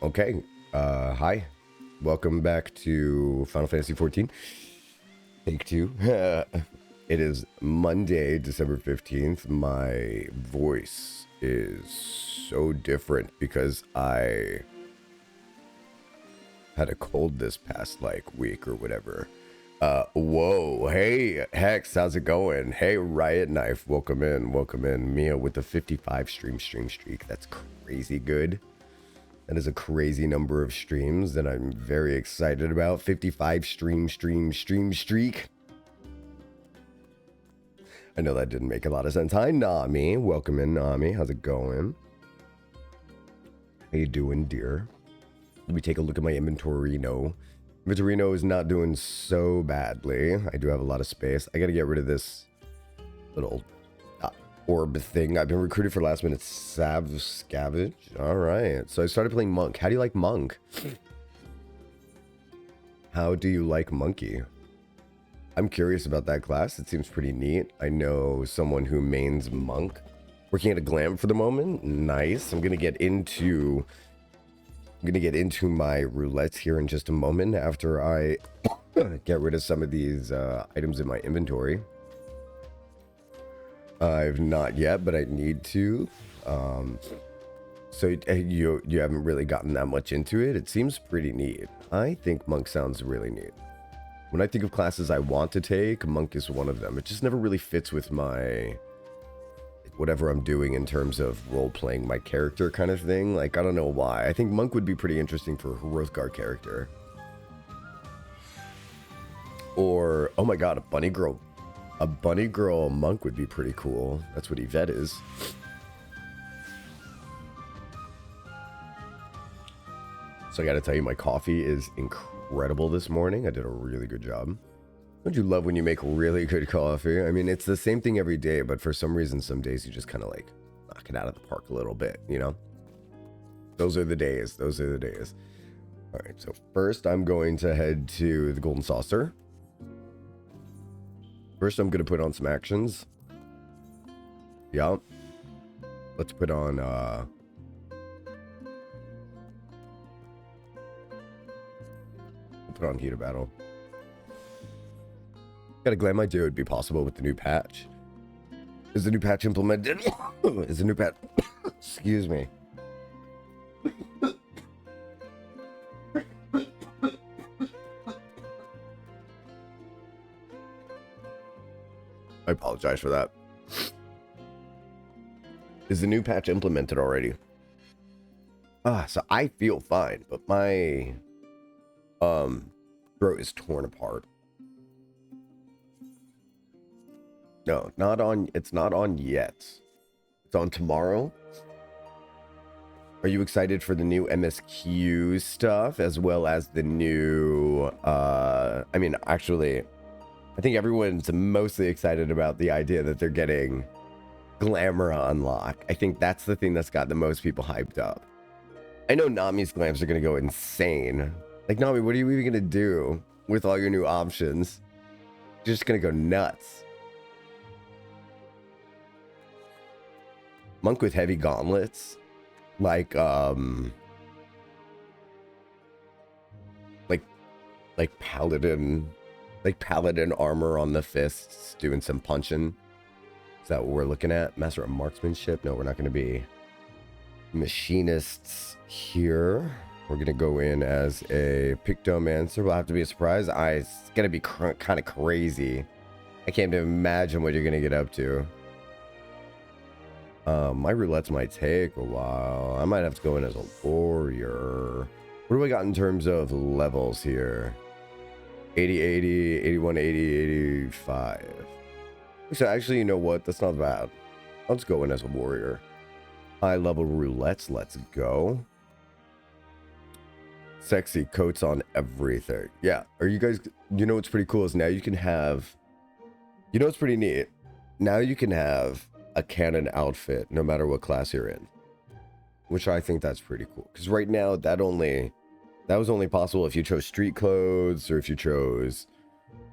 Okay, hi. Welcome back to Final Fantasy XIV. Take two. It is Monday, December 15th. My voice is so different because I had a cold this past week or whatever. Whoa, hey Hex, how's it going? Hey Riot Knife, welcome in. Mia with the 55 stream streak. That's crazy good. That is a crazy number of streams that I'm very excited about. 55 stream streak. I know that didn't make a lot of sense. Hi Nami, welcome in Nami. How's it going? How you doing, dear? Let me take a look at my inventory. Inventorino is not doing so badly. I do have a lot of space. I gotta get rid of this little orb thing. I've been recruited for last minute scavenge. All right. So I started playing Monk. How do you like Monk? How do you like Monkey? I'm curious about that class. It seems pretty neat. I know someone who mains Monk. Working at a glam for the moment. Nice. I'm gonna get into my roulettes here in just a moment after I get rid of some of these items in my inventory. I've not yet, but I need to. So you haven't really gotten that much into it. It seems pretty neat. I think Monk sounds really neat. When I think of classes I want to take, Monk is one of them. It just never really fits with my whatever I'm doing in terms of role-playing my character kind of thing. I don't know why. I think Monk would be pretty interesting for a Hrothgar character. Or, oh my god, a bunny girl. A bunny girl Monk would be pretty cool. That's what Yvette is. So I gotta tell you, my coffee is incredible this morning. I did a really good job. Don't you love when you make really good coffee? I mean, it's the same thing every day, but for some reason, some days you just kind of knock it out of the park a little bit, you know? Those are the days. All right, so first I'm going to head to the Golden Saucer. First, I'm going to put on some actions. Yeah. Let's put on, Heat of Battle. Got a glam idea it would be possible with the new patch. Is the new patch implemented? Is the new patch... Excuse me. I apologize for that. Is the new patch implemented already? So I feel fine, but my throat is torn apart. No, it's not on yet. It's on tomorrow. Are you excited for the new MSQ stuff as well as the new I think everyone's mostly excited about the idea that they're getting Glamour unlock. I think that's the thing that's got the most people hyped up. I know Nami's glams are going to go insane. Nami, what are you even going to do with all your new options? You're just going to go nuts. Monk with heavy gauntlets. Paladin armor on the fists, doing some punching. Is that what we're looking at? Master of marksmanship? No, we're not going to be machinists here. We're going to go in as a Pictomancer. Will have to be a surprise. It's going to be kind of crazy. I can't even imagine what you're going to get up to. My roulettes might take a while. I might have to go in as a warrior. What do we got in terms of levels here? 80, 80, 81, 80, 85. So actually, you know what? That's not bad. I'll just go in as a warrior. High level roulettes. Let's go. Sexy coats on everything. Yeah. Are you guys... You know what's pretty cool is now you can have... You know what's pretty neat? Now you can have a canon outfit no matter what class you're in. Which I think that's pretty cool. Because right now, that was only possible if you chose street clothes or if you chose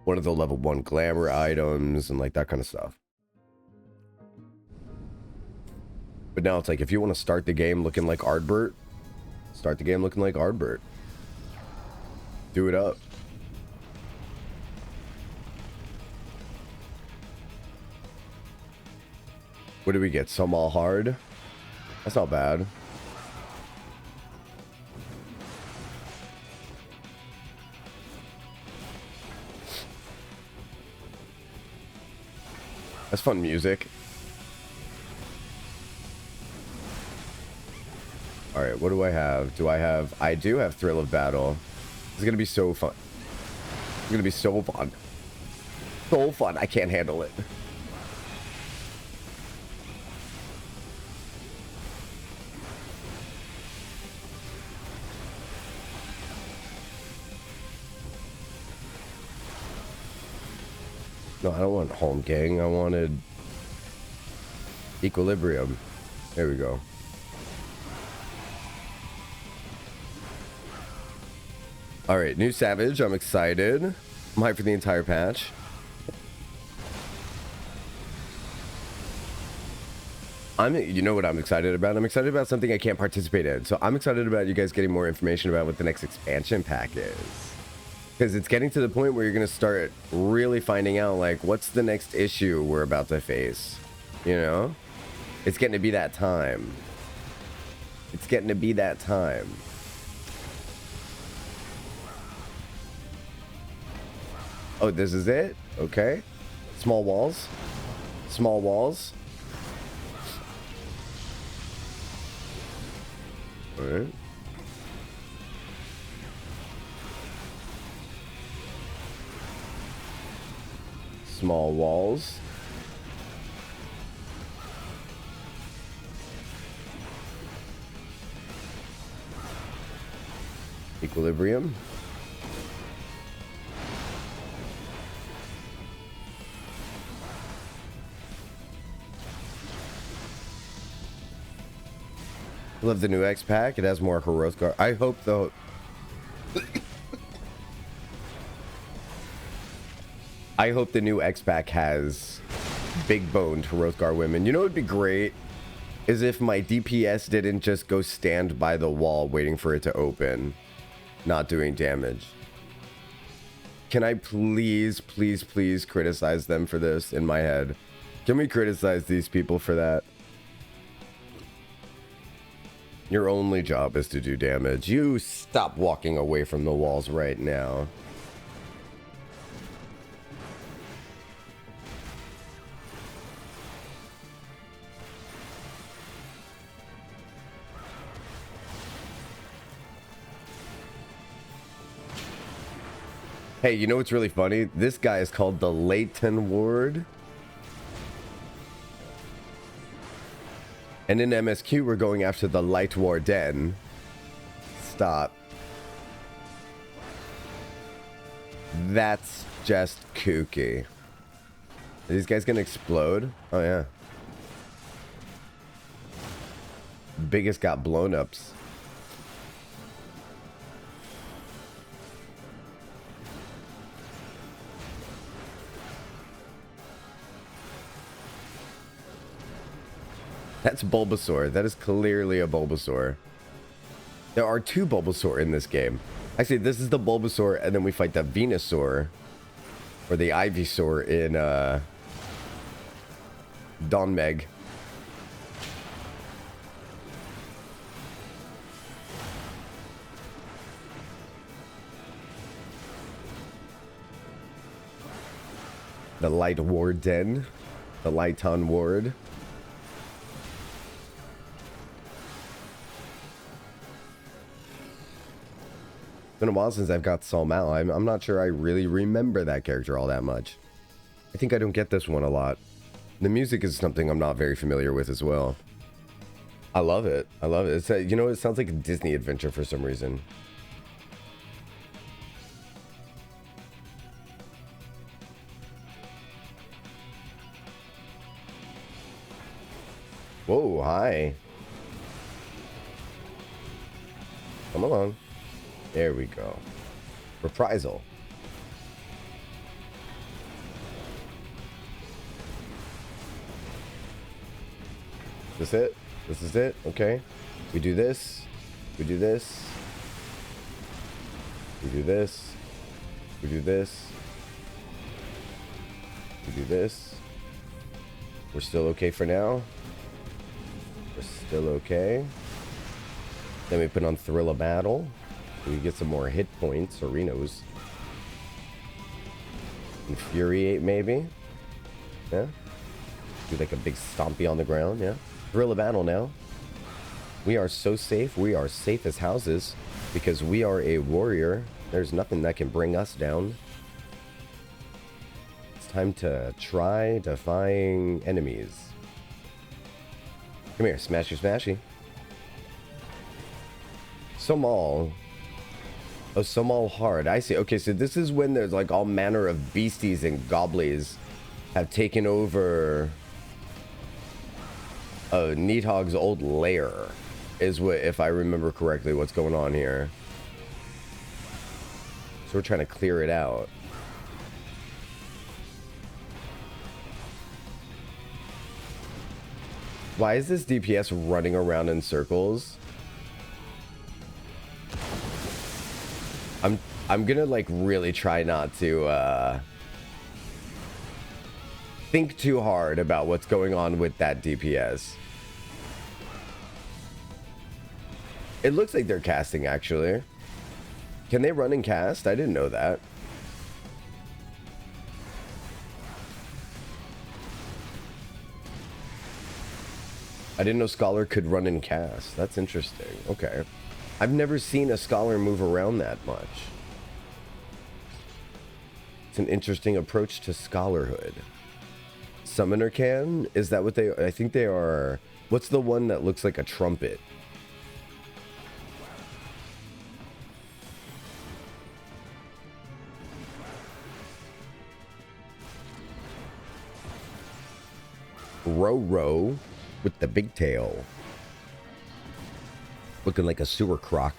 one of the level 1 glamour items and that kind of stuff. But now it's if you want to start the game looking like Ardbert, Start the game looking like Ardbert. Do it up. What do we get? Some all hard? That's not bad. That's fun music. Alright, what do I have? I do have Thrill of Battle. This is gonna be so fun. It's gonna be so fun. So fun, I can't handle it. No, I don't want Home Gang. I wanted Equilibrium. There we go. Alright, new Savage. I'm excited. I'm hyped for the entire patch. You know what I'm excited about? I'm excited about something I can't participate in. So I'm excited about you guys getting more information about what the next expansion pack is. Because it's getting to the point where you're going to start really finding out, like, what's the next issue we're about to face? You know? It's getting to be that time. It's getting to be that time. Oh, this is it? Okay. Small walls. Small walls. All right. Small walls. Equilibrium. I love the new X pack. It has more Hrothgar. I hope though. I hope the new X pack has big boned Hrothgar women. You know what would be great is if my DPS didn't just go stand by the wall waiting for it to open, not doing damage. Can I please, please, please criticize them for this in my head? Can we criticize these people for that? Your only job is to do damage. You stop walking away from the walls right now. Hey, you know what's really funny? This guy is called the Leighton Ward. And in MSQ, we're going after the Light Warden. Stop. That's just kooky. Are these guys gonna explode? Oh, yeah. Biggest got blown ups. That's Bulbasaur. That is clearly a Bulbasaur. There are two Bulbasaur in this game. Actually, this is the Bulbasaur, and then we fight the Venusaur. Or the Ivysaur in Donmeg. The Light Warden. The Lighton Ward. Been a while since I've got Salmal. I'm not sure I really remember that character all that much. I think I don't get this one a lot. The music is something I'm not very familiar with as well. I love it. I love it. It's you know, it sounds like a Disney adventure for some reason. Whoa, hi. Come along. There we go. Reprisal. Is this it? This is it? Okay. We do this. We do this. We do this. We do this. We do this. We're still okay for now. We're still okay. Then we put on Thrill of Battle. We get some more hit points or Renos. Infuriate maybe. Yeah. Do like a big stompy on the ground. Yeah. Thrill of Battle now. We are so safe. We are safe as houses because we are a warrior. There's nothing that can bring us down. It's time to try defying enemies. Come here, smashy smashy. Somal. Oh, Somal hard. I see. Okay, so this is when there's like all manner of beasties and goblies have taken over Needhog's old lair. Is what, if I remember correctly, what's going on here. So we're trying to clear it out. Why is this DPS running around in circles? I'm gonna like really try not to think too hard about what's going on with that DPS. It looks like they're casting actually. Can they run and cast? I didn't know that. I didn't know Scholar could run and cast. That's interesting. Okay. I've never seen a Scholar move around that much. It's an interesting approach to Scholarhood. Summoner can? Is that what they... I think they are... What's the one that looks like a trumpet? Row with the big tail. Looking like a sewer croc.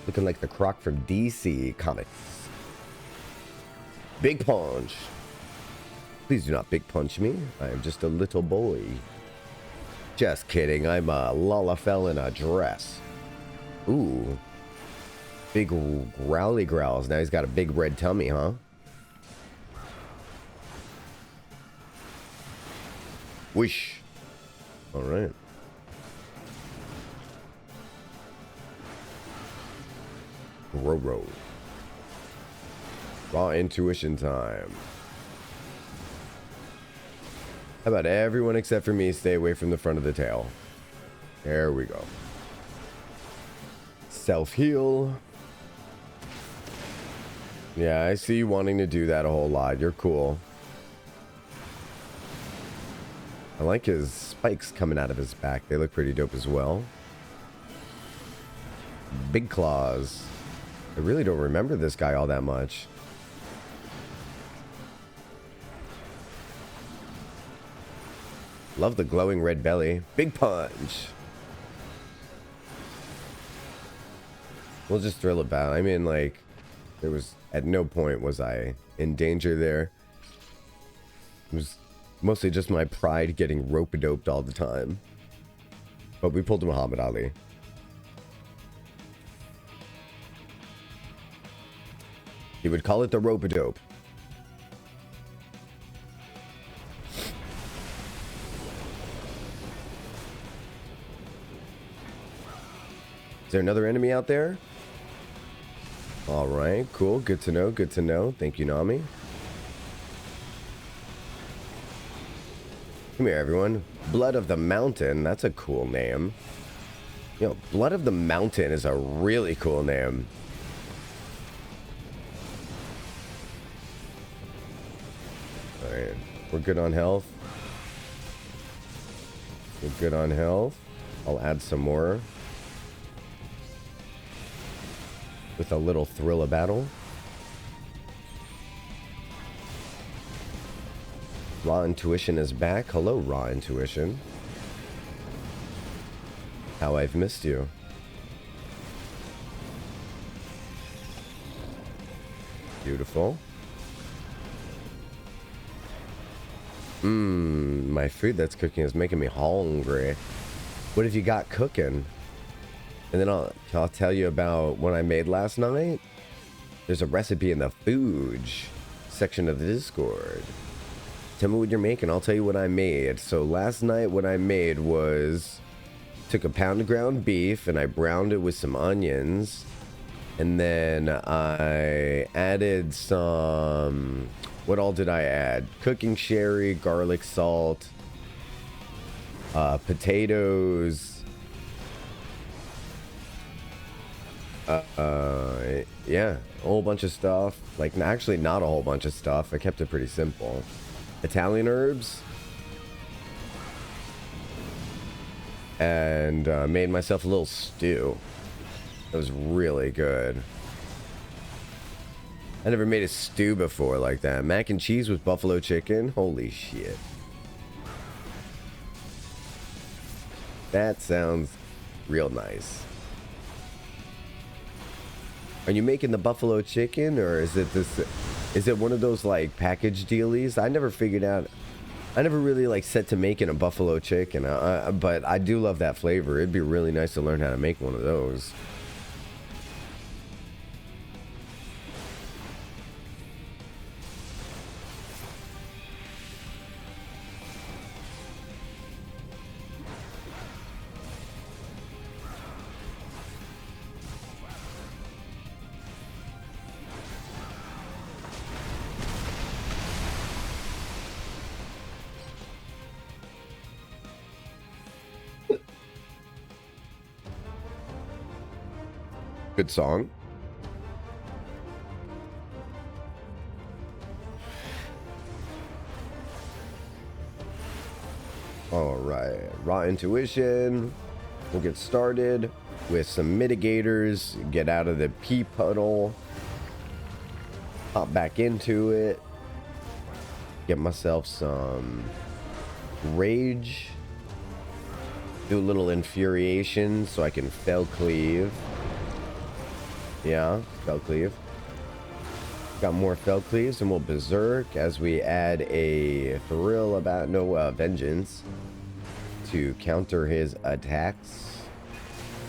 Looking like the croc from DC Comics. Big punch. Please do not big punch me. I am just a little boy. Just kidding. I'm a Lalafell in a dress. Ooh. Big growly growls. Now he's got a big red tummy, huh? Whoosh. All right. Row. Raw intuition time. How about everyone except for me stay away from the front of the tail? There we go. Self-heal. Yeah, I see you wanting to do that a whole lot. You're cool. I like his spikes coming out of his back. They look pretty dope as well. Big claws. I really don't remember this guy all that much. Love the glowing red belly. Big punch. We'll just thrill it back. I mean, like, there was... At no point was I in danger there. It was mostly just my pride getting rope-a-doped all the time. But we pulled Muhammad Ali. He would call it the rope-a-dope. Is there another enemy out there? All right, cool. Good to know. Good to know. Thank you, Nami. Come here, everyone. Blood of the Mountain. That's a cool name. You know, Blood of the Mountain is a really cool name. All right. We're good on health. We're good on health. I'll add some more. With a little thrill of battle. Raw Intuition is back. Hello, Raw Intuition. How I've missed you. Beautiful. My food that's cooking is making me hungry. What have you got cooking? And then I'll tell you about what I made last night. There's a recipe in the food section of the Discord. Tell me what you're making. I'll tell you what I made. So last night what I made was took a pound of ground beef and I browned it with some onions. And then I added some... What all did I add? Cooking sherry, garlic salt, potatoes. Yeah, a whole bunch of stuff. Like, actually not a whole bunch of stuff. I kept it pretty simple. Italian herbs. And made myself a little stew. It was really good. I never made a stew before like that. Mac and cheese with buffalo chicken. Holy shit. That sounds real nice. Are you making the buffalo chicken, or is it this? Is it one of those like package dealies? I never figured out. I never really like set to making a buffalo chicken, but I do love that flavor. It'd be really nice to learn how to make one of those. Good song. All right, raw intuition. We'll get started with some mitigators. Get out of the pea puddle. Hop back into it. Get myself some rage. Do a little infuriation so I can fell cleave. Yeah, fell cleave. Got more fell cleaves and we'll berserk as we add a thrill about no vengeance to counter his attacks.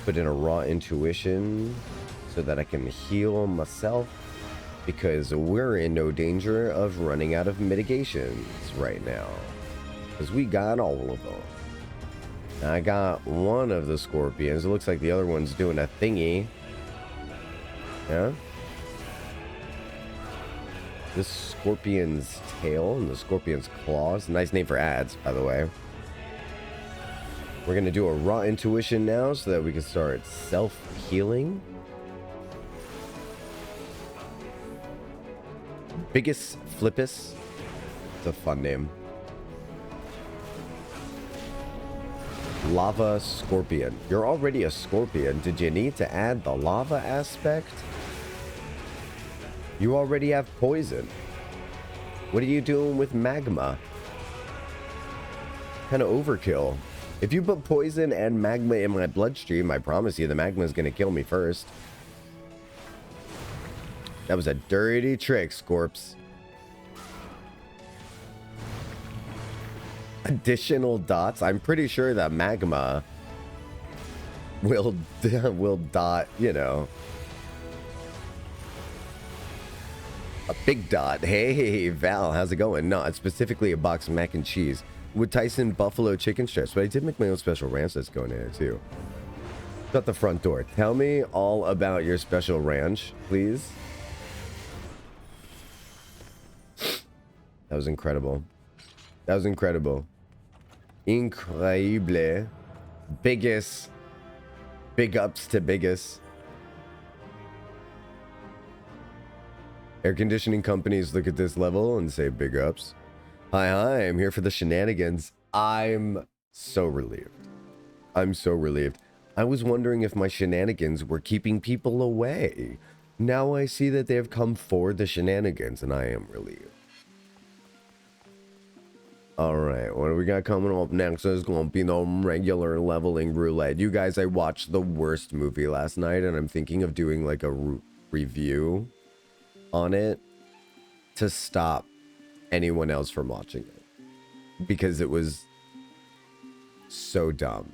Put in a raw intuition so that I can heal myself, because we're in no danger of running out of mitigations right now, because we got all of them. I got one of the scorpions. It looks like the other one's doing a thingy. Yeah. The scorpion's tail and the scorpion's claws. Nice name for ads, by the way. We're going to do a raw intuition now so that we can start self-healing. Biggest Flippus. It's a fun name. Lava Scorpion. You're already a scorpion. Did you need to add the lava aspect? You already have poison. What are you doing with magma? Kind of overkill. If you put poison and magma in my bloodstream, I promise you the magma is going to kill me first. That was a dirty trick, Scorps. Additional dots. I'm pretty sure that magma will dot, you know. A big dot. Hey, Val, how's it going? No, it's specifically a box of mac and cheese with Tyson buffalo chicken strips, but I did make my own special ranch that's going in it too. Shut the front door. Tell me all about your special ranch, please. That was incredible. That was incredible. Increíble. Biggest. Big ups to biggest. Air conditioning companies look at this level and say big ups. Hi, I'm here for the shenanigans. I'm so relieved. I'm so relieved. I was wondering if my shenanigans were keeping people away. Now I see that they have come for the shenanigans, and I am relieved. Alright, what do we got coming up next? Is going to be the regular leveling roulette. You guys, I watched the worst movie last night, and I'm thinking of doing like a review on it to stop anyone else from watching it, because it was so dumb.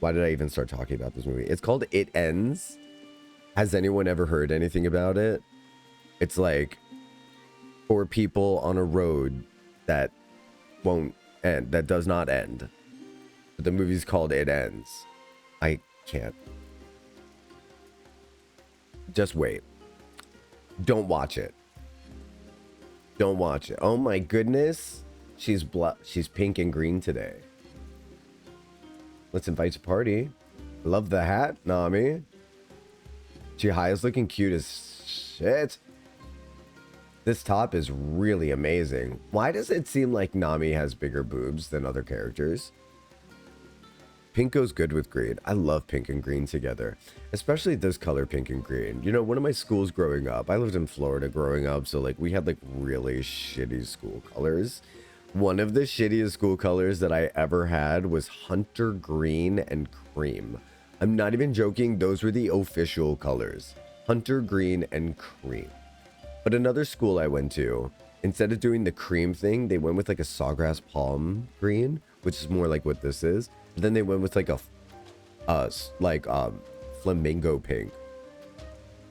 Why did I even start talking about this movie? It's called It Ends. Has anyone ever heard anything about it? It's like 4 people on a road that won't end, that does not end. But the movie's called It Ends. I can't. Just wait. Don't watch it. Don't watch it. Oh my goodness. She's pink and green today. Let's invite to party. Love the hat, Nami. Chihaya is looking cute as shit. This top is really amazing. Why does it seem like Nami has bigger boobs than other characters? Pink goes good with green. I love pink and green together, especially this color, pink and green. You know, one of my schools growing up, I lived in Florida growing up, so like we had like really shitty school colors. One of the shittiest school colors that I ever had was hunter green and cream. I'm not even joking. Those were the official colors. Hunter green and cream. But another school I went to, instead of doing the cream thing, they went with like a sawgrass palm green, which is more like what this is. But then they went with like a flamingo pink.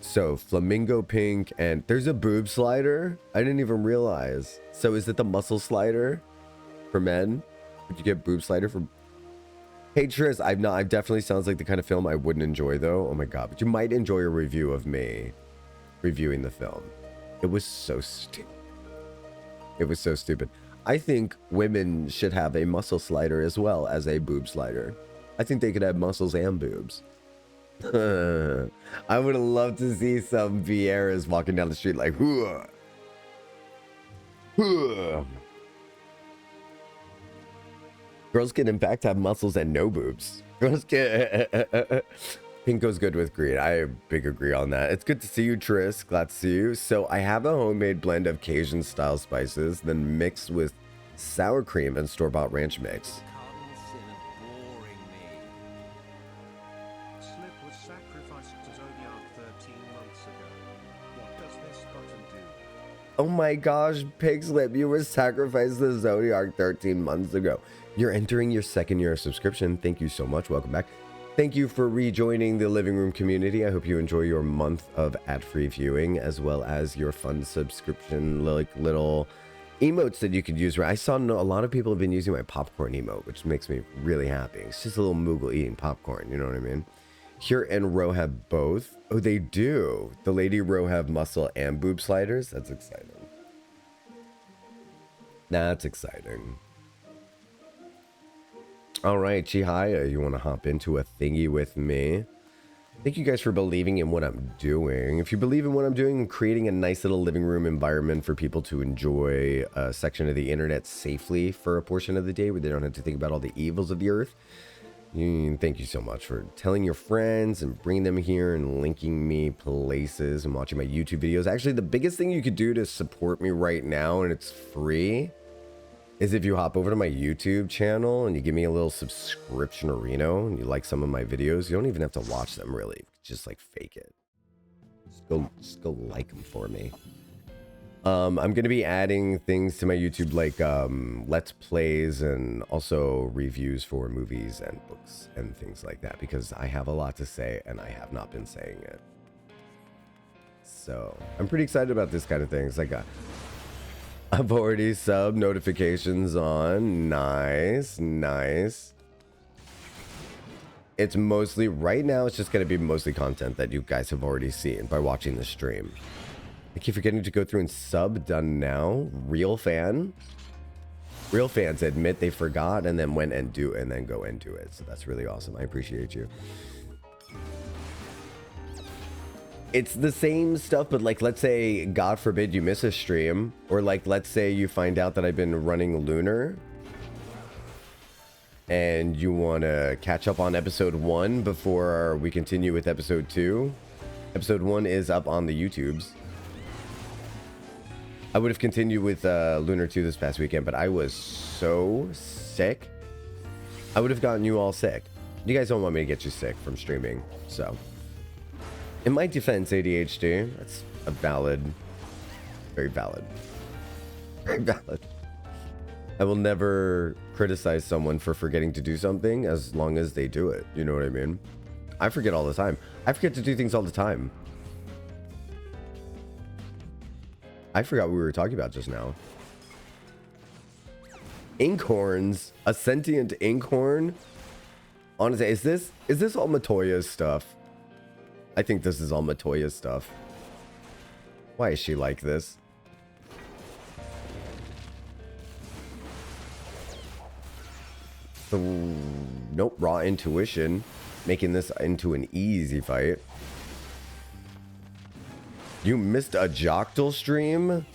So flamingo pink, and there's a boob slider. I didn't even realize. So is it the muscle slider for men? Would you get boob slider for? Hey Tris, I've definitely sounds like the kind of film I wouldn't enjoy though. Oh my god, but you might enjoy a review of me reviewing the film. It was so stupid. It was so stupid. I think women should have a muscle slider as well as a boob slider. I think they could have muscles and boobs. I would love to see some Vieras walking down the street like, hoo, hoo. Girls can in fact have muscles and no boobs. Girls can. Pink goes good with green. I big agree on that. It's good to see you, Tris. Glad to see you. So I have a homemade blend of Cajun style spices, then mixed with sour cream and store-bought ranch mix. Oh my gosh, Pigslip, you were sacrificed to the Zodiac 13 months ago. You're entering your 2nd year of subscription. Thank you so much. Welcome back. Thank you for rejoining the living room community. I hope you enjoy your month of ad-free viewing as well as your fun subscription like little emotes that you could use. I saw a lot of people have been using my popcorn emote, which makes me really happy. It's just a little Moogle eating popcorn, you know what I mean? Here and Ro have both. Oh, they do. The Lady Ro have muscle and boob sliders. That's exciting. That's exciting. All right, Chihaya, you want to hop into a thingy with me? Thank you guys for believing in what I'm doing. If you believe in what I'm doing, I'm creating a nice little living room environment for people to enjoy a section of the internet safely for a portion of the day where they don't have to think about all the evils of the earth. Thank you so much for telling your friends and bringing them here and linking me places and watching my YouTube videos. Actually, the biggest thing you could do to support me right now, and it's free, is if you hop over to my YouTube channel and you give me a little subscription arena and you like some of my videos. You don't even have to watch them really. Just like fake it. Just go like them for me. I'm going to be adding things to my YouTube like Let's Plays and also reviews for movies and books and things like that because I have a lot to say and I have not been saying it. So I'm pretty excited about this kind of thing. It's like I've already sub notifications on. Nice, nice. It's mostly, right now, it's just going to be mostly content that you guys have already seen by watching the stream. I keep forgetting to go through and sub. Done now. Real fan. Real fans admit they forgot and then went and do and then go and do it. So that's really awesome. I appreciate you. It's the same stuff, but like, let's say, God forbid you miss a stream, or like, let's say you find out that I've been running Lunar and you want to catch up on episode 1 before we continue with episode 2. Episode 1 is up on the YouTubes. I would have continued with Lunar 2 this past weekend, but I was so sick. I would have gotten you all sick. You guys don't want me to get you sick from streaming, so. In my defense, ADHD, that's a valid, very valid, very valid. I will never criticize someone for forgetting to do something as long as they do it. You know what I mean? I forget all the time. I forget to do things all the time. I forgot what we were talking about just now. Inkhorns, a sentient inkhorn. Honestly, is this all Matoya's stuff? I think this is all Matoya's stuff. Why is she like this? So, nope, raw intuition, making this into an easy fight. You missed a Jocktal stream?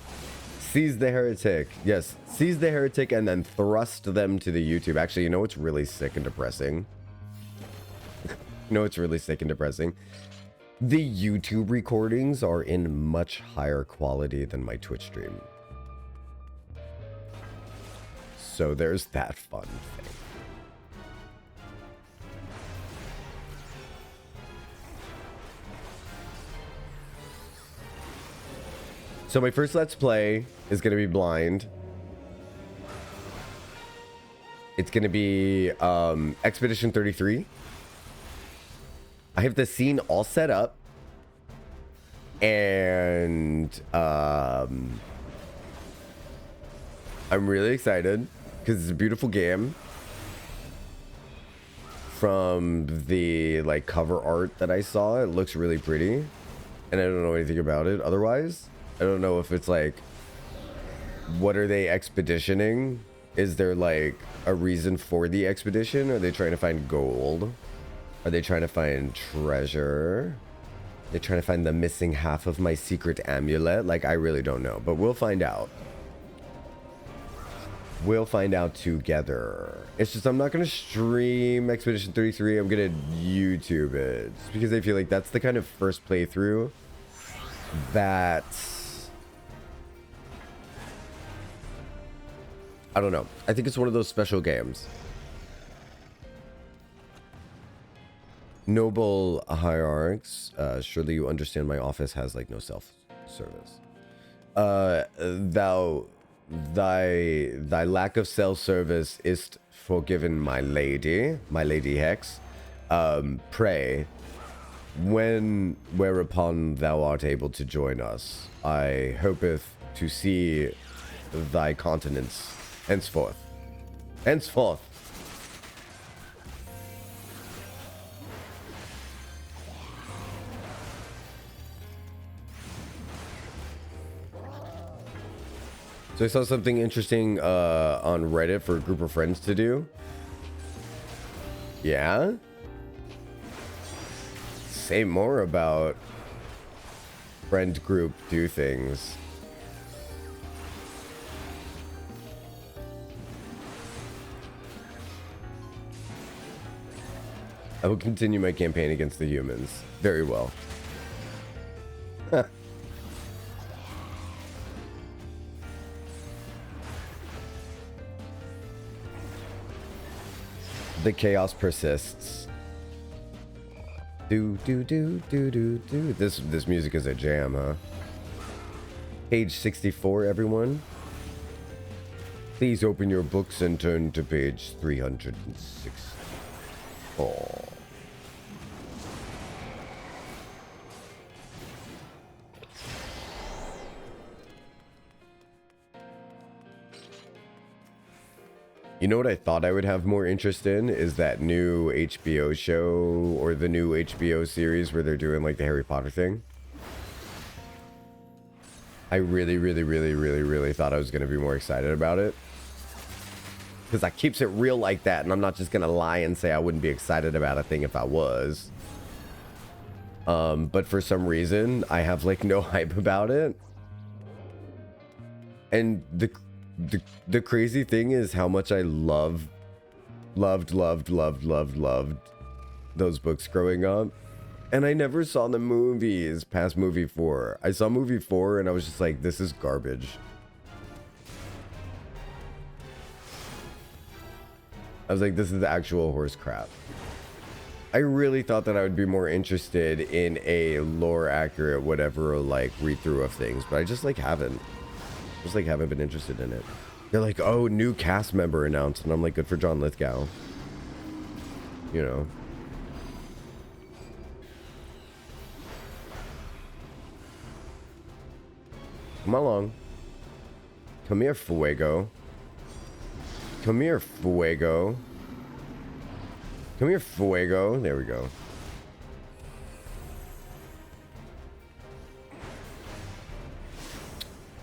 Seize the heretic. Yes, seize the heretic and then thrust them to the YouTube. Actually, you know what's really sick and depressing? You know what's really sick and depressing? The YouTube recordings are in much higher quality than my Twitch stream. So there's that fun thing. So my first Let's Play is going to be blind. It's going to be Expedition 33. I have the scene all set up. And I'm really excited because it's a beautiful game. From the like cover art that I saw, it looks really pretty. And I don't know anything about it otherwise. I don't know if it's like, what are they expeditioning? Is there like a reason for the expedition? Are they trying to find gold? Are they trying to find treasure? They're trying to find the missing half of my secret amulet. Like, I really don't know, but we'll find out. We'll find out together. It's just, I'm not going to stream Expedition 33. I'm going to YouTube it. Just because I feel like that's the kind of first playthrough that... I don't know. I think it's one of those special games. Noble hierarchs, surely you understand my office has like no self-service. Thy lack of self-service is forgiven, my lady Hex. Pray, whereupon thou art able to join us, I hopeth to see thy countenance henceforth. So I saw something interesting on Reddit for a group of friends to do. Yeah? Say more about friend group do things. I will continue my campaign against the humans. Very well. The chaos persists. Do. This music is a jam, huh? Page 64, everyone. Please open your books and turn to page 364. You know what I thought I would have more interest in is that new HBO show or the new HBO series where they're doing like the Harry Potter thing. I really thought I was going to be more excited about it. Because that keeps it real like that, and I'm not just going to lie and say I wouldn't be excited about a thing if I was. But for some reason, I have like no hype about it. And the crazy thing is how much I loved those books growing up. And I never saw the movies past movie 4. I saw movie 4 and I was just like, this is garbage. I was like, this is actual horse crap. I really thought that I would be more interested in a lore accurate whatever like read through of things, but I just like haven't. Just like haven't been interested in it. They're like, oh, new cast member announced. And I'm like, good for John Lithgow. You know. Come along. Come here, Fuego. Come here, Fuego. Come here, Fuego. There we go.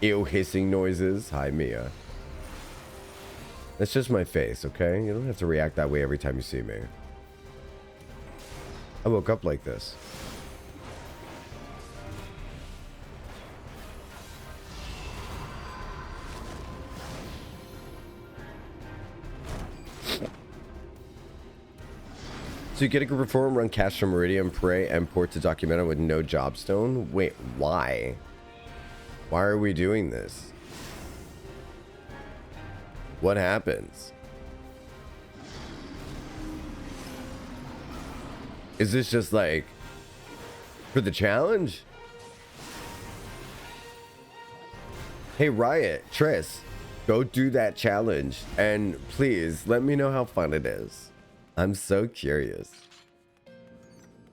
Ew, hissing noises. Hi, Mia. That's just my face, okay? You don't have to react that way every time you see me. I woke up like this. So you get a group of 4 and run cash from Meridian, pray, and port to Documenta with no jobstone? Wait, why? Why are we doing this? What happens? Is this just like for the challenge? Hey, Riot, Triss, go do that challenge. And please let me know how fun it is. I'm so curious.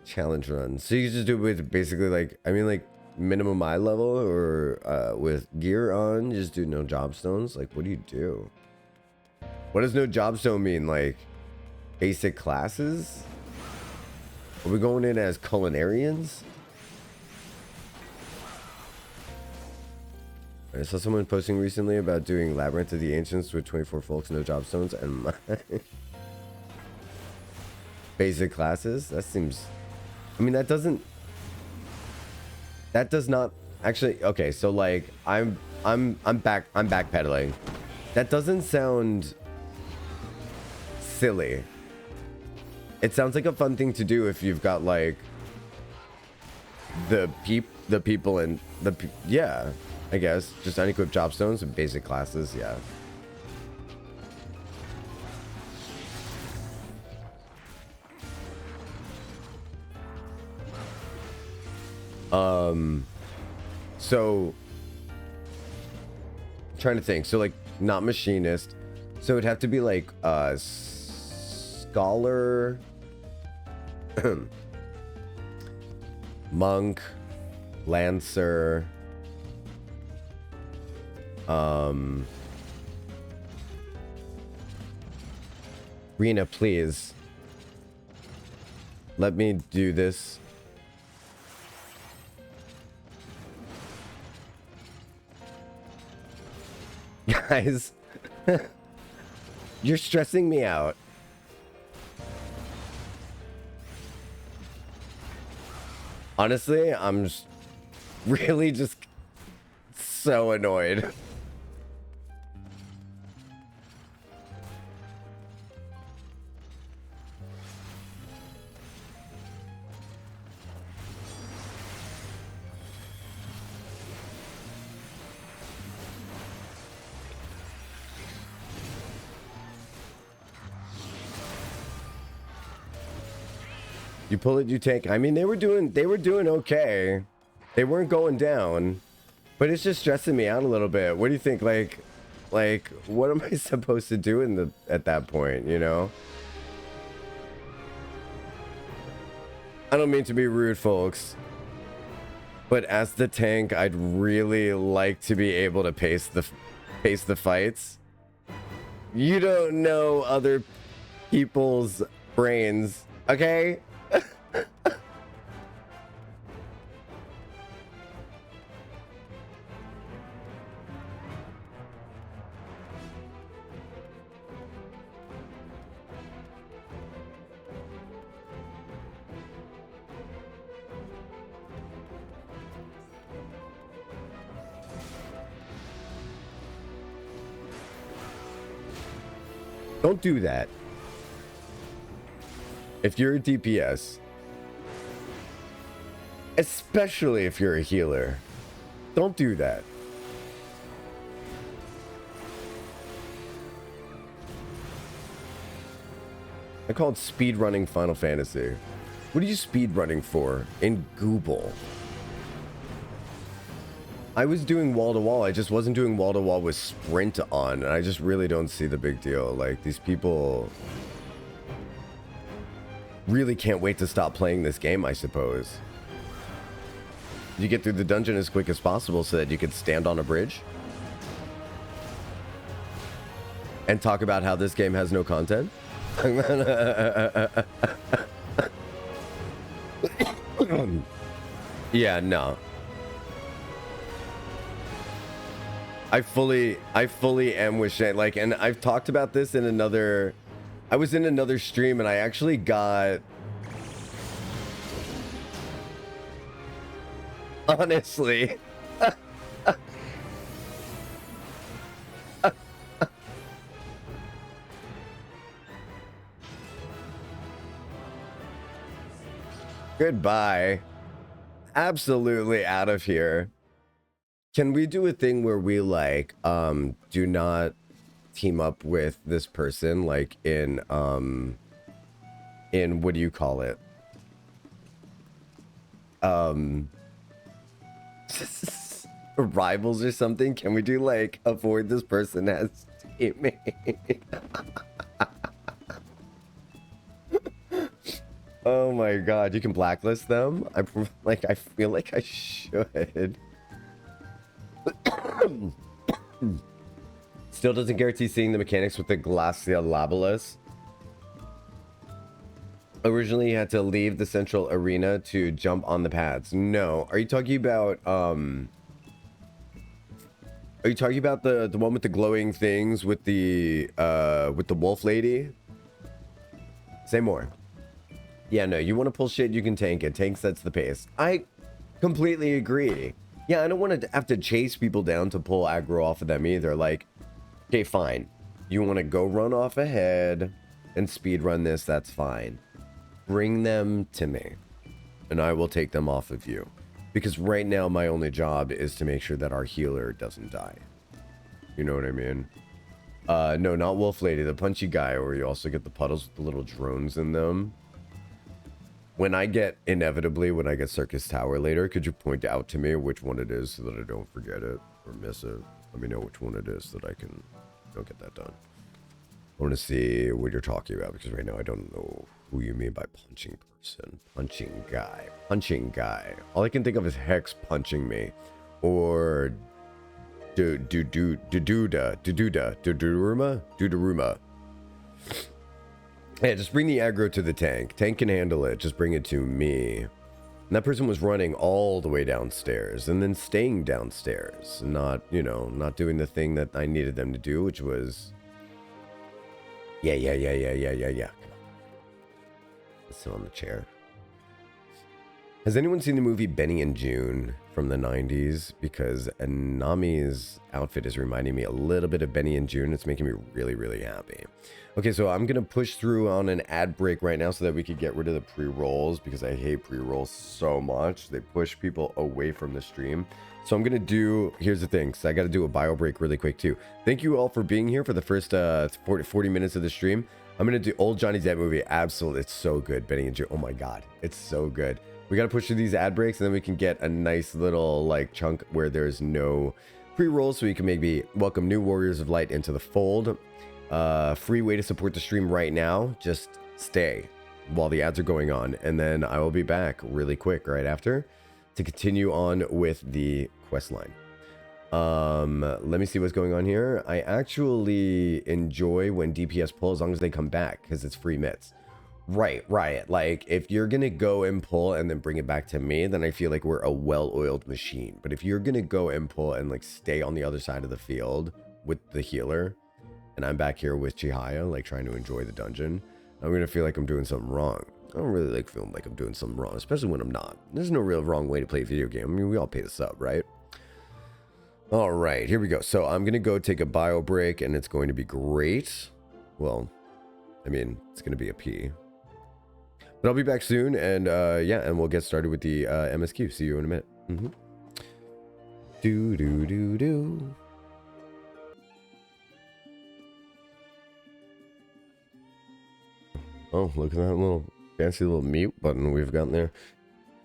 Challenge run. So you just do it with basically like, I mean like minimum eye level or with gear on, just do no jobstones. Like, what do you do? What does no jobstone mean? Like basic classes? Are we going in as culinarians? I saw someone posting recently about doing Labyrinth of the Ancients with 24 folks, no jobstones, and my basic classes. That seems, I mean, that does not actually. Okay, so like I'm backpedaling. That doesn't sound silly. It sounds like a fun thing to do if you've got like the people and yeah, I guess just unequipped jobstones and basic classes. Yeah. So I'm trying to think. So like not machinist. So it'd have to be like scholar, monk, lancer, Rena, please let me do this. Guys, you're stressing me out. Honestly, I'm just really just so annoyed. You pull it, you take. I mean, they were doing okay. They weren't going down, but it's just stressing me out a little bit. What do you think? Like, what am I supposed to do at that point? You know? I don't mean to be rude, folks, but as the tank, I'd really like to be able to pace the fights. You don't know other people's brains, okay? Don't do that. If you're a DPS, especially if you're a healer, don't do that. I call it speedrunning Final Fantasy. What are you speedrunning for in Google? I was doing wall to wall. I just wasn't doing wall to wall with sprint on. And I just really don't see the big deal. Like, these people really can't wait to stop playing this game, I suppose. You get through the dungeon as quick as possible so that you can stand on a bridge and talk about how this game has no content. Yeah, no. I fully am with Shane. Like, and I've talked about this in another... I was in another stream and I actually got... Honestly. Goodbye. Absolutely out of here. Can we do a thing where we like do not team up with this person like in what do you call it? Rivals or something? Can we do like avoid this person as teammate? Oh my god, you can blacklist them? I feel like I should. Still doesn't guarantee seeing the mechanics with the Glacia Labalus. Originally you had to leave the central arena to jump on the pads. No. Are you talking about the one with the glowing things with the wolf lady? Say more. Yeah, no, you want to pull shit, you can tank it. Tank sets the pace. I completely agree. Yeah, I don't want to have to chase people down to pull aggro off of them either. Like, okay, fine. You want to go run off ahead and speed run this, that's fine. Bring them to me, and I will take them off of you. Because right now, my only job is to make sure that our healer doesn't die. You know what I mean? No, not Wolf Lady, the punchy guy, where you also get the puddles with the little drones in them. When I get Circus Tower later, could you point out to me which one it is so that I don't forget it or miss it? Let me know which one it is so that I can go get that done. I want to see what you're talking about because right now I don't know who you mean by punching person. Punching guy. Punching guy. All I can think of is Hex punching me. Or Duduruma. Yeah, just bring the aggro to the tank. Tank can handle it. Just bring it to me. And that person was running all the way downstairs and then staying downstairs. Not, you know, not doing the thing that I needed them to do, which was... Yeah. Come on. Let's sit on the chair. Has anyone seen the movie Benny and June from the 90s? Because Nami's outfit is reminding me a little bit of Benny and June. It's making me really, really happy. Okay, so I'm going to push through on an ad break right now so that we could get rid of the pre-rolls because I hate pre-rolls so much. They push people away from the stream. So I'm going to do, here's the thing, so I got to do a bio break really quick too. Thank you all for being here for the first 40 minutes of the stream. I'm going to do Old Johnny Depp movie. Absolutely, it's so good, Benny and June. Oh my God, it's so good. We got to push through these ad breaks and then we can get a nice little like chunk where there's no pre-rolls so we can maybe welcome new Warriors of Light into the fold. Free way to support the stream right now. Just stay while the ads are going on. And then I will be back really quick right after to continue on with the quest line. Let me see what's going on here. I actually enjoy when DPS pull as long as they come back because it's free mitts. Right. Like, if you're going to go and pull and then bring it back to me, then I feel like we're a well-oiled machine. But if you're going to go and pull and, like, stay on the other side of the field with the healer, and I'm back here with Chihaya, like, trying to enjoy the dungeon, I'm going to feel like I'm doing something wrong. I don't really like feeling like I'm doing something wrong, especially when I'm not. There's no real wrong way to play a video game. I mean, we all pay the sub, right? All right, here we go. So I'm going to go take a bio break, and it's going to be great. Well, I mean, it's going to be a pee. But I'll be back soon, and yeah, and we'll get started with the MSQ. See you in a minute. Do. Oh, look at that little fancy little mute button we've got there.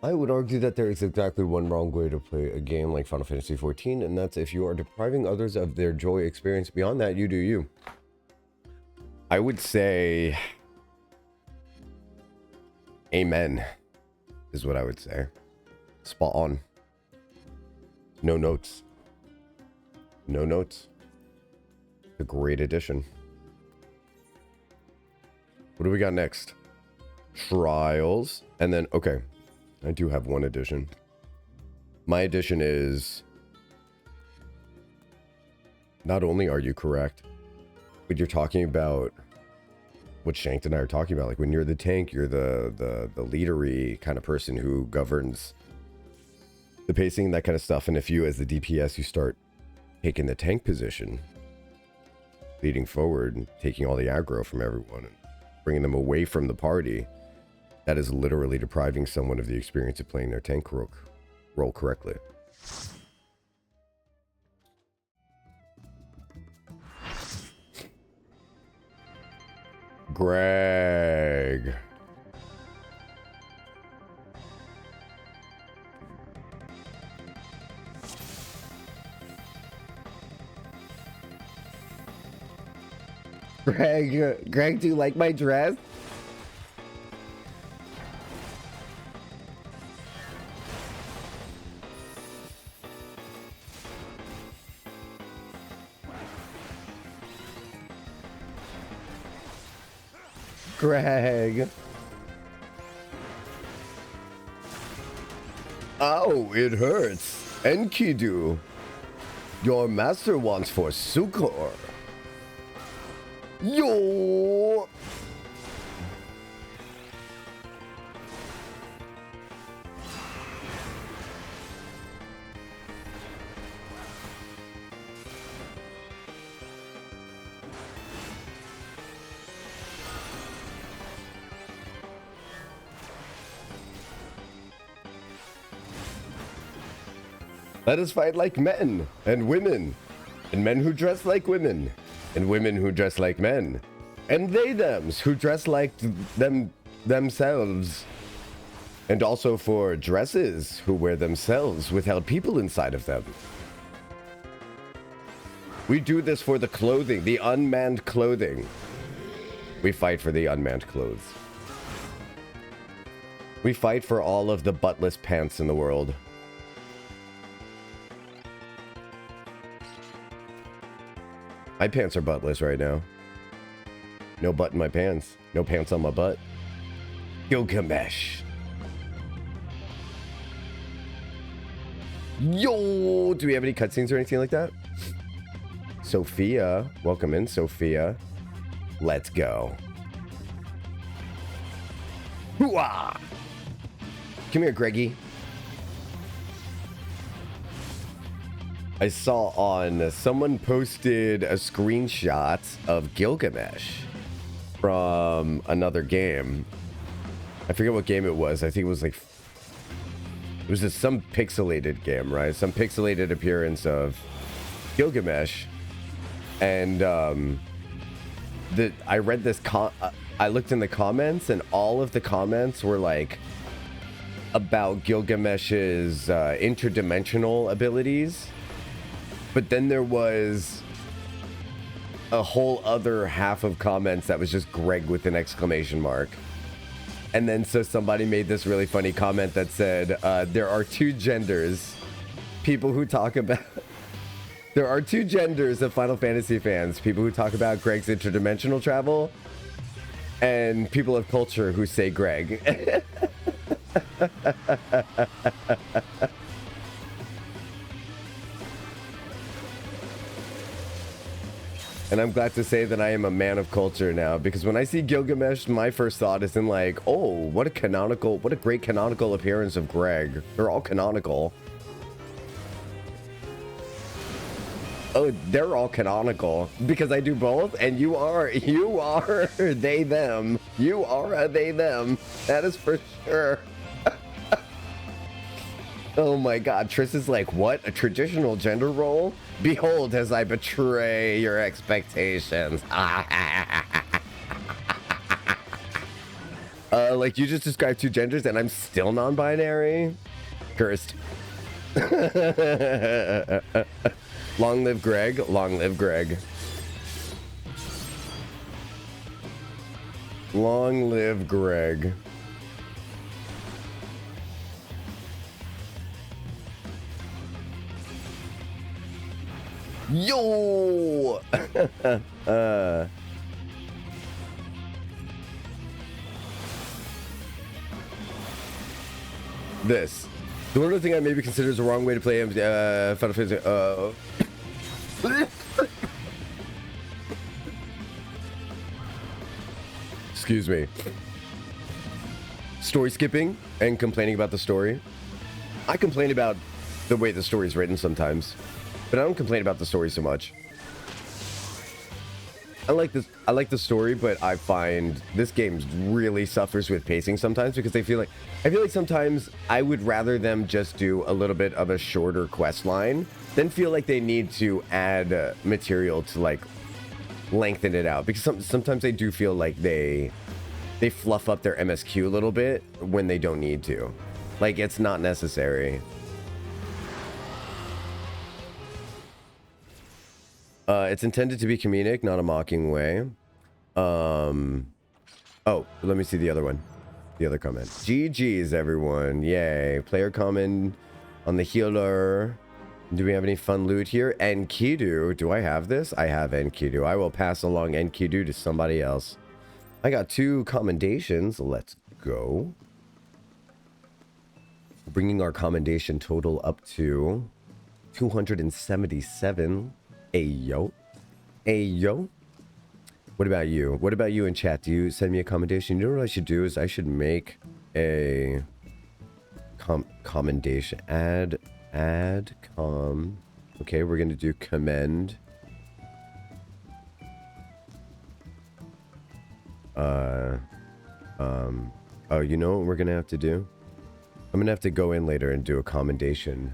I would argue that there is exactly one wrong way to play a game like Final Fantasy XIV, and that's if you are depriving others of their joy experience. Beyond that, you do you. I would say amen is what I would say. Spot on. No notes. No notes. A great addition. What do we got next? Trials. And then, okay. I do have one addition. My addition is, not only are you correct, but you're talking about what Shanked and I are talking about. Like when you're the tank, you're the leadery kind of person who governs the pacing, that kind of stuff. And if you, as the DPS, you start taking the tank position, leading forward and taking all the aggro from everyone and bringing them away from the party, that is literally depriving someone of the experience of playing their tank role correctly. Greg. Greg, do you like my dress? Greg. Oh, it hurts. Enkidu. Your master wants for succor. Yo. Let us fight like men and women, and men who dress like women, and women who dress like men, and they-thems who dress like themselves, and also for dresses who wear themselves without people inside of them. We do this for the clothing, the unmanned clothing. We fight for the unmanned clothes. We fight for all of the buttless pants in the world. My pants are buttless right now. No butt in my pants. No pants on my butt. Gilgamesh. Yo! Do we have any cutscenes or anything like that? Sophia. Welcome in, Sophia. Let's go. Hooah! Come here, Greggy. I saw on someone posted a screenshot of Gilgamesh from another game. I forget what game it was. I think it was like, it was just some pixelated game, right? Some pixelated appearance of Gilgamesh. And I read this, I looked in the comments and all of the comments were like about Gilgamesh's interdimensional abilities. But then there was a whole other half of comments that was just Greg with an exclamation mark. And then so somebody made this really funny comment that said, there are two genders. People who talk about... There are two genders of Final Fantasy fans. People who talk about Greg's interdimensional travel and people of culture who say Greg. And I'm glad to say that I am a man of culture now, because when I see Gilgamesh, my first thought isn't like, oh, what a great canonical appearance of Greg. They're all canonical. Oh, they're all canonical because I do both, and you are they, them. You are a they, them. That is for sure. Oh my god, Triss is like, what? A traditional gender role? Behold as I betray your expectations. Like you just described two genders and I'm still non-binary. Cursed. Long live Greg. Long live Greg. Long live Greg. Yo! This. The one other thing I maybe consider is the wrong way to play Final Fantasy. Excuse me. Story skipping and complaining about the story. I complain about the way the story is written sometimes, but I don't complain about the story so much. I like the story, but I find this game really suffers with pacing sometimes because I feel like sometimes I would rather them just do a little bit of a shorter quest line than feel like they need to add material to like lengthen it out, because sometimes they do feel like they fluff up their MSQ a little bit when they don't need to. Like, it's not necessary. It's intended to be comedic, not a mocking way. Oh, let me see the other one. The other comment. GG's, everyone. Yay. Player comment on the healer. Do we have any fun loot here? Enkidu. Do I have this? I have Enkidu. I will pass along Enkidu to somebody else. I got 2 commendations. Let's go. Bringing our commendation total up to 277. Ayo. Ayo. What about you? What about you in chat? Do you send me a commendation? You know what I should do is I should make a commendation. Add com. Okay, we're going to do commend. Oh, you know what we're going to have to do? I'm going to have to go in later and do a commendation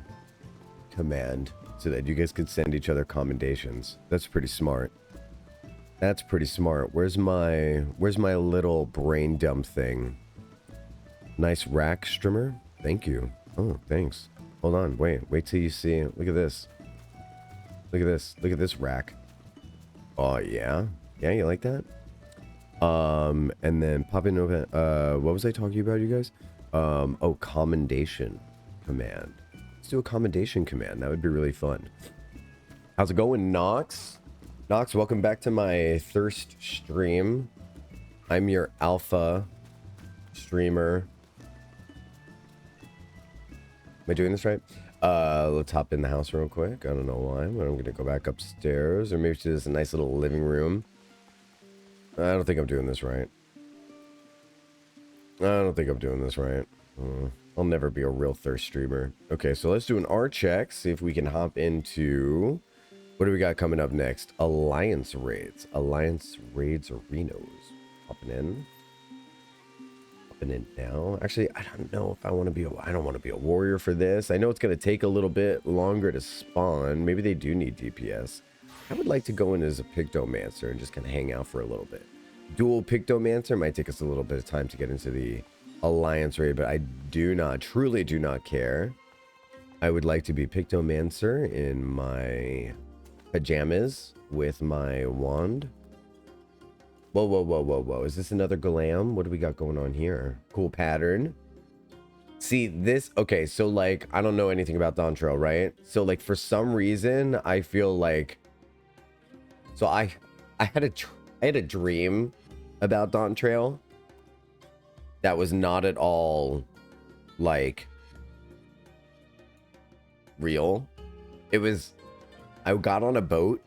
command so that you guys can send each other commendations. That's pretty smart. That's pretty smart. Where's my little brain dump thing? Nice rack streamer. Thank you. Oh, thanks. Hold on. Wait till you see. Look at this. Look at this. Look at this rack. Oh, yeah. Yeah, you like that? And then pop in over. What was I talking about, you guys? Oh, commendation command. Let's do a commendation command. That would be really fun. How's it going, Nox? Nox, welcome back to my Thirst stream. I'm your alpha streamer. Am I doing this right? Let's hop in the house real quick. I don't know why, but I'm gonna go back upstairs, or maybe to this nice little living room. I don't think I'm doing this right. I'll never be a real Thirst streamer. Okay, so let's do an R check. See if we can hop into... What do we got coming up next? Alliance raids. Alliance raids arenas. Hopping in now. Actually, I don't know if I want to be I don't want to be a warrior for this. I know it's going to take a little bit longer to spawn. Maybe they do need DPS. I would like to go in as a Pictomancer and just kind of hang out for a little bit. Dual Pictomancer might take us a little bit of time to get into the Alliance raid, but I truly do not care. I would like to be Pictomancer in my pajamas with my wand. Whoa. Is this another glam? What do we got going on here? Cool pattern. See this? Okay, so like, I don't know anything about Dawntrail, right? So like, for some reason, I feel like... So I had a dream about Dawntrail that was not at all like real. It was... I got on a boat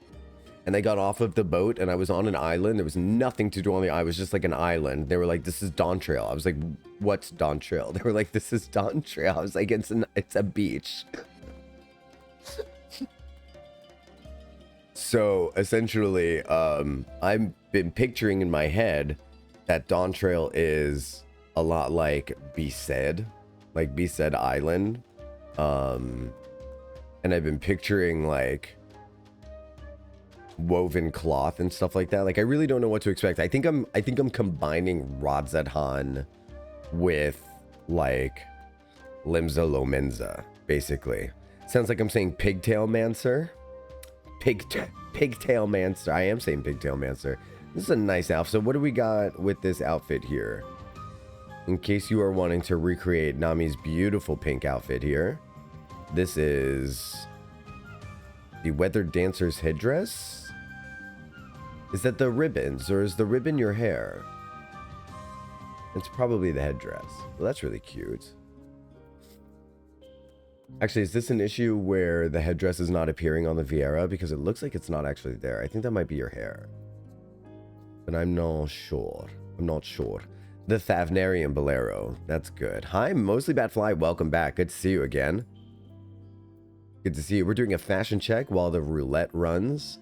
and I got off of the boat and I was on an island. There was nothing to do on the island. It was just like an island. They were like, this is Dawntrail. I was like, what's Dawntrail? They were like, this is Dawntrail. I was like, it's a beach. So essentially, I've been picturing in my head that Dawntrail is a lot like Besaid Island. And I've been picturing like woven cloth and stuff like that. Like, I really don't know what to expect. I think I'm combining Radzadhan with like Limza Lomenza, basically. Sounds like I'm saying Pigtail Mancer. Pigtail Mancer. I am saying Pigtail Mancer. This is a nice outfit. So what do we got with this outfit here? In case you are wanting to recreate Nami's beautiful pink outfit here, this is the Weathered Dancer's headdress. Is that the ribbons, or is the ribbon your hair? It's probably the headdress. Well, that's really cute. Actually, is this an issue where the headdress is not appearing on the Viera? Because it looks like it's not actually there. I think that might be your hair. But I'm not sure. I'm not sure. The Thavnarian Bolero. That's good. Hi, Mostly Batfly. Welcome back. Good to see you again. Good to see you. We're doing a fashion check while the roulette runs.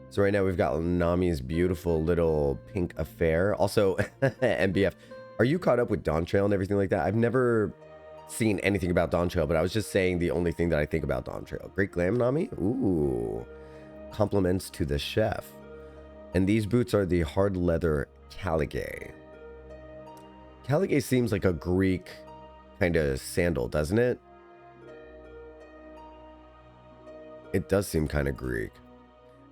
So right now we've got Nami's beautiful little pink affair. Also, MBF, are you caught up with Dawn Trail and everything like that? I've never seen anything about Dawn Trail, but I was just saying the only thing that I think about Dawn Trail. Great glam, Nami. Ooh. Compliments to the chef. And these boots are the hard leather Caligay. Caligay seems like a Greek kind of sandal, doesn't it? It does seem kind of Greek.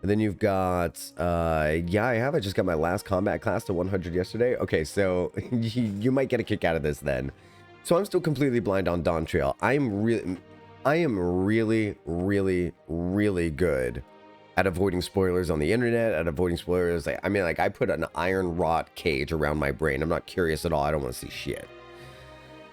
And then you've got, yeah, I just got my last combat class to 100 yesterday. Okay, so you might get a kick out of this then. So I'm still completely blind on Dawn Trail. I am really, really good at avoiding spoilers on the internet, at avoiding spoilers. I mean, like, I put an iron rod cage around my brain. I'm not curious at all. I don't want to see shit.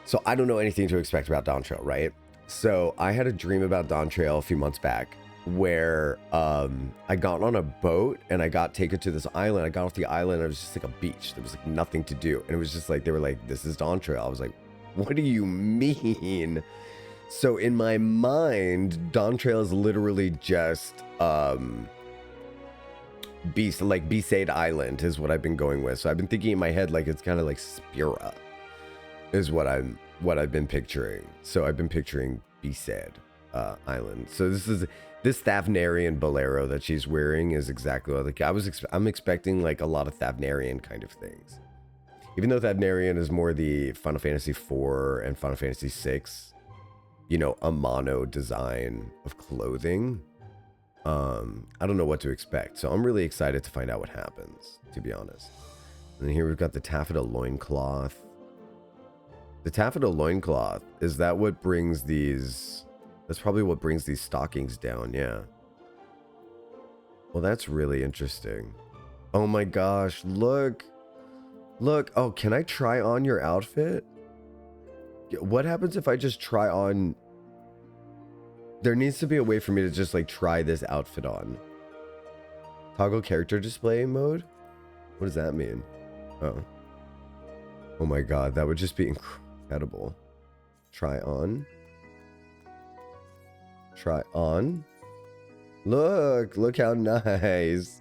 So I don't know anything to expect about Dawn Trail, right? So I had a dream about Dawn Trail a few months back where I got on a boat and I got taken to this island. I got off the island and it was just like a beach. There was like nothing to do. And it was just like, they were like, this is Dawn Trail. I was like, what do you mean? So in my mind, Dawn Trail is literally just Besaid Island is what I've been going with. So I've been thinking in my head like it's kind of like Spira is what I've been picturing. So I've been picturing Besaid Island. So this Thavnarian bolero that she's wearing is exactly like I'm expecting like a lot of Thavnarian kind of things. Even though Thavnarian is more the Final Fantasy IV and Final Fantasy VI, you know, a mono design of clothing. I don't know what to expect. So I'm really excited to find out what happens, to be honest. And here we've got the taffeta loincloth. The taffeta loincloth, is that what brings these... That's probably what brings these stockings down, yeah. Well, that's really interesting. Oh my gosh, look. Look, oh, can I try on your outfit? What happens if I just try on... There needs to be a way for me to just like try this outfit on. Toggle character display mode? What does that mean? Oh. Oh my god, that would just be incredible. Try on. Try on. Look how nice.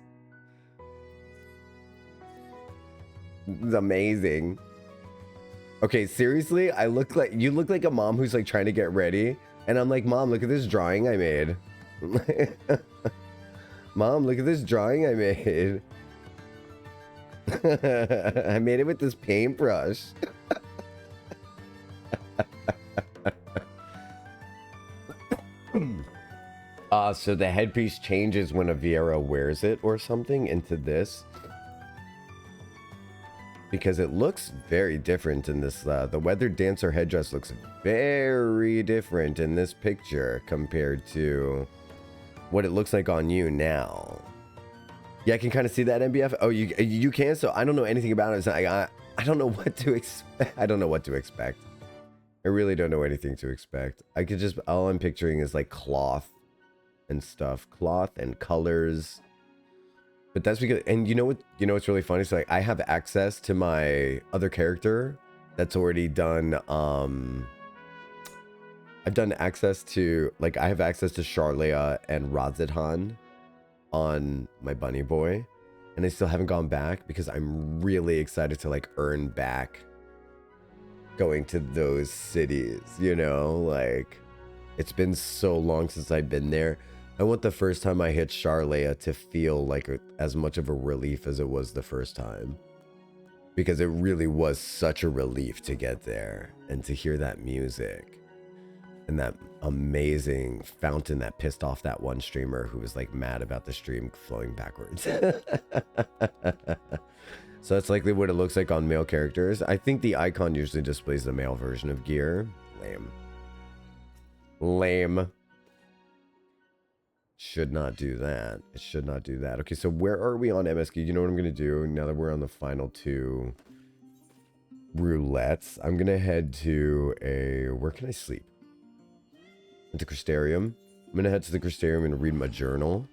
It's amazing. Okay, seriously, you look like a mom who's like trying to get ready, and I'm like, Mom, look at this drawing I made. Mom, look at this drawing I made. I made it with this paintbrush. So the headpiece changes when a Viera wears it or something into this. Because it looks very different in this, the Weathered Dancer headdress looks very different in this picture compared to what it looks like on you now. Yeah, I can kind of see that, MBF. Oh, you can? So I don't know anything about it. So I don't know what to expect. I don't know what to expect. I really don't know anything to expect. I could just, all I'm picturing is like cloth and stuff. Cloth and colors. But that's because, and you know what's really funny? So like, I have access to my other character that's already done, I've done access to, like, I have access to Charlea and Razidhan on my bunny boy, and I still haven't gone back because I'm really excited to like earn back going to those cities, you know, like it's been so long since I've been there. I want the first time I hit Charlea to feel like as much of a relief as it was the first time. because it really was such a relief to get there and to hear that music and that amazing fountain that pissed off that one streamer who was like mad about the stream flowing backwards. So that's likely what it looks like on male characters. I think the icon usually displays the male version of gear. Lame. Lame. Should not do that. It should not do that. Okay, so where are we on MSQ? You know what I'm going to do now that we're on the final 2 roulettes? I'm going to head to a... Where can I sleep? Into Crystarium. I'm going to head to the Crystarium and read my journal.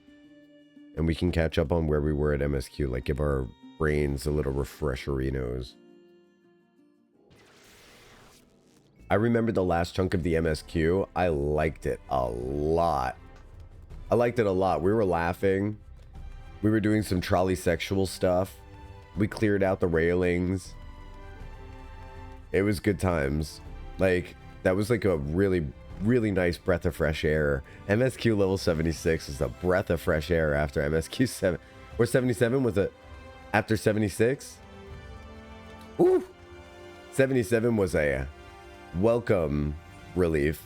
And we can catch up on where we were at MSQ. Like, give our brains a little refresherinos. I remember the last chunk of the MSQ. I liked it a lot. I liked it a lot. We were laughing. We were doing some trolley sexual stuff. We cleared out the railings. It was good times. Like, that was like a really, really nice breath of fresh air. MSQ level 76 was a breath of fresh air after MSQ 7. Or 77 was it after 76? Ooh. 77 was a welcome relief.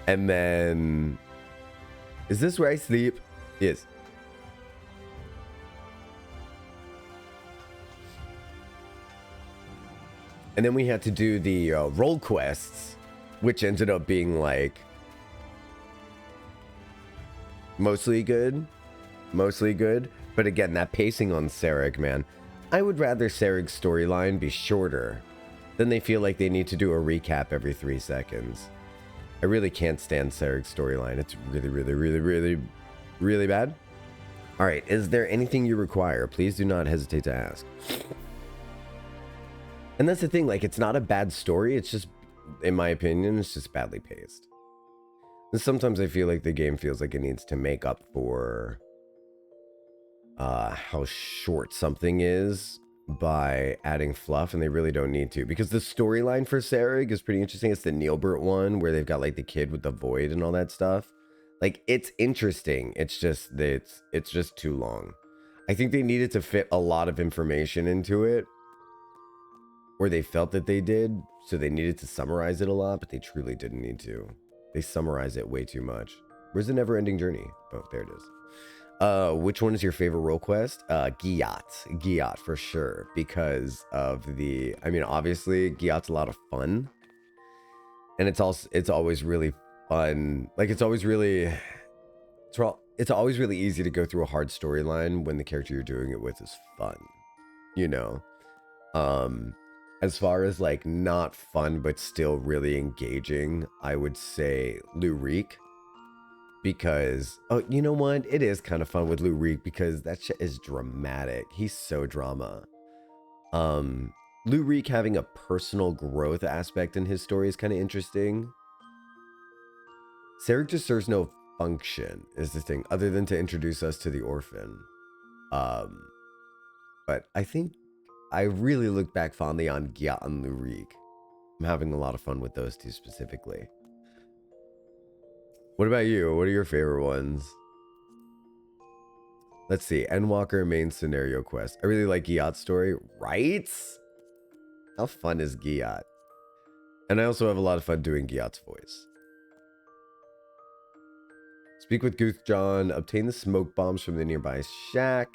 And then... Is this where I sleep? Yes. And then we had to do the role quests, which ended up being like mostly good. Mostly good. But again, that pacing on Sarek, man. I would rather Sarek's storyline be shorter than they feel like they need to do a recap every 3 seconds. I really can't stand Sarek's storyline. It's really, really, really, really, really bad. All right. Is there anything you require? Please do not hesitate to ask. And that's the thing. Like, it's not a bad story. It's just, in my opinion, it's just badly paced. And sometimes I feel like the game feels like it needs to make up for how short something is by adding fluff, and they really don't need to, because the storyline for Sarek is pretty interesting. It's the Neilbert one where they've got like the kid with the void and all that stuff. Like, it's interesting. It's just it's just too long. I think they needed to fit a lot of information into it, or they felt that they did, so they needed to summarize it a lot, but they truly didn't need to. They summarize it way too much. Where's the never-ending journey? Oh, there it is. Which one is your favorite role quest? Giat for sure, because of the, I mean, obviously Giat's a lot of fun, and it's always really fun. Like, it's always really easy to go through a hard storyline when the character you're doing it with is fun, you know. As far as like not fun but still really engaging, I would say Lurik. Because, oh, you know what? It is kind of fun with Lurik because that shit is dramatic. He's so drama. Lurik having a personal growth aspect in his story is kind of interesting. Sarek just serves no function, is the thing, other than to introduce us to the orphan. But I think I really look back fondly on Giat and Lurik. I'm having a lot of fun with those two specifically. What about you? What are your favorite ones? Let's see. Endwalker main scenario quest. I really like Giat's story, right? How fun is Giat? And I also have a lot of fun doing Giat's voice. Speak with Guthjon. Obtain the smoke bombs from the nearby shack.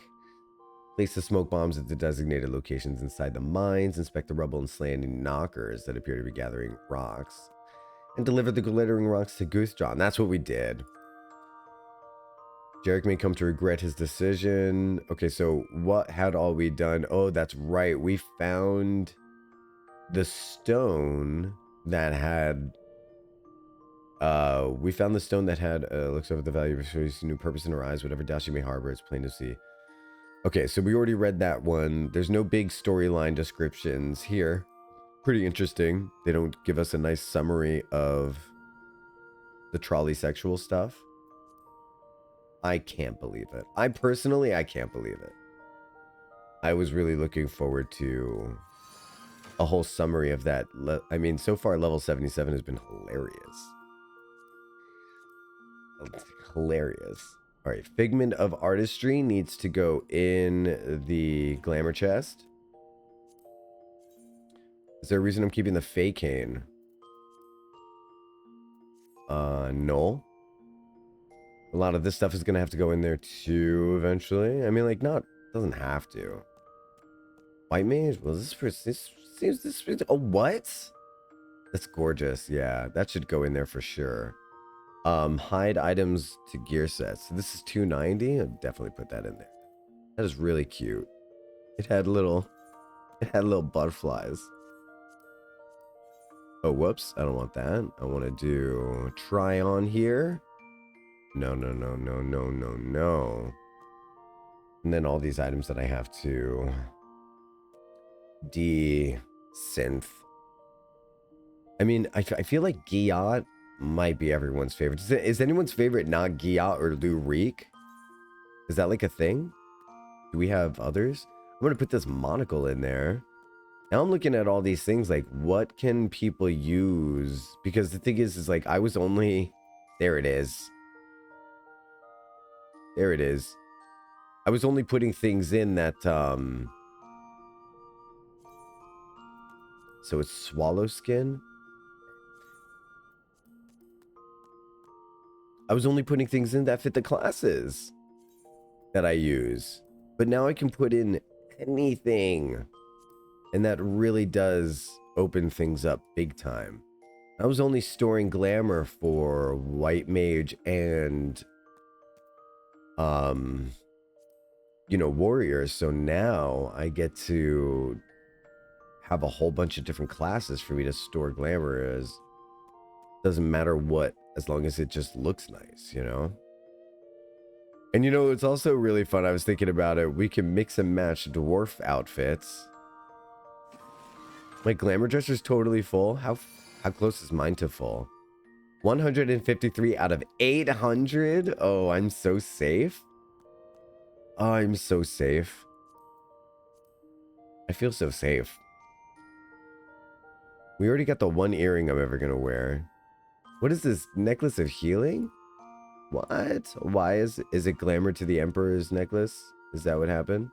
Place the smoke bombs at the designated locations inside the mines. Inspect the rubble and slay any knockers that appear to be gathering rocks. And deliver the glittering rocks to Guthjon. That's what we did. Jarek may come to regret his decision. Okay, so what had all we done? Oh, that's right. We found the stone that had... looks over the value of a new purpose in her eyes. Whatever doubt she may harbor, it's plain to see. Okay, so we already read that one. There's no big storyline descriptions here. Pretty interesting. They don't give us a nice summary of the trolley sexual stuff. I can't believe it. I can't believe it. I was really looking forward to a whole summary of that. I mean, so far level 77 has been hilarious. Hilarious. All right, Figment of Artistry needs to go in the glamour chest. Is there a reason I'm keeping the fake cane? No. A lot of this stuff is gonna have to go in there too eventually. I mean, like, not doesn't have to. White mage? Well, this seems this. Oh, what? That's gorgeous. Yeah, that should go in there for sure. Hide items to gear sets. So this is 290. I'll definitely put that in there. That is really cute. It had little butterflies. Oh, whoops. I don't want that. I want to do try on here. No, no, no, no, no, no, no. And then all these items that I have to de-synth. I mean, I feel like Giat might be everyone's favorite. Is anyone's favorite not Giat or Lurik? Is that like a thing? Do we have others? I'm going to put this monocle in there. Now I'm looking at all these things like, what can people use? Because the thing is like, I was only... There it is. There it is. I was only putting things in that... So it's swallow skin. I was only putting things in that fit the classes that I use. But now I can put in anything. And that really does open things up big time. I was only storing glamour for white mage and you know, warriors. So now I get to have a whole bunch of different classes for me to store glamour as. Doesn't matter what, as long as it just looks nice, you know? And you know, it's also really fun. I was thinking about it. We can mix and match dwarf outfits. My glamour dresser's totally full. How close is mine to full? 153 out of 800. Oh, I'm so safe. Oh, I'm so safe. I feel so safe. We already got the one earring I'm ever gonna wear. What is this? Necklace of healing? What? Why is it glamour to the Emperor's necklace? Is that what happened?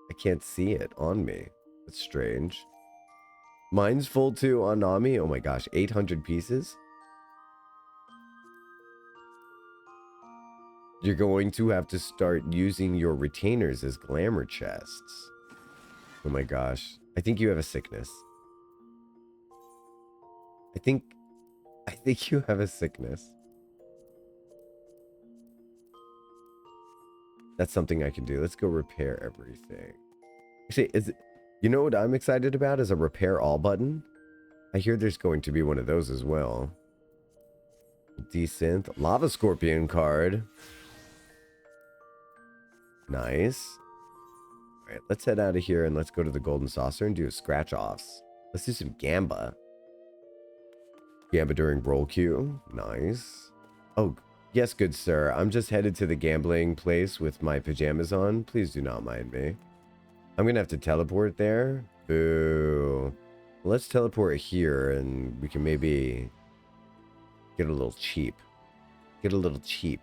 I can't see it on me. That's strange. Mine's full too on Nami. Oh my gosh, 800 pieces? You're going to have to start using your retainers as glamour chests. Oh my gosh. I think you have a sickness. I think you have a sickness. That's something I can do. Let's go repair everything. Actually, you know what I'm excited about is a repair all button. I hear there's going to be one of those as well. Desynth. Lava Scorpion card. Nice. All right, let's head out of here and let's go to the Golden Saucer and do a scratch offs. Let's do some Gamba. Gamba during roll queue. Nice. Oh, yes, good sir. I'm just headed to the gambling place with my pajamas on. Please do not mind me. I'm going to have to teleport there. Boo. Well, let's teleport here and we can maybe get a little cheap. Get a little cheap.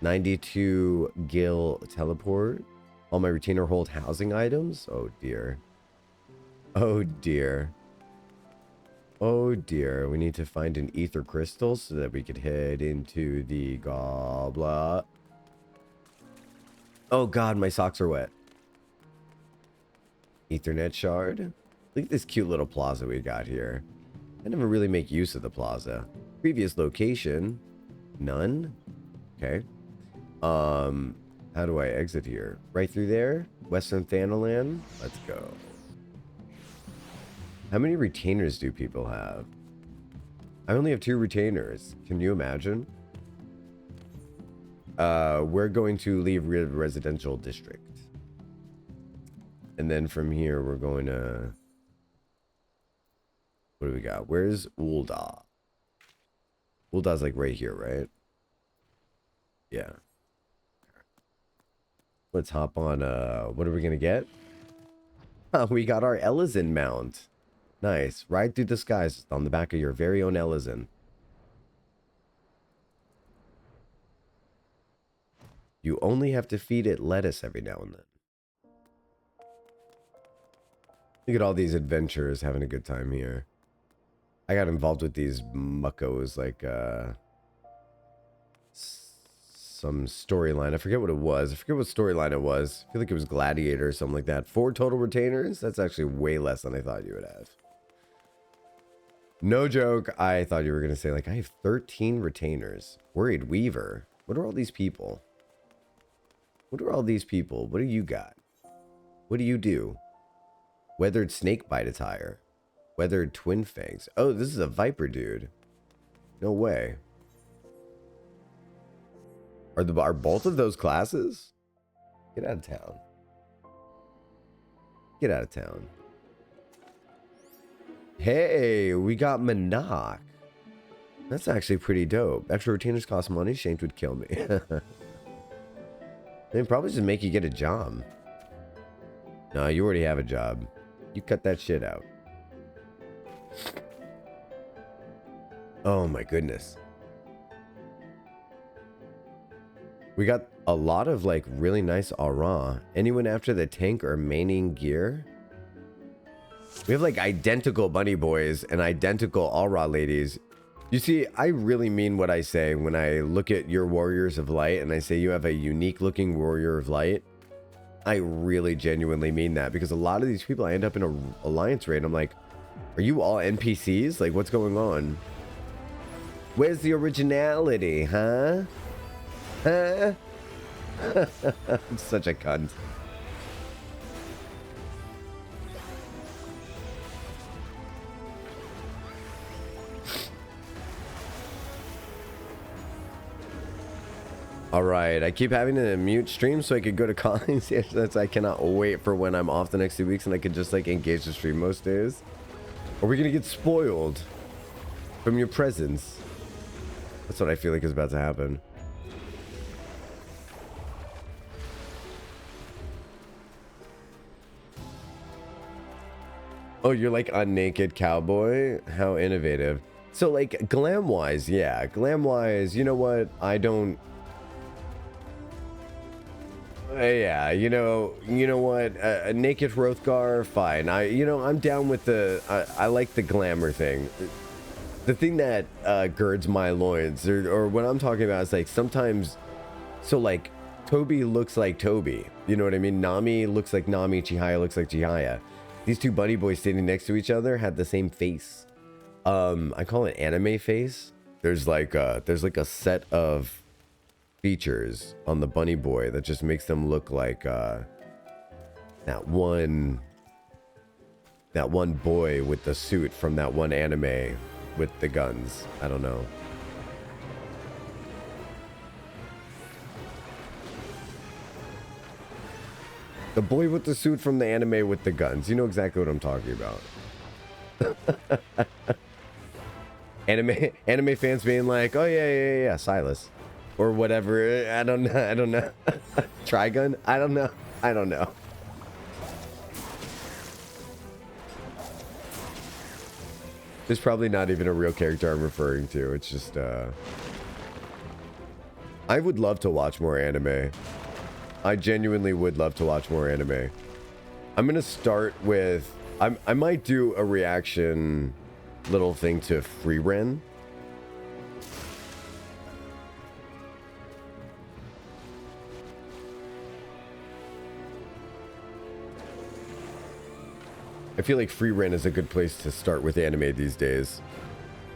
92 gil teleport. All my retainer hold housing items. Oh, dear. Oh, dear. Oh dear, we need to find an ether crystal so that we could head into the goblet. Oh god, my socks are wet. Ethernet shard. Look at this cute little plaza we got here. I never really make use of the plaza. Previous location. None. Okay. How do I exit here? Right through there? Western Thanalan? Let's go. How many retainers do people have? I only have 2 retainers. Can you imagine? We're going to leave residential district. And then from here, we're going to... What do we got? Where's Ulda? Ulda's like right here, right? Yeah. Let's hop on, what are we going to get? We got our Ellison mount. Nice. Ride through the skies on the back of your very own Ellison. You only have to feed it lettuce every now and then. Look at all these adventurers having a good time here. I got involved with these muckos like some storyline. I forget what it was. I forget what storyline it was. I feel like it was Gladiator or something like that. 4 total retainers? That's actually way less than I thought you would have. No joke. I thought you were going to say, like, I have 13 retainers. Worried Weaver. What are all these people? What are all these people? What do you got? What do you do? Weathered snakebite attire. Weathered twin fangs. Oh, this is a viper dude. No way. Are both of those classes? Get out of town. Get out of town. Hey, we got Manak. That's actually pretty dope. Extra retainers cost money. Shanked would kill me. They probably just make you get a job. No, you already have a job. You cut that shit out. Oh my goodness. We got a lot of like really nice aura. Anyone after the tank or maining gear? We have like identical bunny boys and identical aura ladies. You see, I really mean what I say when I look at your warriors of light and I say you have a unique looking warrior of light. I really genuinely mean that, because a lot of these people I end up in a alliance raid. I'm like, are you all NPCs? Like, what's going on? Where's the originality, huh? Huh? I'm such a cunt. All right, I keep having to mute stream so I could go to college. I cannot wait for when I'm off the next 2 weeks and I could just like engage the stream most days. Are we gonna get spoiled from your presence? That's what I feel like is about to happen. Oh, you're like a naked cowboy? How innovative. So like glam wise, yeah, glam wise, you know what? I don't. Yeah, you know what? A naked Hrothgar, fine. I'm down with the. I like the glamour thing. The thing that girds my loins, or what I'm talking about, is like sometimes. So like, Toby looks like Toby. You know what I mean? Nami looks like Nami. Chihaya looks like Chihaya. These two bunny boys standing next to each other had the same face. I call it anime face. There's like a set of features on the bunny boy that just makes them look like that one boy with the suit from that one anime with the guns. I don't know. The boy with the suit from the anime with the guns. You know exactly what I'm talking about. Anime fans being like, oh yeah, Silas. Or whatever. I don't know. Trigun? I don't know. There's probably not even a real character I'm referring to. It's just, I would love to watch more anime. I genuinely would love to watch more anime. I'm going to start with... I might do a reaction little thing to Free Ren. I feel like Free Ren is a good place to start with anime these days.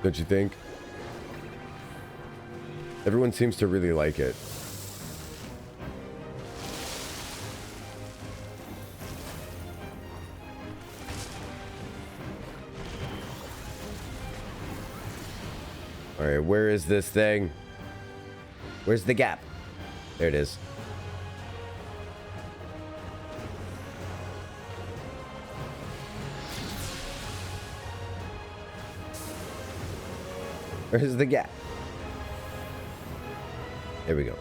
Don't you think? Everyone seems to really like it. All right, where is this thing? Where's the gap? There it is. Where's the gap? There we go.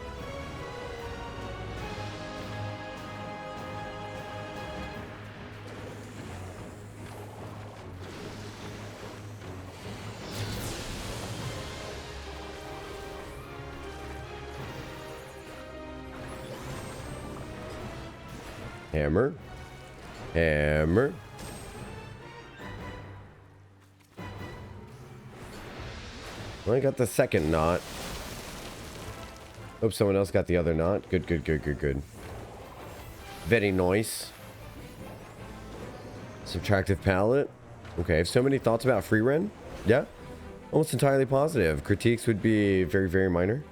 Hammer. Hammer. Well, I got the second knot. Hope someone else got the other knot. Good, good, good, good, good. Very nice. Subtractive palette. Okay, I have so many thoughts about free run. Yeah, almost entirely positive. Critiques would be very, very minor.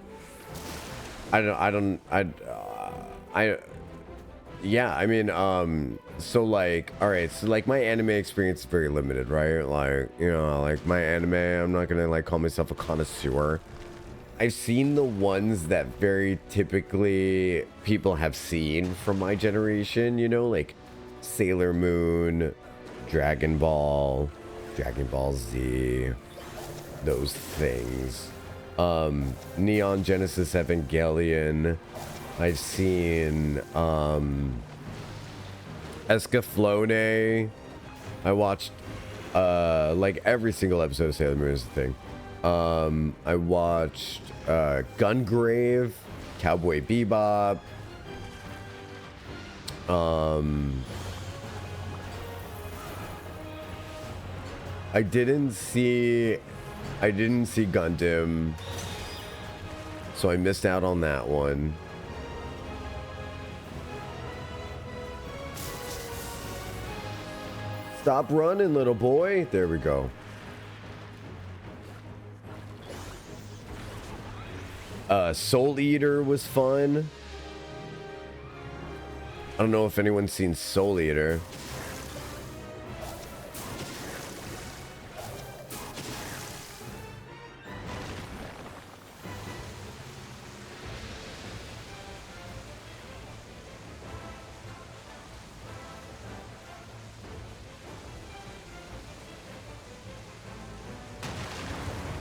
Yeah, I mean, so like, all right, so like my anime experience is very limited, right? Like, you know, like my anime, I'm not gonna like call myself a connoisseur. I've seen the ones that very typically people have seen from my generation, you know, like Sailor Moon, Dragon Ball Z, those things. Neon Genesis Evangelion. I've seen Escaflowne. I watched like every single episode of Sailor Moon is the thing. I watched Gungrave, Cowboy Bebop. I didn't see Gundam, so I missed out on that one. Stop running, little boy. There we go. Soul Eater was fun. I don't know if anyone's seen Soul Eater.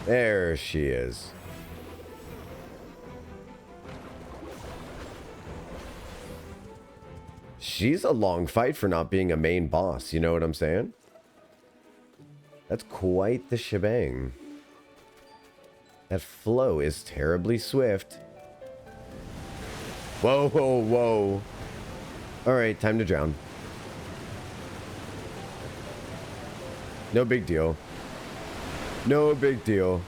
There she is. She's a long fight for not being a main boss, you know what I'm saying? That's quite the shebang. That flow is terribly swift. Whoa, whoa, whoa. Alright, time to drown. No big deal. No big deal.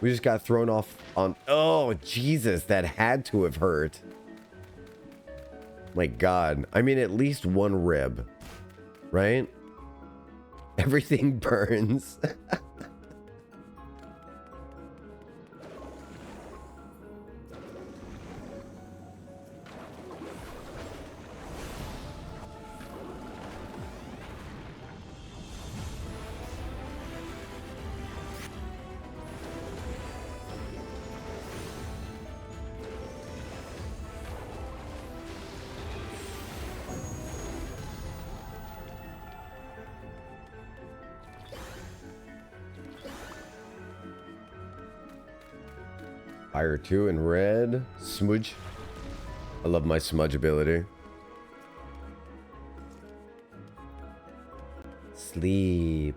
We just got thrown off on... Oh, Jesus, that had to have hurt. My God. I mean, at least one rib. Right? Everything burns. Fire 2 in red. Smudge. I love my smudge ability. Sleep.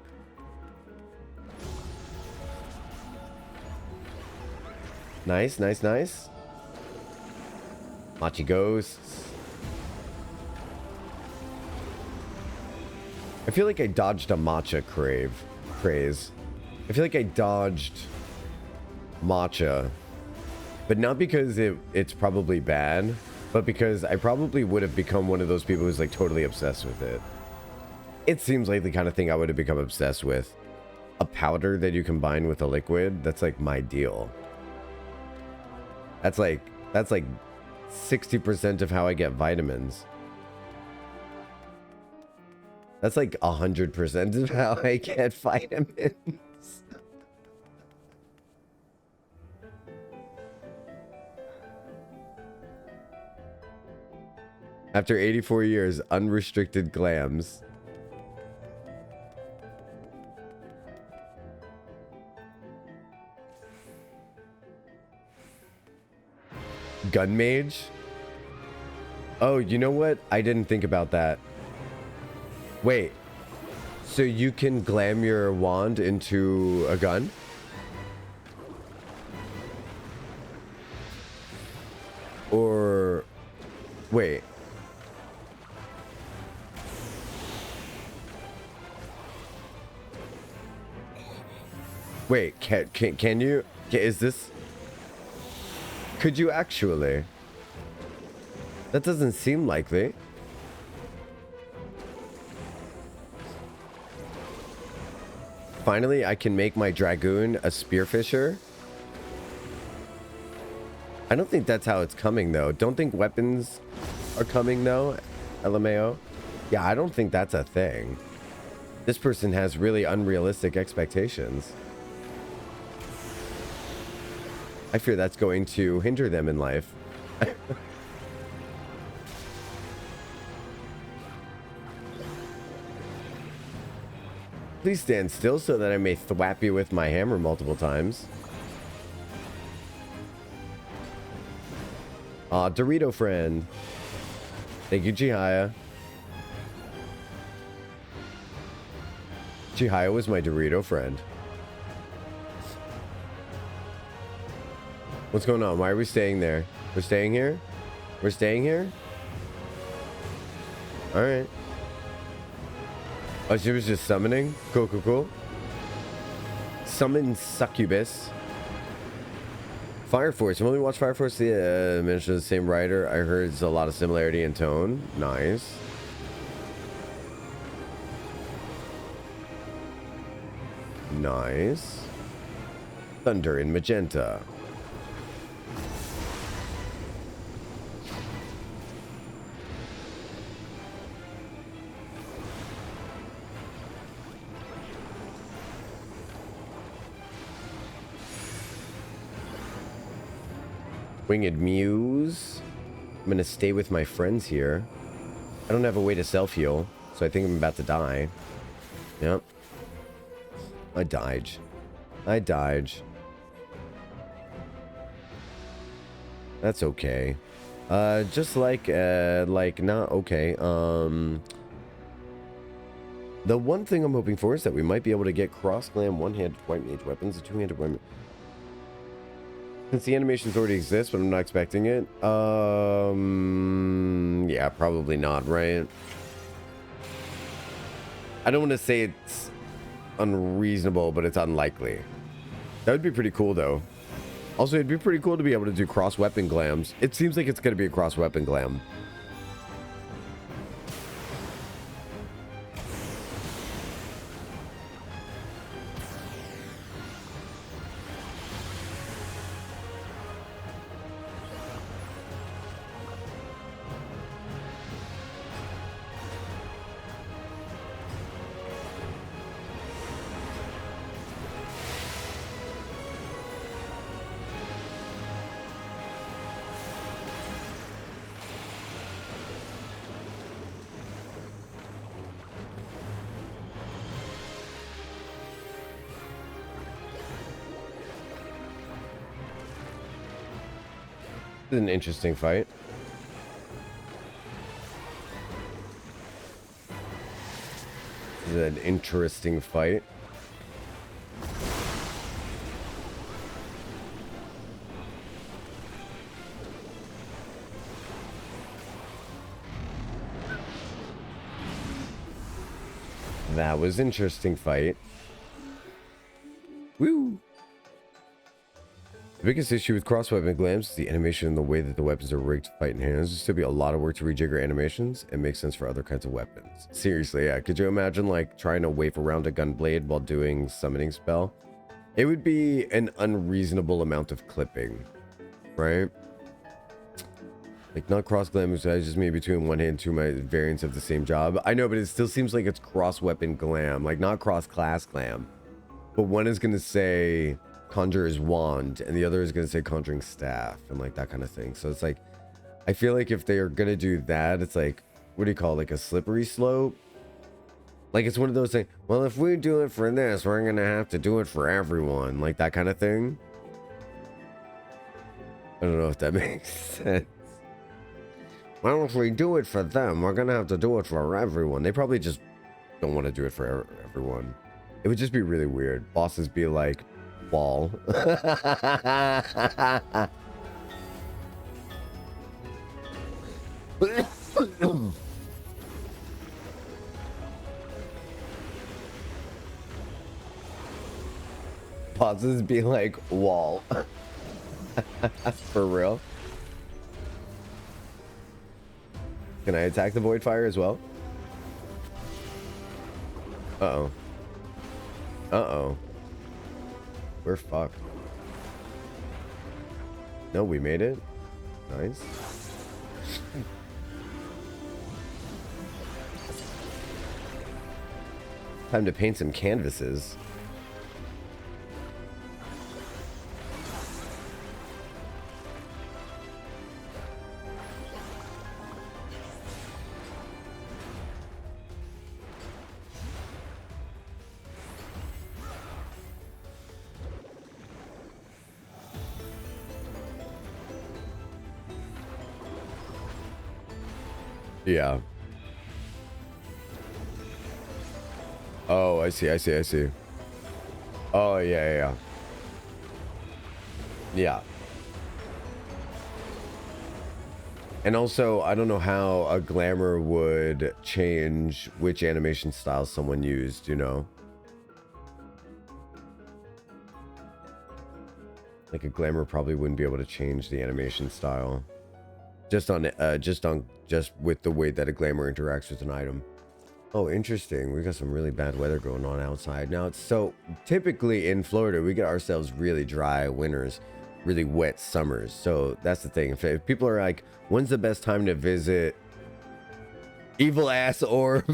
Nice, nice, nice. Machi ghosts. I feel like I dodged a matcha craze. I feel like I dodged matcha. But not because it's probably bad, but because I probably would have become one of those people who's like totally obsessed with it. It seems like the kind of thing I would have become obsessed with. A powder that you combine with a liquid, that's like my deal. That's like 60% of how I get vitamins. That's like 100% of how I get vitamins. After 84 years, unrestricted glams. Gun mage? Oh, you know what? I didn't think about that. Wait. So you can glam your wand into a gun? Or... Wait. Wait, can you? Is this? Could you actually? That doesn't seem likely. Finally, I can make my dragoon a spearfisher. I don't think that's how it's coming, though. Don't think weapons are coming, though, LMAO. Yeah, I don't think that's a thing. This person has really unrealistic expectations. I fear that's going to hinder them in life. Please stand still so that I may thwap you with my hammer multiple times. Aw, Dorito friend. Thank you, Chihaya. Chihaya was my Dorito friend. What's going on? Why are we staying there? We're staying here? We're staying here? Alright. Oh, she was just summoning? Cool, cool, cool. Summon Succubus. Fire Force. I've only watched Fire Force. Mentioned the same writer. I heard there's a lot of similarity in tone. Nice. Nice. Thunder in Magenta. Winged Muse. I'm gonna stay with my friends here. I don't have a way to self-heal, so I think I'm about to die. Yep. I died. I died. That's okay. Just like not okay. The one thing I'm hoping for is that we might be able to get cross-glam one-handed white mage weapons, a two-handed white mage. Since the animations already exist, but I'm not expecting it. Yeah, probably not, right? I don't want to say it's unreasonable, but it's unlikely. That would be pretty cool, though. Also, it'd be pretty cool to be able to do cross-weapon glams. It seems like it's going to be a cross-weapon glam. This is an interesting fight. This is an interesting fight. That was interesting fight. Woo! The biggest issue with cross-weapon glams is the animation and the way that the weapons are rigged to fight in hands. There's still be a lot of work to rejigger animations. It makes sense for other kinds of weapons. Seriously, yeah. Could you imagine like trying to wave around a gun blade while doing summoning spell? It would be an unreasonable amount of clipping, right? Like not cross-glams, I just mean between one hand and two my variants of the same job. I know, but it still seems like it's cross-weapon glam, like not cross-class glam. But one is going to say Conjurer's Wand, and the other is going to say Conjuring Staff, and like that kind of thing. So it's like, I feel like if they are going to do that, it's like, what do you call it? Like a slippery slope? Like it's one of those things, well, if we do it for this, we're going to have to do it for everyone. Like that kind of thing. I don't know if that makes sense. Well, if we do it for them, we're going to have to do it for everyone. They probably just don't want to do it for everyone. It would just be really weird. Bosses be like, wall. bosses be like wall. For real. Can I attack the void fire as well? Uh-oh. Uh-oh. We're fucked. No, we made it. Nice. Time to paint some canvases. Yeah. Oh, I see. Oh, yeah. Yeah. And also, I don't know how a glamour would change which animation style someone used, you know? Like a glamour probably wouldn't be able to change the animation style. Just with the way that a glamour interacts with an item. Oh, interesting. We got some really bad weather going on outside. Now, it's so typically in Florida, we get ourselves really dry winters, really wet summers. So that's the thing. If people are like, when's the best time to visit evil ass orb?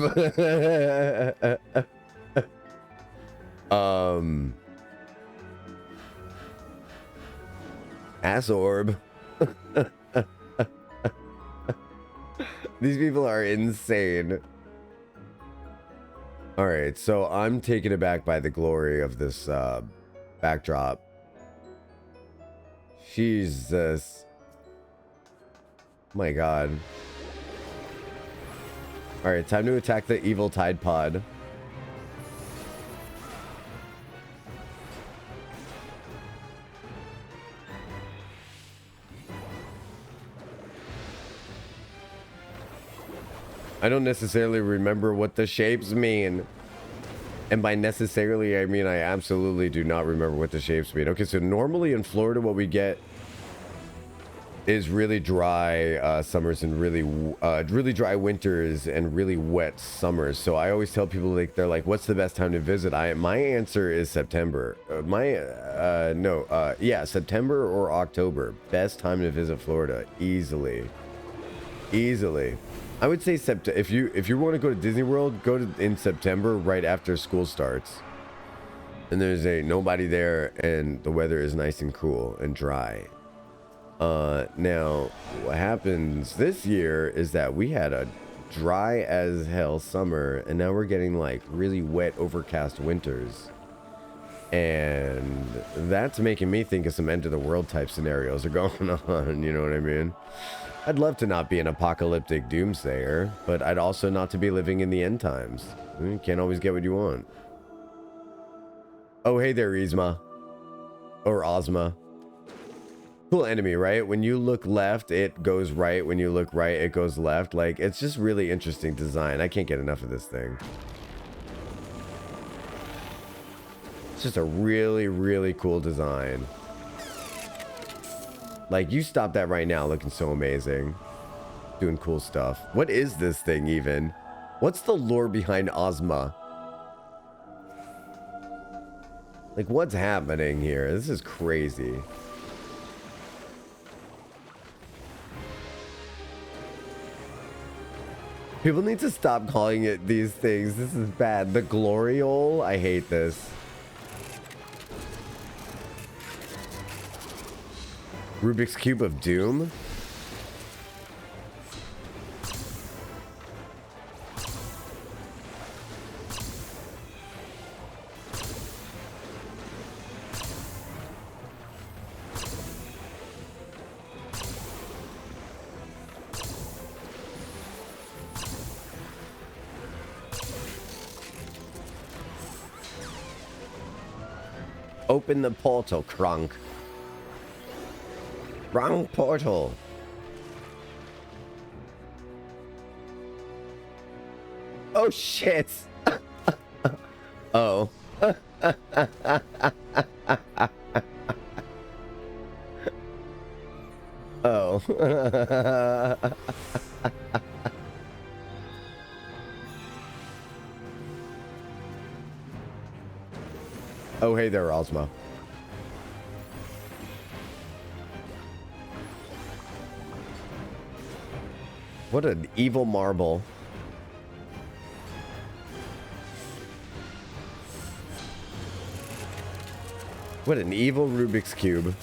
Ass orb. These people are insane. All right, so I'm taken aback by the glory of this backdrop. Jesus. My God. All right, time to attack the evil Tide Pod. I don't necessarily remember what the shapes mean. And by necessarily, I mean I absolutely do not remember what the shapes mean. Okay, so normally in Florida, what we get is really dry summers and really dry winters and really wet summers. So I always tell people, like, they're like, what's the best time to visit? My answer is September. Yeah, September or October. Best time to visit Florida, easily. I would say if you want to go to Disney World, in September right after school starts, and there's nobody there and the weather is nice and cool and dry. Now what happens this year is that we had a dry as hell summer, and now we're getting like really wet, overcast winters, and that's making me think of some end of the world type scenarios are going on. You know what I mean? I'd love to not be an apocalyptic doomsayer, but I'd also not to be living in the end times. You can't always get what you want. Oh, hey there, Yzma. Or Ozma. Cool enemy, right? When you look left, it goes right. When you look right, it goes left. Like, it's just really interesting design. I can't get enough of this thing. It's just a really, really cool design. Like, you stop that right now, looking so amazing. Doing cool stuff. What is this thing, even? What's the lore behind Ozma? Like, what's happening here? This is crazy. People need to stop calling it these things. This is bad. The Gloriole? I hate this. Rubik's Cube of Doom? Open the portal, Kronk. Wrong portal. Oh shit. Oh. Oh. Oh, hey there, Ozma. What an evil marble. What an evil Rubik's Cube.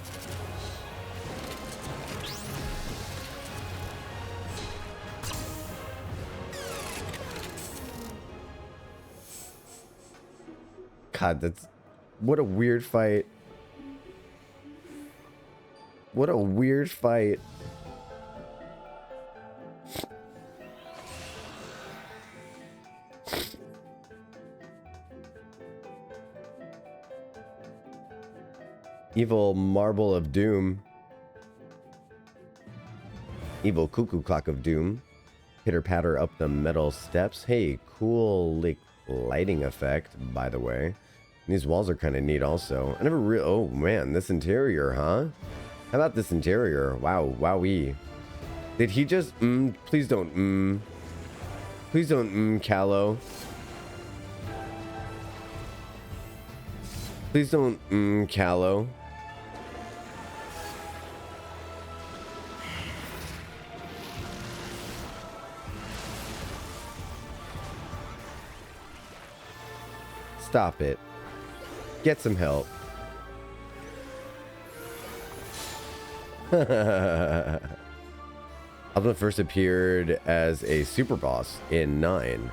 God, that's... What a weird fight. What a weird fight. Evil Marble of Doom. Evil Cuckoo Clock of Doom. Pitter patter up the metal steps. Hey, cool lighting effect, by the way. These walls are kind of neat also. I never really... Oh, man, this interior, huh? How about this interior? Wow, wowee. Did he just... Please don't... Please don't... Callow. Please don't... Callow. Stop it. Get some help. Alpha first appeared as a super boss in 9.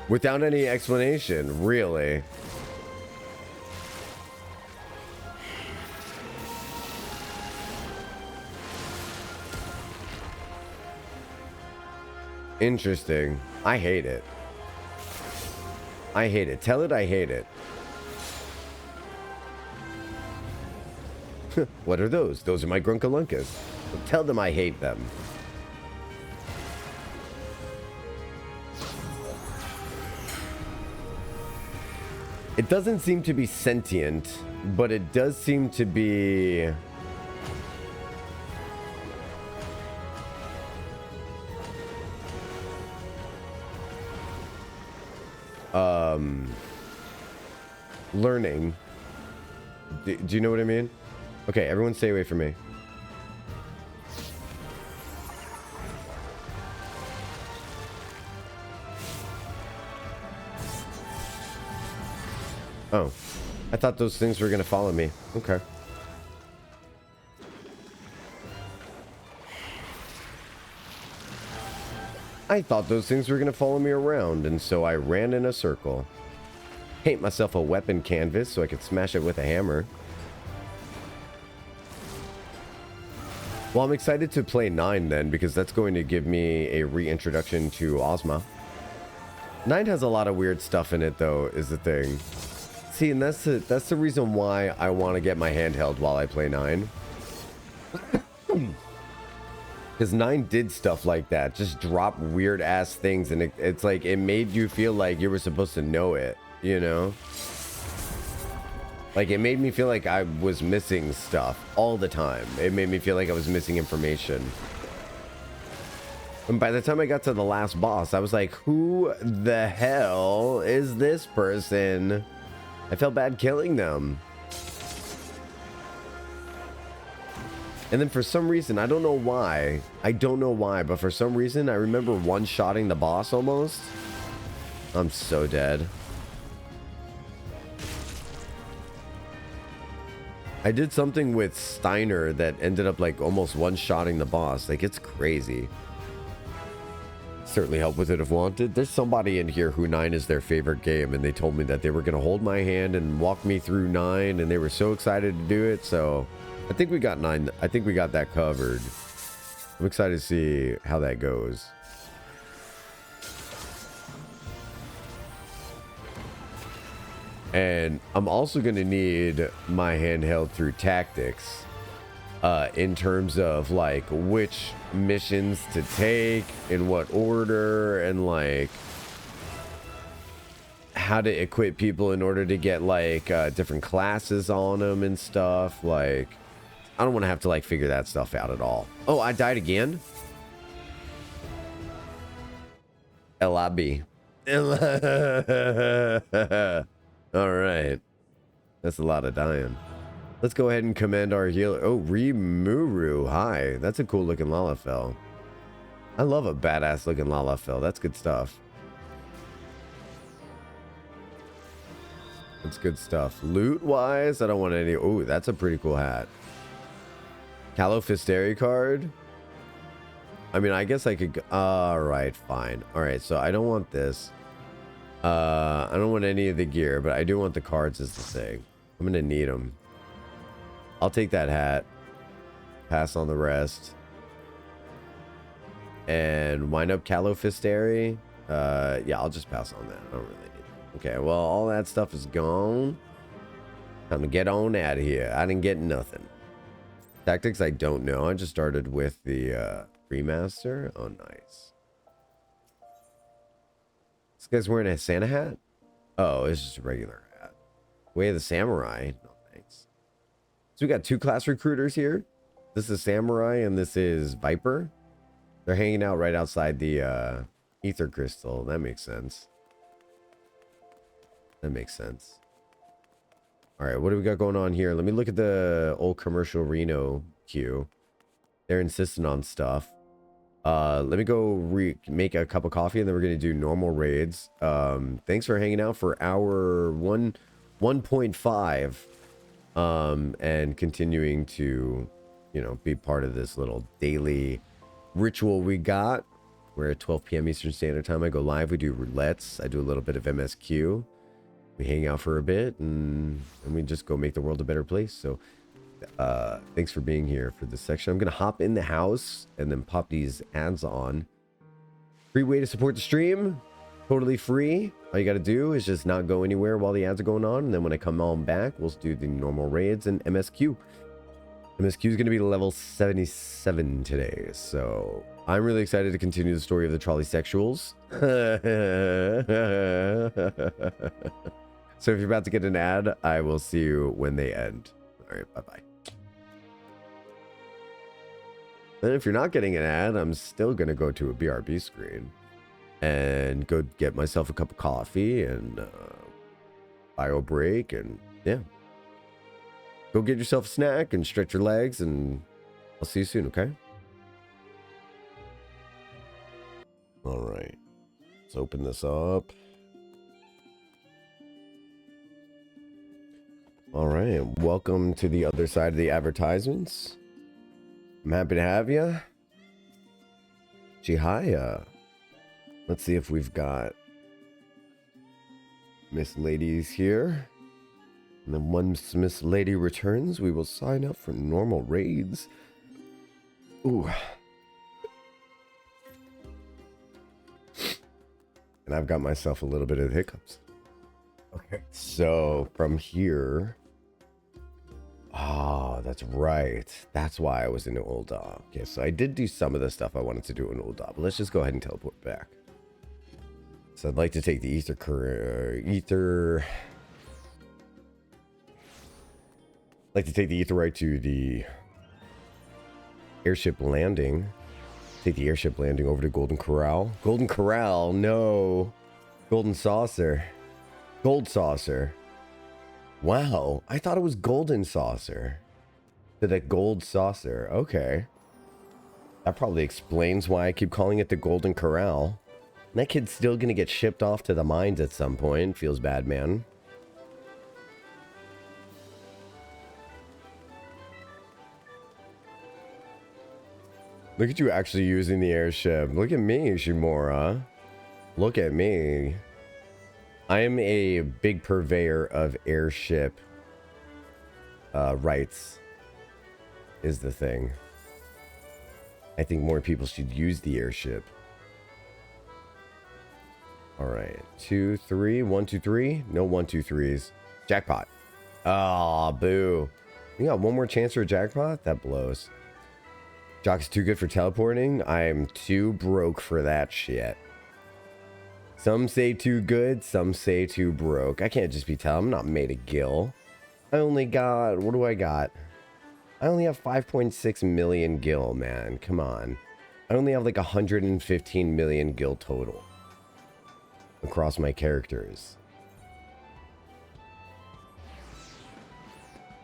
Without any explanation, really. Interesting. I hate it. I hate it. Tell it I hate it. What are those? Those are my grunkalunkas. Tell them I hate them. It doesn't seem to be sentient, but it does seem to be... learning. Do you know what I mean? Okay, everyone stay away from me. Oh, I thought those things were gonna follow me. Okay. I thought those things were gonna follow me around, and so I ran in a circle. Paint myself a weapon canvas so I could smash it with a hammer. Well, I'm excited to play 9 then, because that's going to give me a reintroduction to Ozma. 9 has a lot of weird stuff in it, though, is the thing. See, and that's the reason why I want to get my handheld while I play 9. Because 9 did stuff like that. Just drop weird-ass things, and it's like, it made you feel like you were supposed to know it, you know? Like, it made me feel like I was missing stuff all the time. It made me feel like I was missing information. And by the time I got to the last boss, I was like, who the hell is this person? I felt bad killing them. And then for some reason, I don't know why. I don't know why, but for some reason, I remember one-shotting the boss almost. I'm so dead. I did something with Steiner that ended up like almost one-shotting the boss. Like, it's crazy. Certainly help with it if wanted. There's somebody in here who 9 is their favorite game, and they told me that they were going to hold my hand and walk me through 9, and they were so excited to do it. So I think we got 9. I think we got that covered. I'm excited to see how that goes. And I'm also going to need my handheld through tactics in terms of like which missions to take, in what order, and like how to equip people in order to get like different classes on them and stuff. Like, I don't want to have to like figure that stuff out at all. Oh, I died again. LIB. All right, that's a lot of dying. Let's go ahead and commend our healer. Oh, Rimuru. Hi, that's a cool looking Lalafell. I love a badass looking Lalafell. That's good stuff. That's good stuff. Loot wise, I don't want any. Oh, that's a pretty cool hat. Calofisteri card. I mean, I guess I could. All right, fine. All right, so I don't want this. I don't want any of the gear, but I do want the cards as the thing. I'm gonna need them. I'll take that hat. Pass on the rest. And wind up Calofisteri. Yeah, I'll just pass on that. I don't really need it. Okay, well, all that stuff is gone. Time to get on out of here. I didn't get nothing. Tactics, I don't know. I just started with the remaster. Oh, nice. This guy's wearing a Santa hat? Oh, it's just a regular hat. Way of the Samurai. No, thanks. So we got two class recruiters here. This is Samurai and this is Viper. They're hanging out right outside the ether crystal. That makes sense. That makes sense. All right, what do we got going on here? Let me look at the old commercial Reno queue. They're insisting on stuff. Let me go make a cup of coffee and then we're going to do normal raids. Thanks for hanging out for hour 1.5 and continuing to, you know, be part of this little daily ritual we got. We're at 12 p.m. Eastern Standard Time. I go live. We do roulettes. I do a little bit of MSQ. We hang out for a bit and we just go make the world a better place. So thanks for being here for this section. I'm gonna hop in the house and then pop these ads on. Free way to support the stream, totally free. All you gotta do is just not go anywhere while the ads are going on, and then when I come on back, we'll do the normal raids and MSQ. MSQ is gonna be level 77 today, so I'm really excited to continue the story of the trolley sexuals. So if you're about to get an ad, I will see you when they end. All right, bye-bye. And if you're not getting an ad, I'm still going to go to a BRB screen and go get myself a cup of coffee and bio break and yeah. Go get yourself a snack and stretch your legs and I'll see you soon, okay? All right. Let's open this up. All right, welcome to the other side of the advertisements. I'm happy to have you. Chihaya. Let's see if we've got Miss Ladies here. And then once Miss Lady returns, we will sign up for normal raids. Ooh. And I've got myself a little bit of hiccups. Okay, so from here... Oh, that's right. That's why I was in Ul'dah. Okay, so I did do some of the stuff I wanted to do in Ul'dah, but let's just go ahead and teleport back. So I'd like to take the ether... like to take the ether right to the airship landing. Take the airship landing over to Golden Corral. Golden Corral, no. Golden Saucer. Gold Saucer. Wow, I thought it was Golden Saucer. The Gold Saucer, okay. That probably explains why I keep calling it the Golden Corral. And that kid's still gonna get shipped off to the mines at some point. Feels bad, man. Look at you actually using the airship. Look at me, Shimura. Look at me. I am a big purveyor of airship rights, is the thing. I think more people should use the airship. All right, 2, 3, 1, 2, 3. No 1, 2, 3s. Jackpot. Ah, boo. You got one more chance for a jackpot? That blows. Jock is too good for teleporting. I'm too broke for that shit. Some say too good, some say too broke. I can't just be telling. I'm not made of gil. I only got, what do I got? I only have 5.6 million gil, man. Come on. I only have like 115 million gil total across my characters.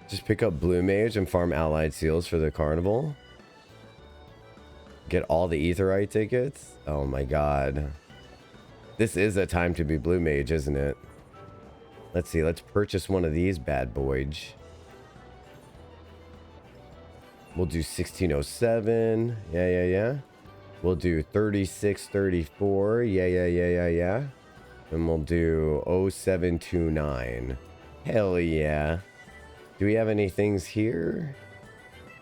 Just pick up Blue Mage and farm allied seals for the carnival. Get all the Aetheryte tickets. Oh my god. This is a time to be Blue Mage, isn't it? Let's see. Let's purchase one of these bad boys. We'll do 1607. Yeah. We'll do 3634. Yeah. And we'll do 0729. Hell yeah. Do we have any things here?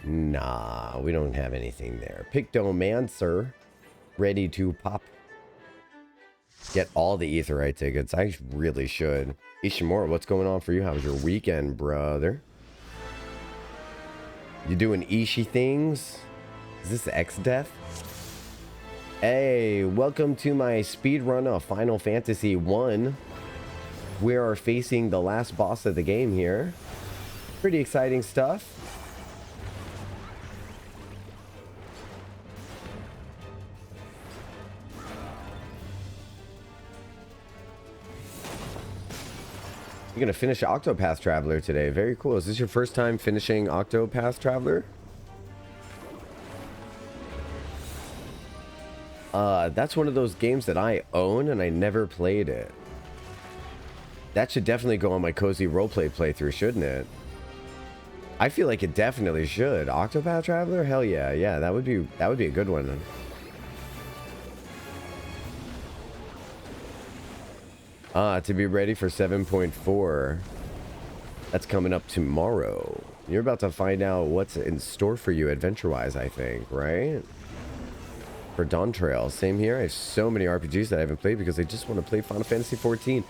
Nah, we don't have anything there. Pictomancer. Ready to pop. Get all the Aetheryte tickets. I really should. Ishimura, what's going on for you? How was your weekend, brother? You doing Ishi things? Is this X-Death? Hey, welcome to my speed run of Final Fantasy 1. We are facing the last boss of the game here. Pretty exciting stuff. You're gonna finish Octopath Traveler today. Very cool. Is this your first time finishing Octopath Traveler? That's one of those games that I own and I never played it. That should definitely go on my cozy roleplay playthrough, shouldn't it? I feel like it definitely should. Octopath Traveler? Hell yeah. Yeah, that would be a good one. To be ready for 7.4. That's coming up tomorrow. You're about to find out what's in store for you adventure-wise, I think, right? For Dawn Trail, same here. I have so many RPGs that I haven't played because I just want to play Final Fantasy XIV.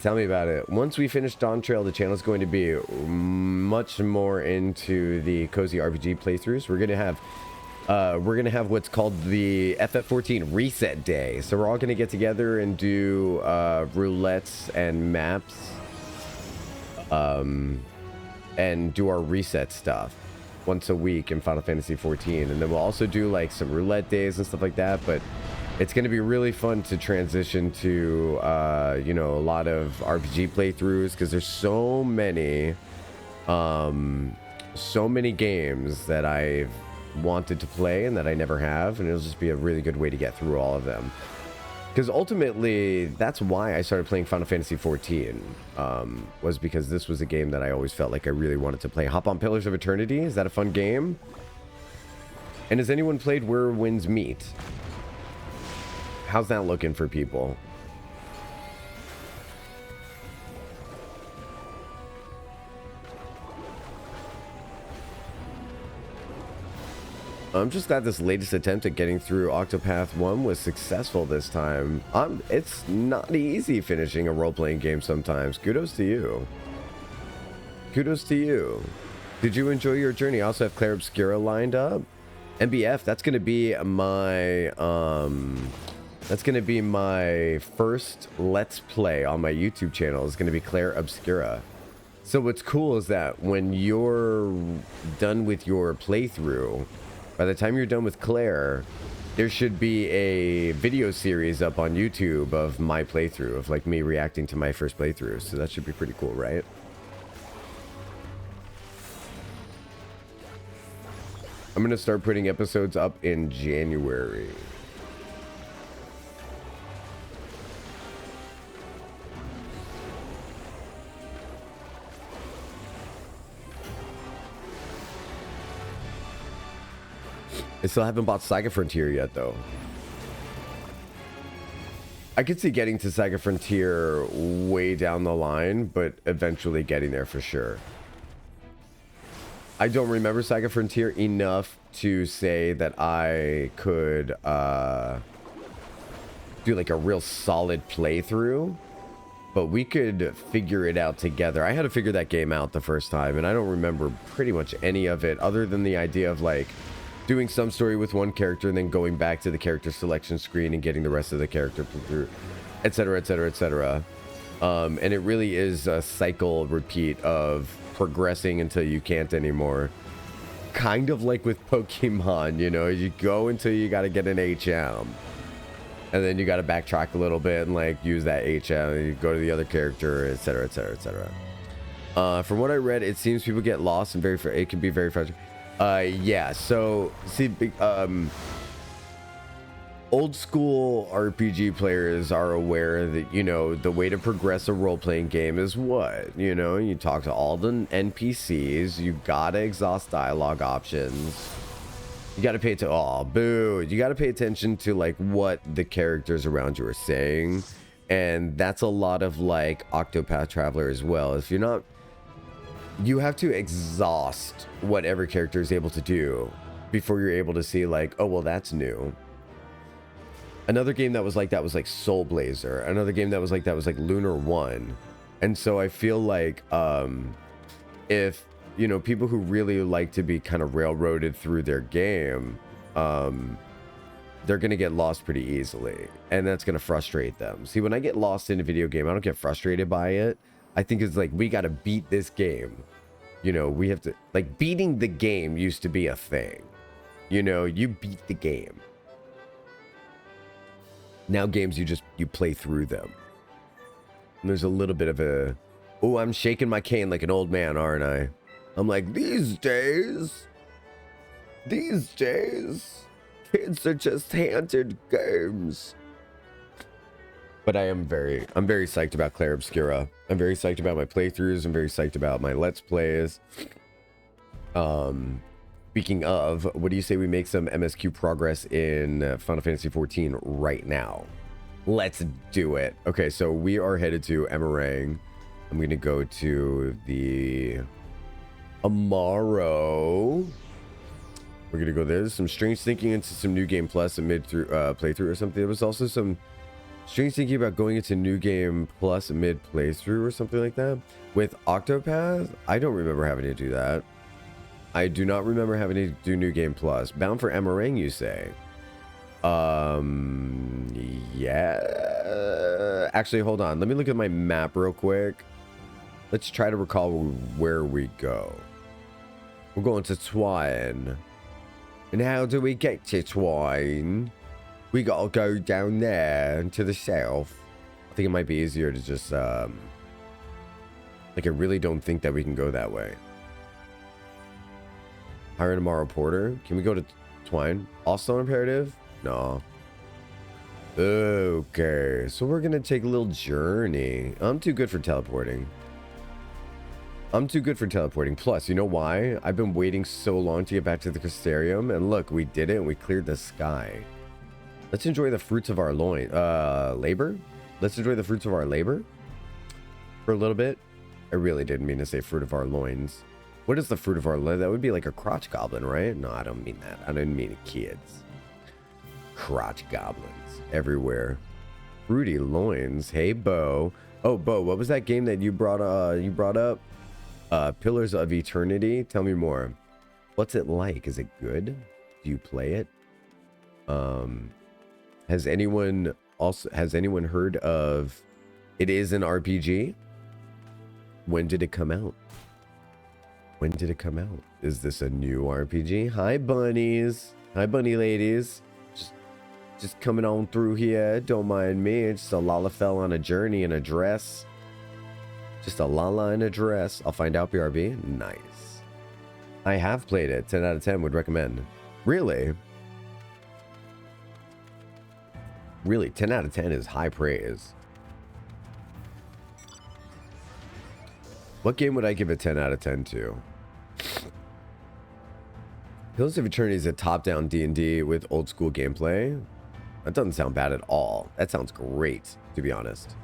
Tell me about it. Once we finish Dawn Trail, the channel is going to be much more into the cozy RPG playthroughs. We're gonna have what's called the FF14 Reset Day. So we're all gonna get together and do roulettes and maps, and do our reset stuff once a week in Final Fantasy XIV. And then we'll also do like some roulette days and stuff like that. But it's gonna be really fun to transition to you know, a lot of RPG playthroughs because there's so many games that I've wanted to play and that I never have, and it'll just be a really good way to get through all of them, because ultimately that's why I started playing Final Fantasy XIV, was because this was a game that I always felt like I really wanted to play. Hop on Pillars of Eternity. Is that a fun game? And has anyone played Where Winds Meet? How's that looking for people? I'm just glad this latest attempt at getting through Octopath 1 was successful this time. It's not easy finishing a role-playing game sometimes. Kudos to you. Kudos to you. Did you enjoy your journey? I also have Claire Obscura lined up. MBF, that's gonna be my first Let's Play on my YouTube channel. Is gonna be Claire Obscura. So what's cool is that when you're done with your playthrough, by the time you're done with Claire, there should be a video series up on YouTube of my playthrough, of like me reacting to my first playthrough. So that should be pretty cool, right? I'm gonna start putting episodes up in January. I still haven't bought Saga Frontier yet, though. I could see getting to Saga Frontier way down the line, but eventually getting there for sure. I don't remember Saga Frontier enough to say that I could do like a real solid playthrough, but we could figure it out together. I had to figure that game out the first time, and I don't remember pretty much any of it other than the idea of like doing some story with one character and then going back to the character selection screen and getting the rest of the character through, etc., etc., etc. And it really is a cycle repeat of progressing until you can't anymore. Kind of like with Pokemon, you know, you go until you got to get an HM. And then you got to backtrack a little bit and like use that HM and you go to the other character, etc., etc., etc. From what I read, it seems people get lost and it can be very frustrating. Yeah, so see, old school RPG players are aware that, you know, the way to progress a role-playing game is what? You know, you talk to all the NPCs, you gotta exhaust dialogue options. You gotta pay to you gotta pay attention to like what the characters around you are saying. And that's a lot of like Octopath Traveler as well. If you're not, you have to exhaust what every character is able to do before you're able to see like, oh, well, that's new. Another game that was like that was like Soul Blazer. Another game that was like Lunar 1. And so I feel like if, you know, people who really like to be kind of railroaded through their game, they're going to get lost pretty easily. And that's going to frustrate them. See, when I get lost in a video game, I don't get frustrated by it. I think it's like, we got to beat this game. You know, we have to, like, beating the game used to be a thing. You know, you beat the game. Now games, you play through them. And there's a little bit of a, oh, I'm shaking my cane like an old man, aren't I? I'm like, these days, kids are just handed games. But I'm very psyched about Clair Obscura. I'm very psyched about my playthroughs. I'm very psyched about my Let's Plays. Speaking of, what do you say we make some MSQ progress in Final Fantasy XIV right now? Let's do it. Okay, so we are headed to Emerang. I'm going to go to the Amaro. We're going to go there. There's some strange thinking into some New Game Plus, a mid-through playthrough or something. There was also some strange thinking about going into New Game Plus mid playthrough or something like that. With Octopath, I don't remember having to do that. I do not remember having to do New Game Plus. Bound for Emerang, you say? Yeah. Actually, hold on. Let me look at my map real quick. Let's try to recall where we go. We're going to Twine. And how do we get to Twine? We gotta go down there to the south. I think it might be easier to just, like, I really don't think that we can go that way. Hire an Amaro Porter. Can we go to Twine? Also imperative? No. Okay, so we're gonna take a little journey. I'm too good for teleporting. Plus, you know why? I've been waiting so long to get back to the Crystarium, and look, we did it and we cleared the sky. Let's enjoy the fruits of our labor. Let's enjoy the fruits of our labor for a little bit. I really didn't mean to say fruit of our loins. What is the fruit of our loins? That would be like a crotch goblin, right? No, I don't mean that. I don't mean kids. Crotch goblins everywhere. Fruity loins. Hey, Bo. Oh, Bo, what was that game that you brought up? Pillars of Eternity. Tell me more. What's it like? Is it good? Do you play it? Has anyone heard of it? Is an RPG? When did it come out? Is this a new RPG? Hi, bunnies. Hi, bunny ladies. Just coming on through here. Don't mind me. It's just a Lalafell on a journey in a dress. Just a Lala in a dress. I'll find out, BRB. Nice. I have played it. 10 out of 10 would recommend. Really? Really, 10 out of 10 is high praise. What game would I give a 10 out of 10 to? Pillars of Eternity is a top-down D&D with old-school gameplay. That doesn't sound bad at all. That sounds great, to be honest.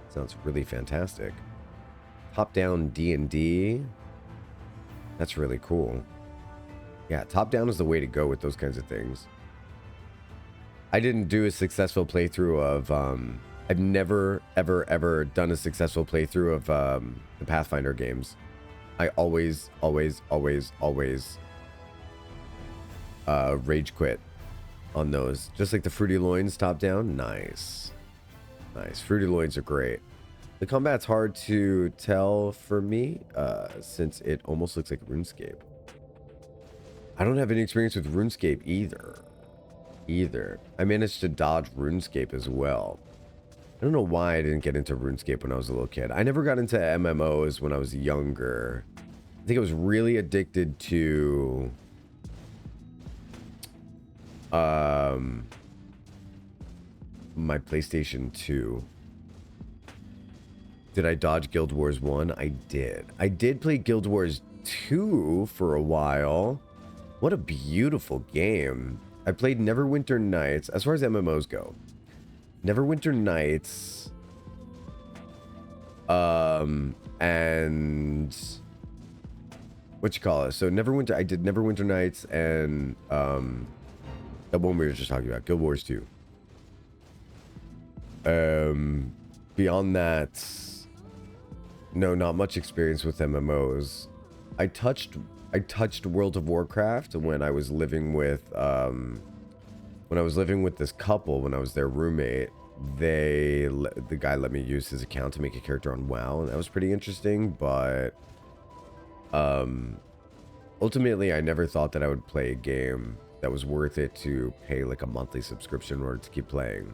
Sounds really fantastic. Top-down D&D. That's really cool. Yeah, top-down is the way to go with those kinds of things. I didn't do a successful playthrough of... I've never, ever done a successful playthrough of the Pathfinder games. I always rage quit on those. Just like the Fruity Loins top down. Nice. Nice. Fruity Loins are great. The combat's hard to tell for me, since it almost looks like RuneScape. I don't have any experience with RuneScape either. I managed to dodge RuneScape as well. I don't know why I didn't get into RuneScape when I was a little kid. I never got into MMOs when I was younger. I think I was really addicted to my PlayStation 2. Did I dodge Guild Wars 1? I did. I did play Guild Wars 2 for a while. What a beautiful game. I played Neverwinter Nights, as far as MMOs go. Neverwinter Nights. And what you call it? So Neverwinter, I did Neverwinter Nights and that one we were just talking about, Guild Wars 2. Beyond that, no, not much experience with MMOs. I touched World of Warcraft when I was living with this couple, when I was their roommate. The guy let me use his account to make a character on WoW, and that was pretty interesting, but ultimately I never thought that I would play a game that was worth it to pay like a monthly subscription in order to keep playing.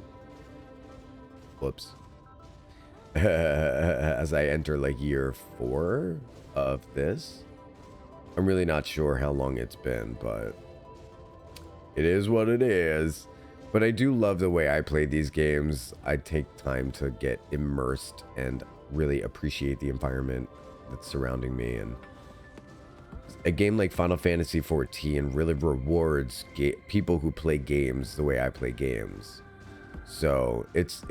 Whoops. As I enter like year 4 of this. I'm really not sure how long it's been, but it is what it is. But I do love the way I play these games. I take time to get immersed and really appreciate the environment that's surrounding me. And a game like Final Fantasy XIV really rewards people who play games the way I play games. So it's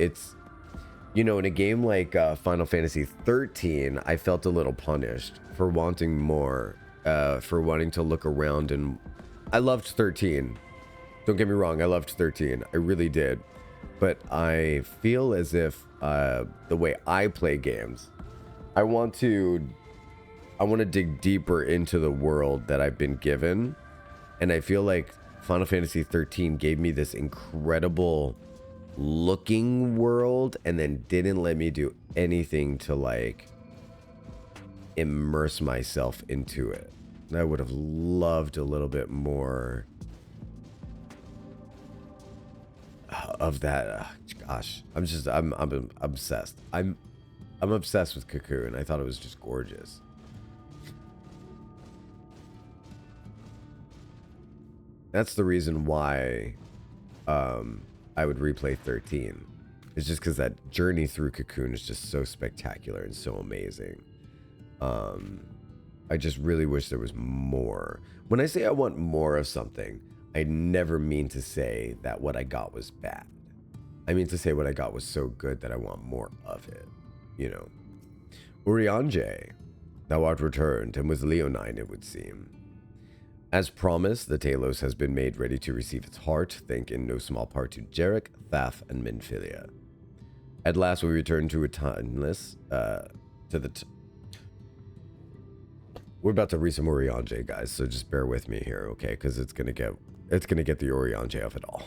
you know, in a game like Final Fantasy XIII, I felt a little punished for wanting more, for wanting to look around, and I loved 13. Don't get me wrong, I loved 13. I really did. But I feel as if the way I play games, I want to dig deeper into the world that I've been given. And I feel like Final Fantasy XIII gave me this incredible looking world and then didn't let me do anything to like immerse myself into it. I would have loved a little bit more of that. Gosh, I'm obsessed. I'm obsessed with Cocoon. I thought it was just gorgeous. That's the reason why I would replay 13. It's just because that journey through Cocoon is just so spectacular and so amazing. I just really wish there was more. When I say I want more of something, I never mean to say that what I got was bad. I mean to say what I got was so good that I want more of it, you know. Urianger, thou art returned, and with Leonine, it would seem. As promised, the Talos has been made ready to receive its heart, thanks in no small part to Jarek, Thaf, and Minfilia. At last we return to a timeless, we're about to read some Urianger, guys, so just bear with me here, okay? Because it's gonna get the Urianger of it all.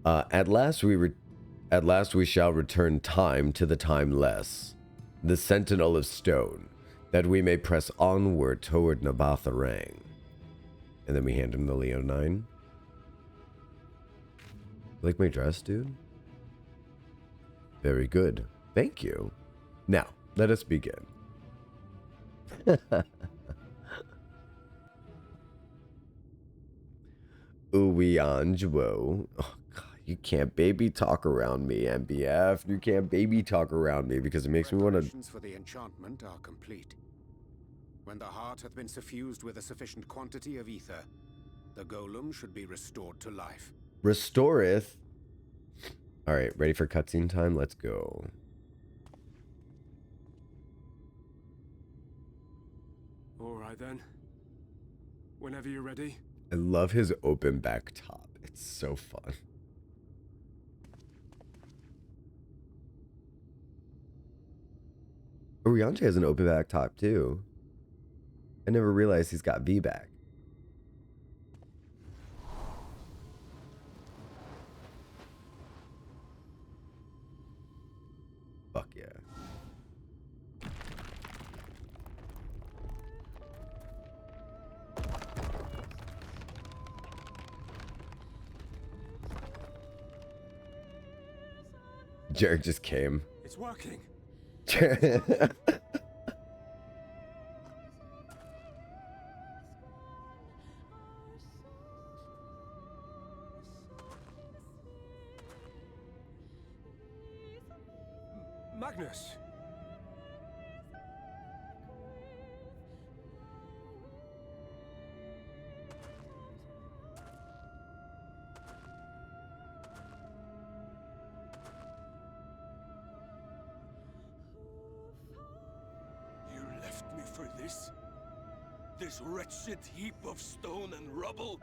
At last we shall return time to the timeless, the sentinel of stone, that we may press onward toward Nabatharang. And then we hand him the Leonine. Like my dress, dude? Very good. Thank you. Now, let us begin. Uwianjwo. Oh, God, you can't baby talk around me, MBF. You can't baby talk around me because it makes me want to... Preparations for the enchantment are complete. When the heart hath been suffused with a sufficient quantity of ether, the golem should be restored to life. Restoreth. All right, ready for cutscene time? Let's go. All right then. Whenever you're ready. I love his open back top. It's so fun. Urianger has an open back top too. I never realized he's got V back. Jarek just came. It's working. Magnus. You left me for this? This wretched heap of stone and rubble?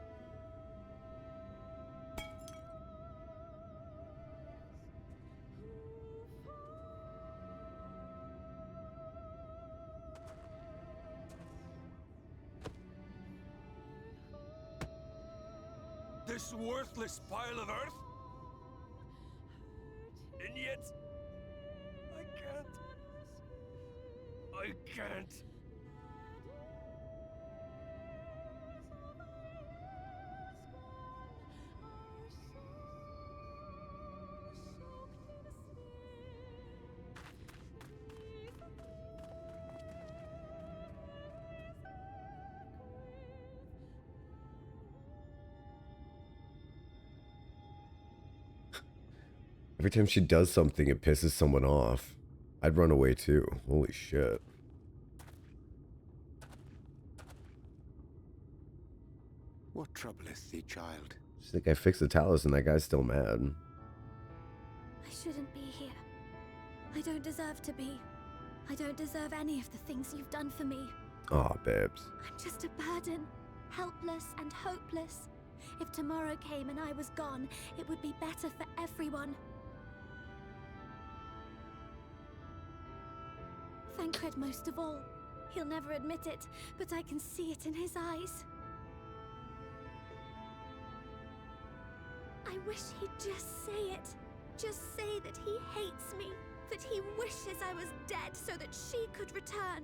This worthless pile of earth? And yet, I can't. Every time she does something, it pisses someone off. I'd run away too. Holy shit. What troubleth thee, child? She's like, I fixed the talus and that guy's still mad. I shouldn't be here. I don't deserve to be. I don't deserve any of the things you've done for me. Aw, babes. I'm just a burden, helpless and hopeless. If tomorrow came and I was gone, it would be better for everyone. Thancred most of all. He'll never admit it, but I can see it in his eyes. I wish he'd just say it. Just say that he hates me, that he wishes I was dead so that she could return.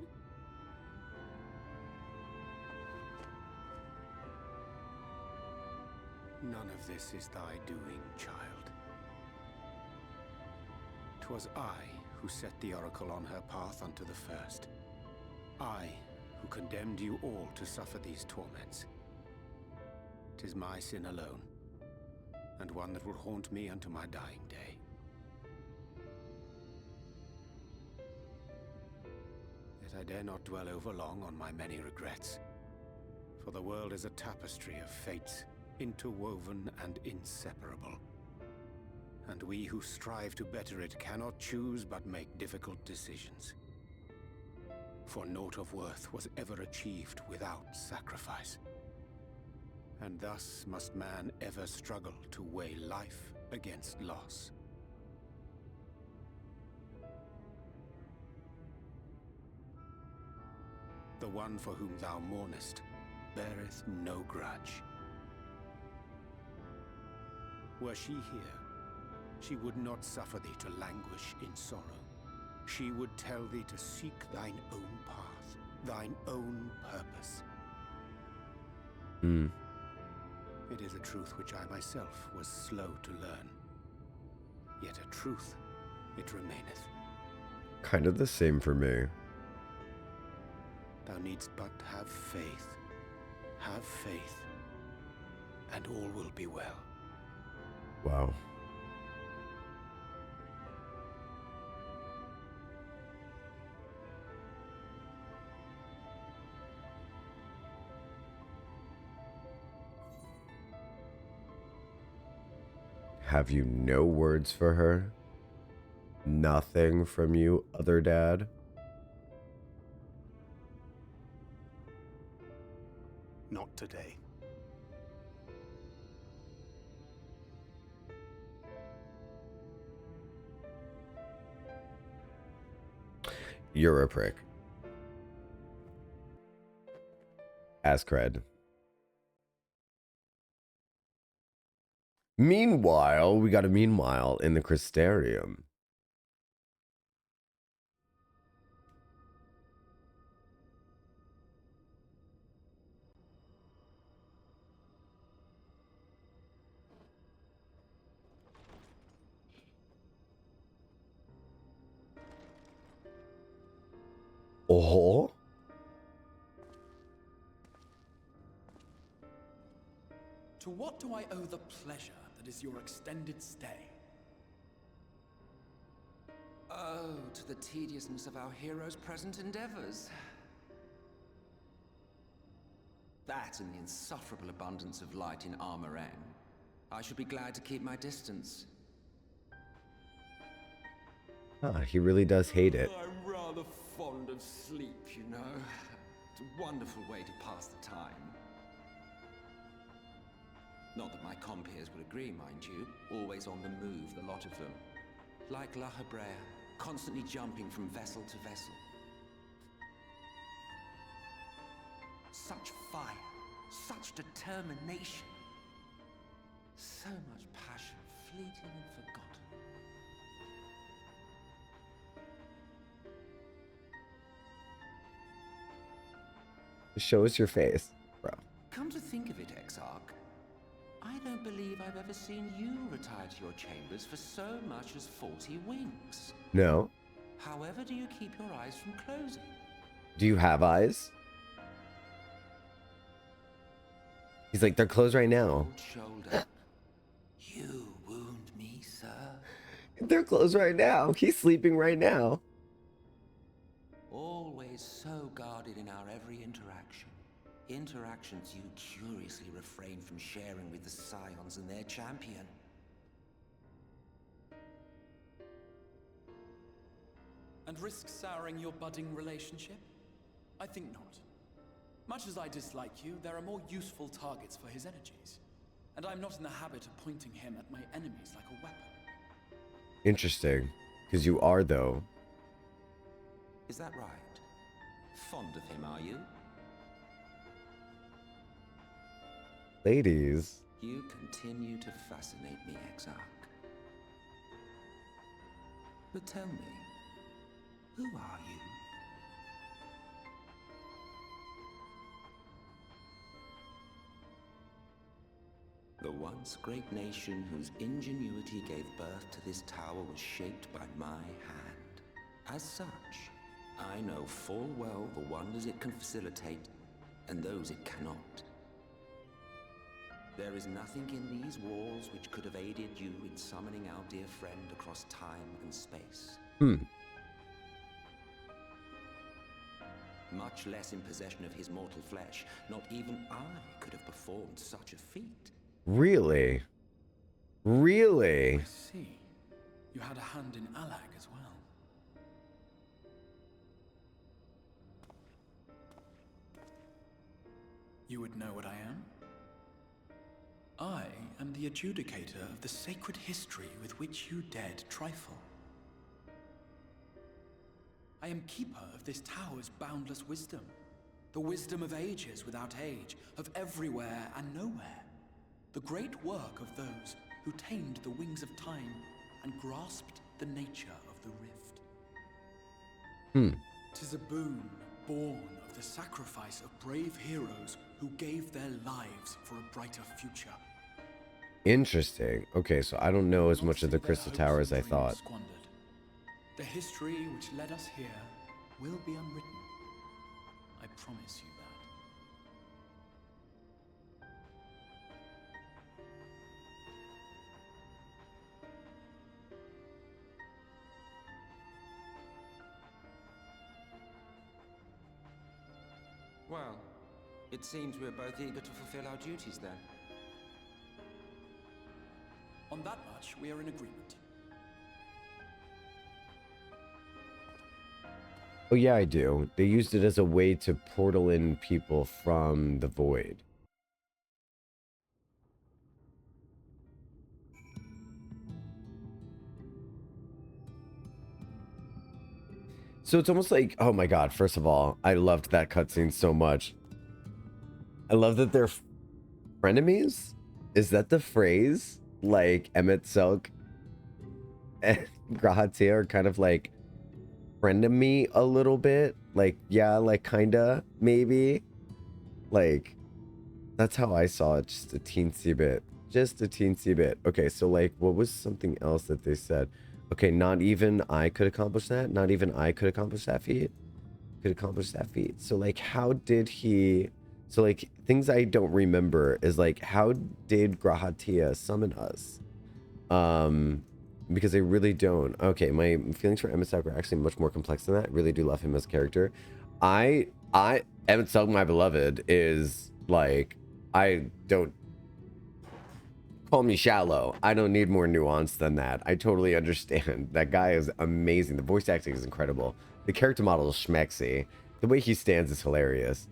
None of this is thy doing, child. 'Twas I who set the oracle on her path unto the first. I who condemned you all to suffer these torments. 'Tis my sin alone, and one that will haunt me unto my dying day. Yet I dare not dwell over long on my many regrets, for the world is a tapestry of fates, interwoven and inseparable. And we who strive to better it cannot choose but make difficult decisions. For naught of worth was ever achieved without sacrifice. And thus must man ever struggle to weigh life against loss. The one for whom thou mournest beareth no grudge. Were she here, she would not suffer thee to languish in sorrow. She would tell thee to seek thine own path, thine own purpose. It is a truth which I myself was slow to learn. Yet a truth it remaineth. Kind of the same for me. Thou needst but have faith. Have faith, and all will be well. Wow. Have you no words for her? Nothing from you, other dad? Not today. You're a prick. Thancred. Meanwhile, we got a meanwhile in the Crystarium. Oh. To what do I owe the pleasure that is your extended stay? Oh, to the tediousness of our hero's present endeavors. That and the insufferable abundance of light in Armoren. I should be glad to keep my distance. Ah, he really does hate it. I'm rather fond of sleep, you know. It's a wonderful way to pass the time. Not that my compeers would agree, mind you. Always on the move, the lot of them. Like La Hebrea, constantly jumping from vessel to vessel. Such fire, such determination. So much passion, fleeting and forgotten. Show us your face, bro. Come to think of it, Exarch, I don't believe I've ever seen you retire to your chambers for so much as 40 winks. No. However do you keep your eyes from closing? Do you have eyes? He's like, they're closed right now. Old shoulder. You wound me, sir. They're closed right now. He's sleeping right now. Always so guarded in our every interaction. Interactions you curiously refrain from sharing with the Scions and their champion. And risk souring your budding relationship? I think not. Much as I dislike you, there are more useful targets for his energies. And I'm not in the habit of pointing him at my enemies like a weapon. Interesting. Because you are, though. Is that right? Fond of him, are you? Ladies. You continue to fascinate me, Exarch. But tell me, who are you? The once great nation whose ingenuity gave birth to this tower was shaped by my hand. As such, I know full well the wonders it can facilitate and those it cannot. There is nothing in these walls which could have aided you in summoning our dear friend across time and space. Much less in possession of his mortal flesh. Not even I could have performed such a feat. Really? Really? I see. You had a hand in Alag as well. You would know what I am? I am the adjudicator of the sacred history with which you dared trifle. I am keeper of this tower's boundless wisdom. The wisdom of ages without age, of everywhere and nowhere. The great work of those who tamed the wings of time and grasped the nature of the rift. 'Tis a boon born of the sacrifice of brave heroes who gave their lives for a brighter future. Interesting. Okay, so I don't know as much of the Crystal Tower as I thought. Squandered. The history which led us here will be unwritten. I promise you that. Well, it seems we're both eager to fulfill our duties then. On that much, we are in agreement. Oh yeah, I do. They used it as a way to portal in people from the void. So it's almost like, oh my god, first of all, I loved that cutscene so much. I love that they're frenemies? Is that the phrase? Like, Emmett Selk and Grahatia are kind of like frenemy a little bit. Like, yeah, like kinda, maybe. Like, that's how I saw it, just a teensy bit. Just a teensy bit. Okay, so like, what was something else that they said? Okay, not even I could accomplish that? Not even I could accomplish that feat? could accomplish that feat. So like, how did he? So like, things I don't remember is like, how did Grahatia summon us? Because I really don't. Okay, my feelings for Emmett are actually much more complex than that. I really do love him as a character. Emmett Selk, my beloved, is like, I don't call me shallow. I don't need more nuance than that. I totally understand. That guy is amazing. The voice acting is incredible. The character model is schmexy. The way he stands is hilarious.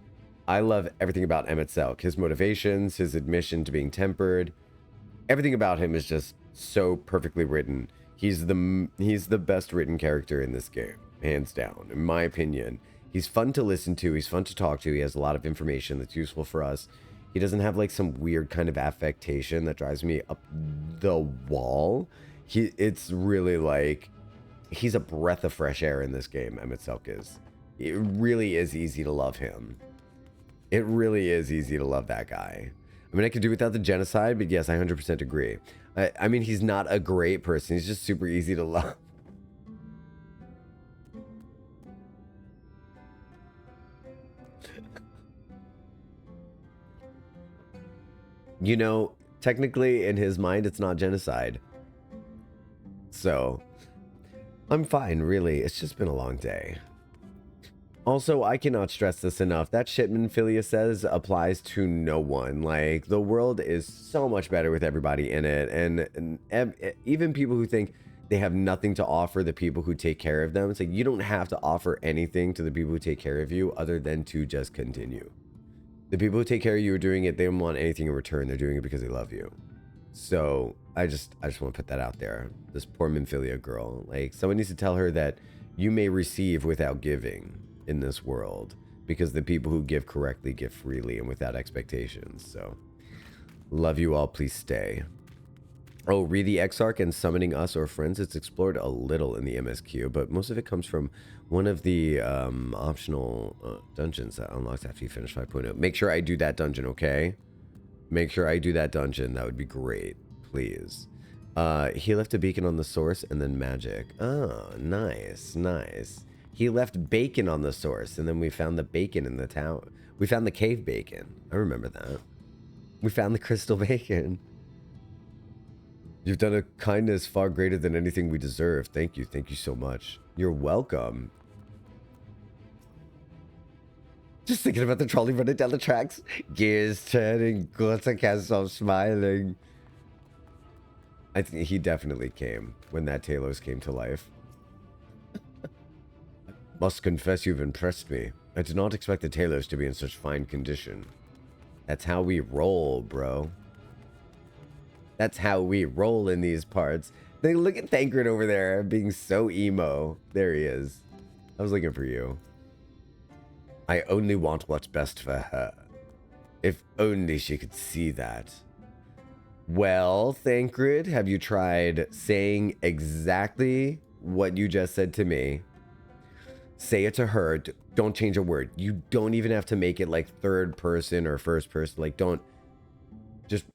I love everything about Emmett Selk. His motivations, his admission to being tempered. Everything about him is just so perfectly written. He's the best written character in this game, hands down, in my opinion. He's fun to listen to. He's fun to talk to. He has a lot of information that's useful for us. He doesn't have like some weird kind of affectation that drives me up the wall. It's really like, he's a breath of fresh air in this game, Emmett Selk is. It really is easy to love him. It really is easy to love that guy. I mean, I could do without the genocide, but yes, I 100% agree. I mean, he's not a great person. He's just super easy to love. You know, technically in his mind, it's not genocide. So, I'm fine, really. It's just been a long day. Also, I cannot stress this enough. That shit Minfilia says applies to no one. Like, the world is so much better with everybody in it. And even people who think they have nothing to offer the people who take care of them. It's like, you don't have to offer anything to the people who take care of you other than to just continue. The people who take care of you are doing it. They don't want anything in return. They're doing it because they love you. So I just want to put that out there. This poor Minfilia girl. Like, someone needs to tell her that you may receive without giving in this world, because the people who give correctly give freely and without expectations. So love you all. Please stay. Oh, read the Exarch and summoning us or friends. It's explored a little in the MSQ, but most of it comes from one of the optional dungeons that unlocks after you finish 5.0. Make sure I do that dungeon, okay? Make sure I do that dungeon. That would be great, please. He left a beacon on the source and then magic. Oh, nice, nice. He left bacon on the source, and then we found the bacon in the town. We found the cave bacon. I remember that. We found the crystal bacon. You've done a kindness far greater than anything we deserve. Thank you. Thank you so much. You're welcome. Just thinking about the trolley running down the tracks. Gears turning. I can't stop smiling. I think he definitely came when that Talos came to life. Must confess you've impressed me. I did not expect the Talos to be in such fine condition. That's how we roll, bro. That's how we roll in these parts. They look at Thancred over there being so emo. There he is. I was looking for you. I only want what's best for her. If only she could see that. Well, Thancred, have you tried saying exactly what you just said to me? Say it to her. Don't change a word. You don't even have to make it like third person or first person. Like, don't. Just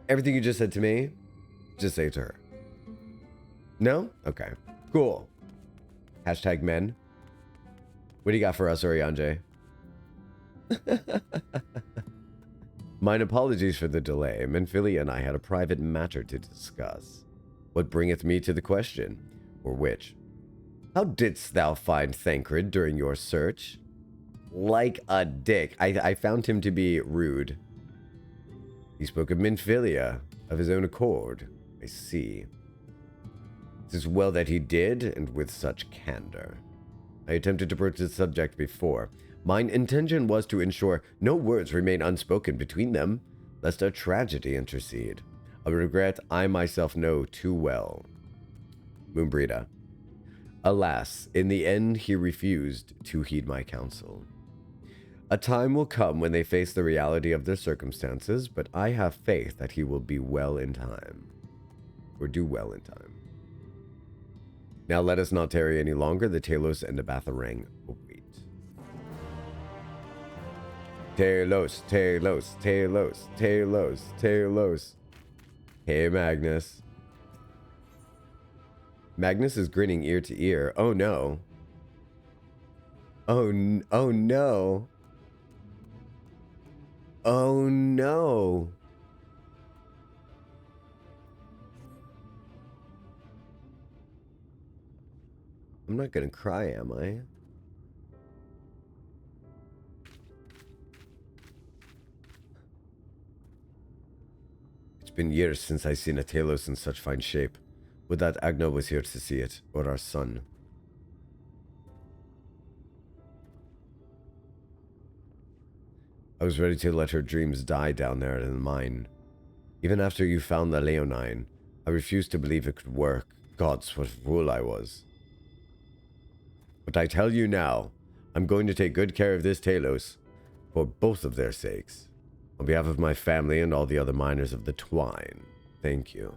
everything you just said to me, just say it to her. No? Okay. Cool. Hashtag men. What do you got for us, Orianjay? Mine apologies for the delay. Minfilia and I had a private matter to discuss. What bringeth me to the question? Or which? How didst thou find Thancred during your search? Like a dick. I found him to be rude. He spoke of Minfilia, of his own accord. I see. 'Tis well that he did, and with such candor. I attempted to broach the subject before. Mine intention was to ensure no words remain unspoken between them, lest a tragedy intercede. A regret I myself know too well. Moonbrita. Alas, in the end he refused to heed my counsel. A time will come when they face the reality of their circumstances, but I have faith that he will be well in time. Or do well in time. Now let us not tarry any longer. The Talos and the Batharang await. Talos, Talos, Talos, Talos, Talos. Hey, Magnus. Magnus is grinning ear to ear. Oh no. Oh no. Oh no. I'm not gonna cry, am I? It's been years since I seen a Talos in such fine shape. Would that Agno was here to see it, or our son. I was ready to let her dreams die down there in the mine. Even after you found the Leonine, I refused to believe it could work. Gods, what a fool I was. But I tell you now, I'm going to take good care of this Talos, for both of their sakes. On behalf of my family and all the other miners of the Twine, thank you.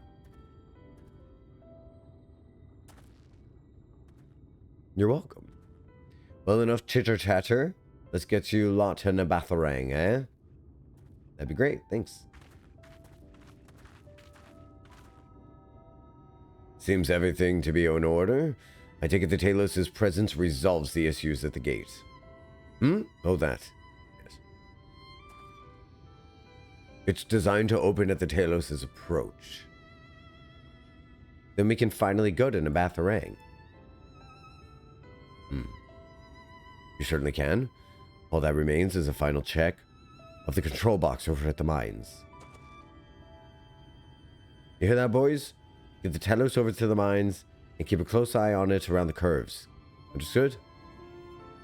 You're welcome. Well, enough chitter-chatter. Let's get you lot in a batharang, eh? That'd be great, thanks. Seems everything to be in order. I take it the Talos' presence resolves the issues at the gate. Oh, that. Yes. It's designed to open at the Talos' approach. Then we can finally go to Nabatharang. You certainly can. All that remains is a final check of the control box over at the mines. You hear that, boys? Get the Talos over to the mines and keep a close eye on it around the curves. Understood?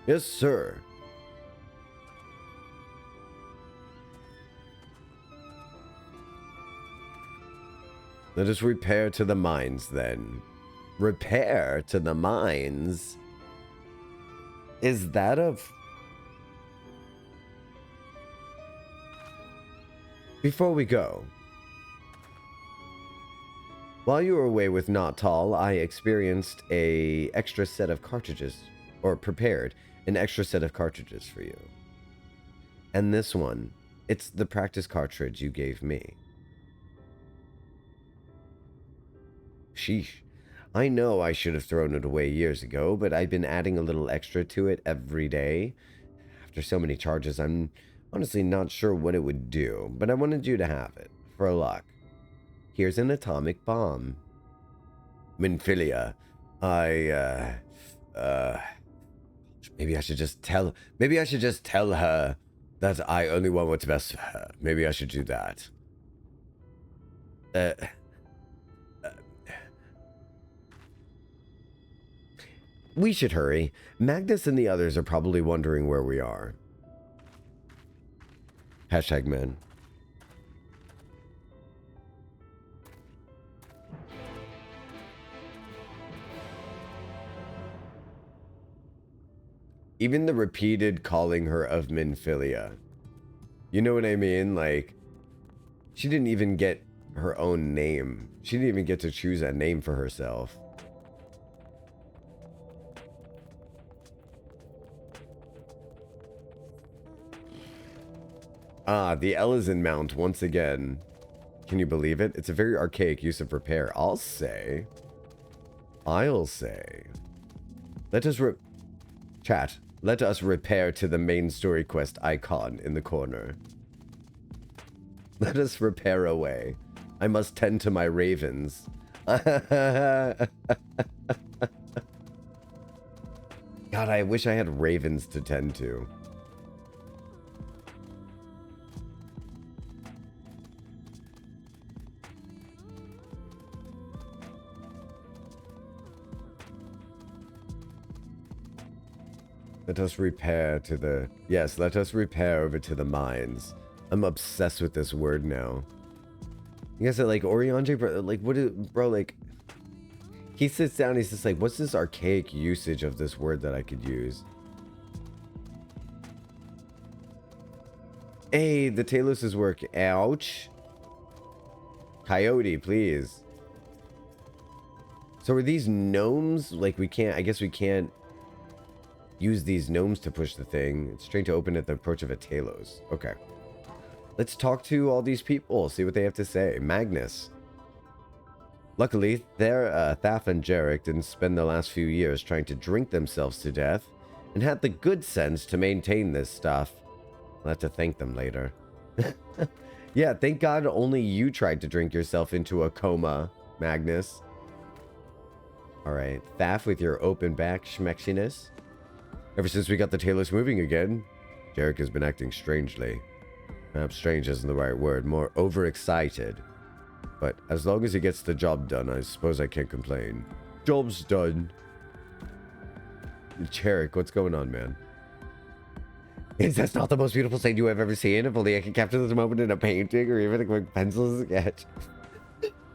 Yes, sir. Let us repair to the mines, then. Repair to the mines? Is that a... Before we go, while you were away with Jocktal, I experienced a extra set of cartridges, or prepared an extra set of cartridges for you. And this one, it's the practice cartridge you gave me. Sheesh. I know I should have thrown it away years ago, but I've been adding a little extra to it every day. After so many charges, I'm honestly not sure what it would do, but I wanted you to have it, for luck. Here's an atomic bomb. Minfilia, maybe I should just tell her that I only want what's best for her. Maybe I should do that. We should hurry. Magnus and the others are probably wondering where we are. #men. Even the repeated calling her of Minfilia. You know what I mean? Like, she didn't even get her own name. She didn't even get to choose a name for herself. Ah, the L is in mount once again. Can you believe it? It's a very archaic use of repair. I'll say. Let us Chat. Let us repair to the main story quest icon in the corner. Let us repair away. I must tend to my ravens. God, I wish I had ravens to tend to. Let us repair to the... Yes, let us repair over to the mines. I'm obsessed with this word now. You guys are like, Oriange, bro, like, what is... Bro, like... He sits down, he's just like, what's this archaic usage of this word that I could use? Hey, the Talos' work. Ouch. Coyote, please. So are these gnomes? Like, we can't... I guess we can't use these gnomes to push the thing. It's trying to open at the approach of a Talos. Okay. Let's talk to all these people, see what they have to say. Magnus. Luckily, Thaf and Jarek didn't spend the last few years trying to drink themselves to death and had the good sense to maintain this stuff. I'll have to thank them later. Yeah, thank God only you tried to drink yourself into a coma, Magnus. Alright, Thaf with your open back schmexiness. Ever since we got the Talos moving again, Jarek has been acting strangely. Perhaps strange isn't the right word, more overexcited. But as long as he gets the job done, I suppose I can't complain. Job's done. Jarek, what's going on, man? Is that not the most beautiful thing you have ever seen? If only I could capture this moment in a painting or even a quick pencil sketch.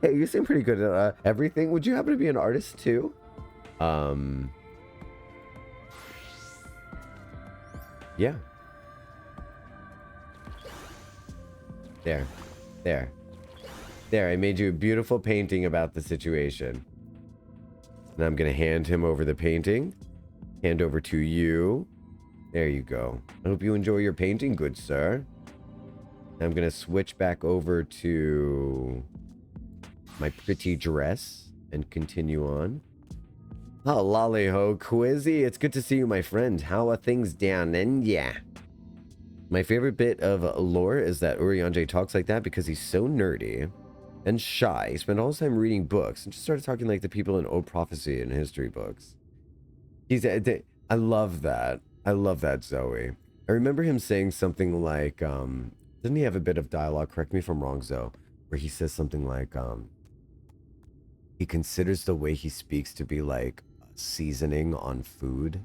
Hey, you seem pretty good at everything. Would you happen to be an artist too? Yeah. There. There, I made you a beautiful painting about the situation. And I'm going to hand him over the painting. Hand over to you. There you go. I hope you enjoy your painting, good sir. I'm going to switch back over to my pretty dress and continue on. Oh, lolly ho, Quizzy. It's good to see you, my friend. How are things down? And yeah. My favorite bit of lore is that Urianger talks like that because he's so nerdy and shy. He spent all his time reading books and just started talking like the people in Old Prophecy and history books. I love that. I love that, Zoe. I remember him saying something like, didn't he have a bit of dialogue, correct me if I'm wrong, Zoe, where he says something like, he considers the way he speaks to be like seasoning on food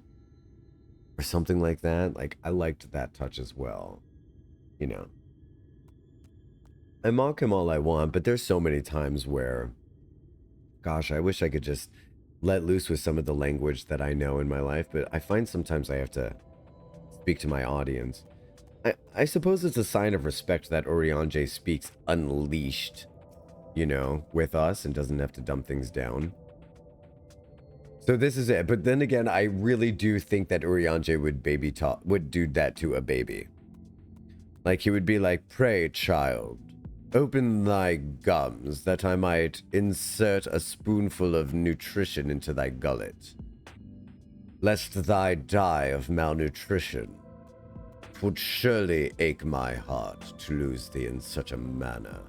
or something like that. Like, I liked that touch as well. You know, I mock him all I want, but there's so many times where, gosh, I wish I could just let loose with some of the language that I know in my life, but I find sometimes I have to speak to my audience. I suppose it's a sign of respect that Urianger speaks unleashed, you know, with us and doesn't have to dumb things down. So this is it. But then again, I really do think that Urianger would do that to a baby. Like, he would be like, "Pray, child, open thy gums, that I might insert a spoonful of nutrition into thy gullet. Lest thy die of malnutrition. 'Twould surely ache my heart to lose thee in such a manner."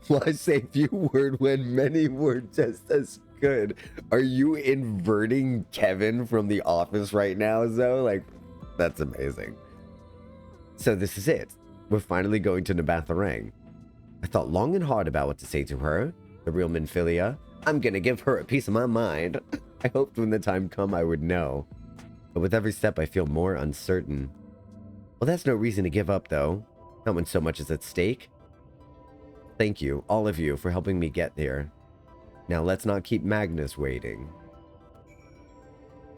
Why say few words when many were just as good? Are you inverting Kevin from The Office right now, Zoe? Like, that's amazing. So this is it. We're finally going to Nabatharang. I thought long and hard about what to say to her, the real Minfilia. I'm gonna give her a piece of my mind. I hoped when the time come I would know. But with every step I feel more uncertain. Well, that's no reason to give up, though. Not when so much is at stake. Thank you, all of you, for helping me get there. Now let's not keep Magnus waiting.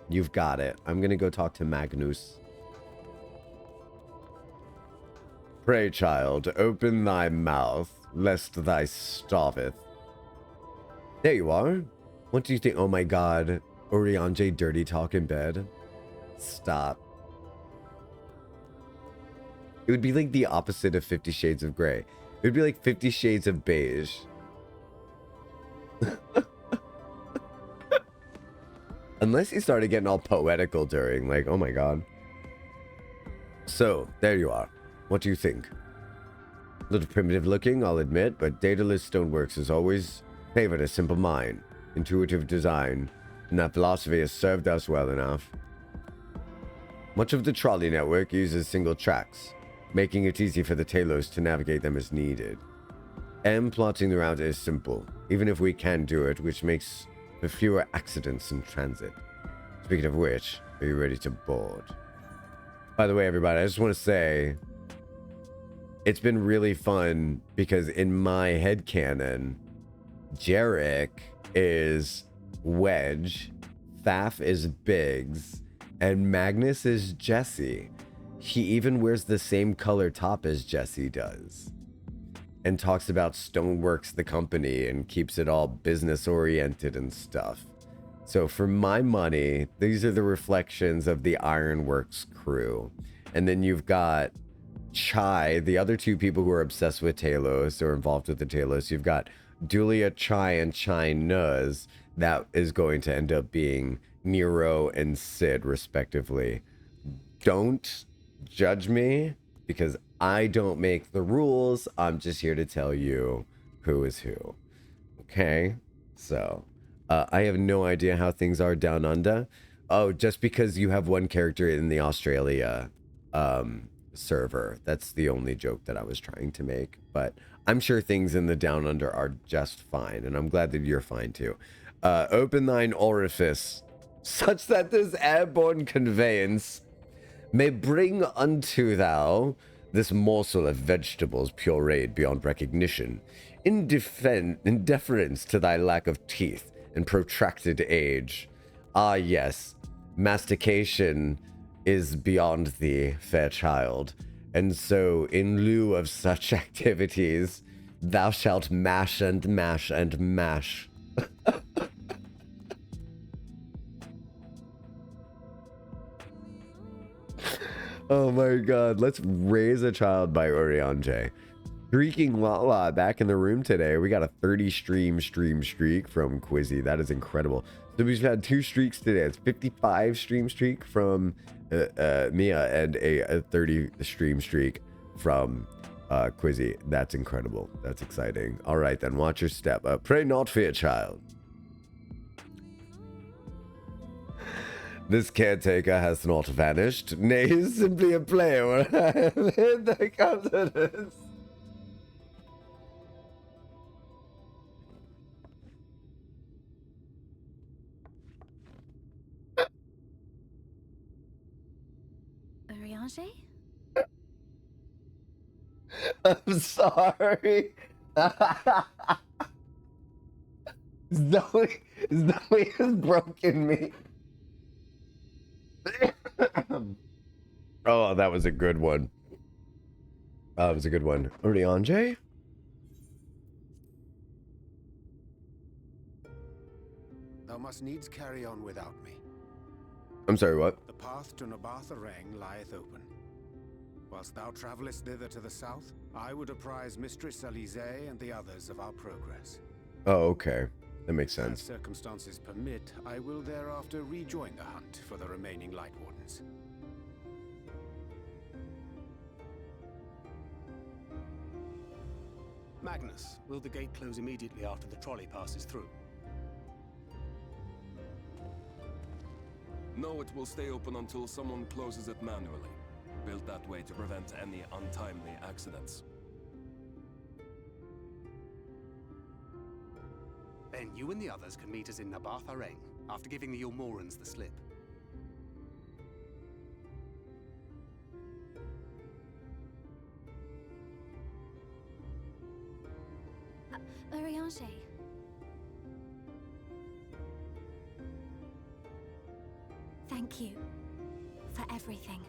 You've got it. I'm gonna go talk to Magnus. Pray, child, open thy mouth, lest thy starveth. There you are. What do you think? Oh my god. Urianger dirty talk in bed. Stop. It would be like the opposite of 50 Shades of Grey. It would be like 50 Shades of Beige. Unless he started getting all poetical during, like, oh my god. So, there you are. What do you think? A little primitive looking, I'll admit, but Daedalus Stoneworks has always favored a simple mind, intuitive design, and that philosophy has served us well enough. Much of the trolley network uses single tracks, making it easy for the Talos to navigate them as needed. And plotting the route is simple, even if we can do it, which makes for fewer accidents in transit. Speaking of which, are you ready to board? By the way, everybody, I just want to say, it's been really fun because in my headcanon, Jarek is Wedge, Thaf is Biggs, and Magnus is Jesse. He even wears the same color top as Jesse does. And talks about Stoneworks, the company, and keeps it all business oriented and stuff. So for my money, these are the reflections of the Ironworks crew. And then you've got Chai, the other two people who are obsessed with Talos or involved with the Talos. You've got Dulia Chai and Chai Nuz, that is going to end up being Nero and Sid, respectively. Don't judge me, because I don't make the rules. I'm just here to tell you who is who. Okay? So, I have no idea how things are down under. Oh, just because you have one character in the Australia server. That's the only joke that I was trying to make. But I'm sure things in the down under are just fine, and I'm glad that you're fine too. Open thine orifice, such that this airborne conveyance may bring unto thou this morsel of vegetables pureed beyond recognition, in deference to thy lack of teeth and protracted age. Ah, yes, mastication is beyond thee, fair child, and so in lieu of such activities, thou shalt mash and mash and mash. Oh my god, let's raise a child by Oriange. Streaking Lala back in the room today. We got a 30 stream streak from Quizzy. That is incredible. So we've had 2 streaks today. It's 55 stream streak from Mia and a 30 stream streak from Quizzy. That's incredible. That's exciting. All right, then watch your step. Pray not, fear child. This caretaker has not vanished. Nay, he's simply a player where I have hid the confidence. Oriange? I'm sorry. Zoe has broken me. Oh, that was a good one. That was a good one. Oriange? Thou must needs carry on without me. I'm sorry, what? The path to Nabatha Rang lieth open. Whilst thou travellest thither to the south, I would apprise Mistress Alize and the others of our progress. Oh, okay. That makes As sense. circumstances permit, I will thereafter rejoin the hunt for the remaining Light Wardens. Magnus, will the gate close immediately after the trolley passes through? No, it will stay open until someone closes it manually. Built that way to prevent any untimely accidents. Then you and the others can meet us in Nabatha Rang, after giving the Ilmorans the slip. Oriange. Thank you for everything.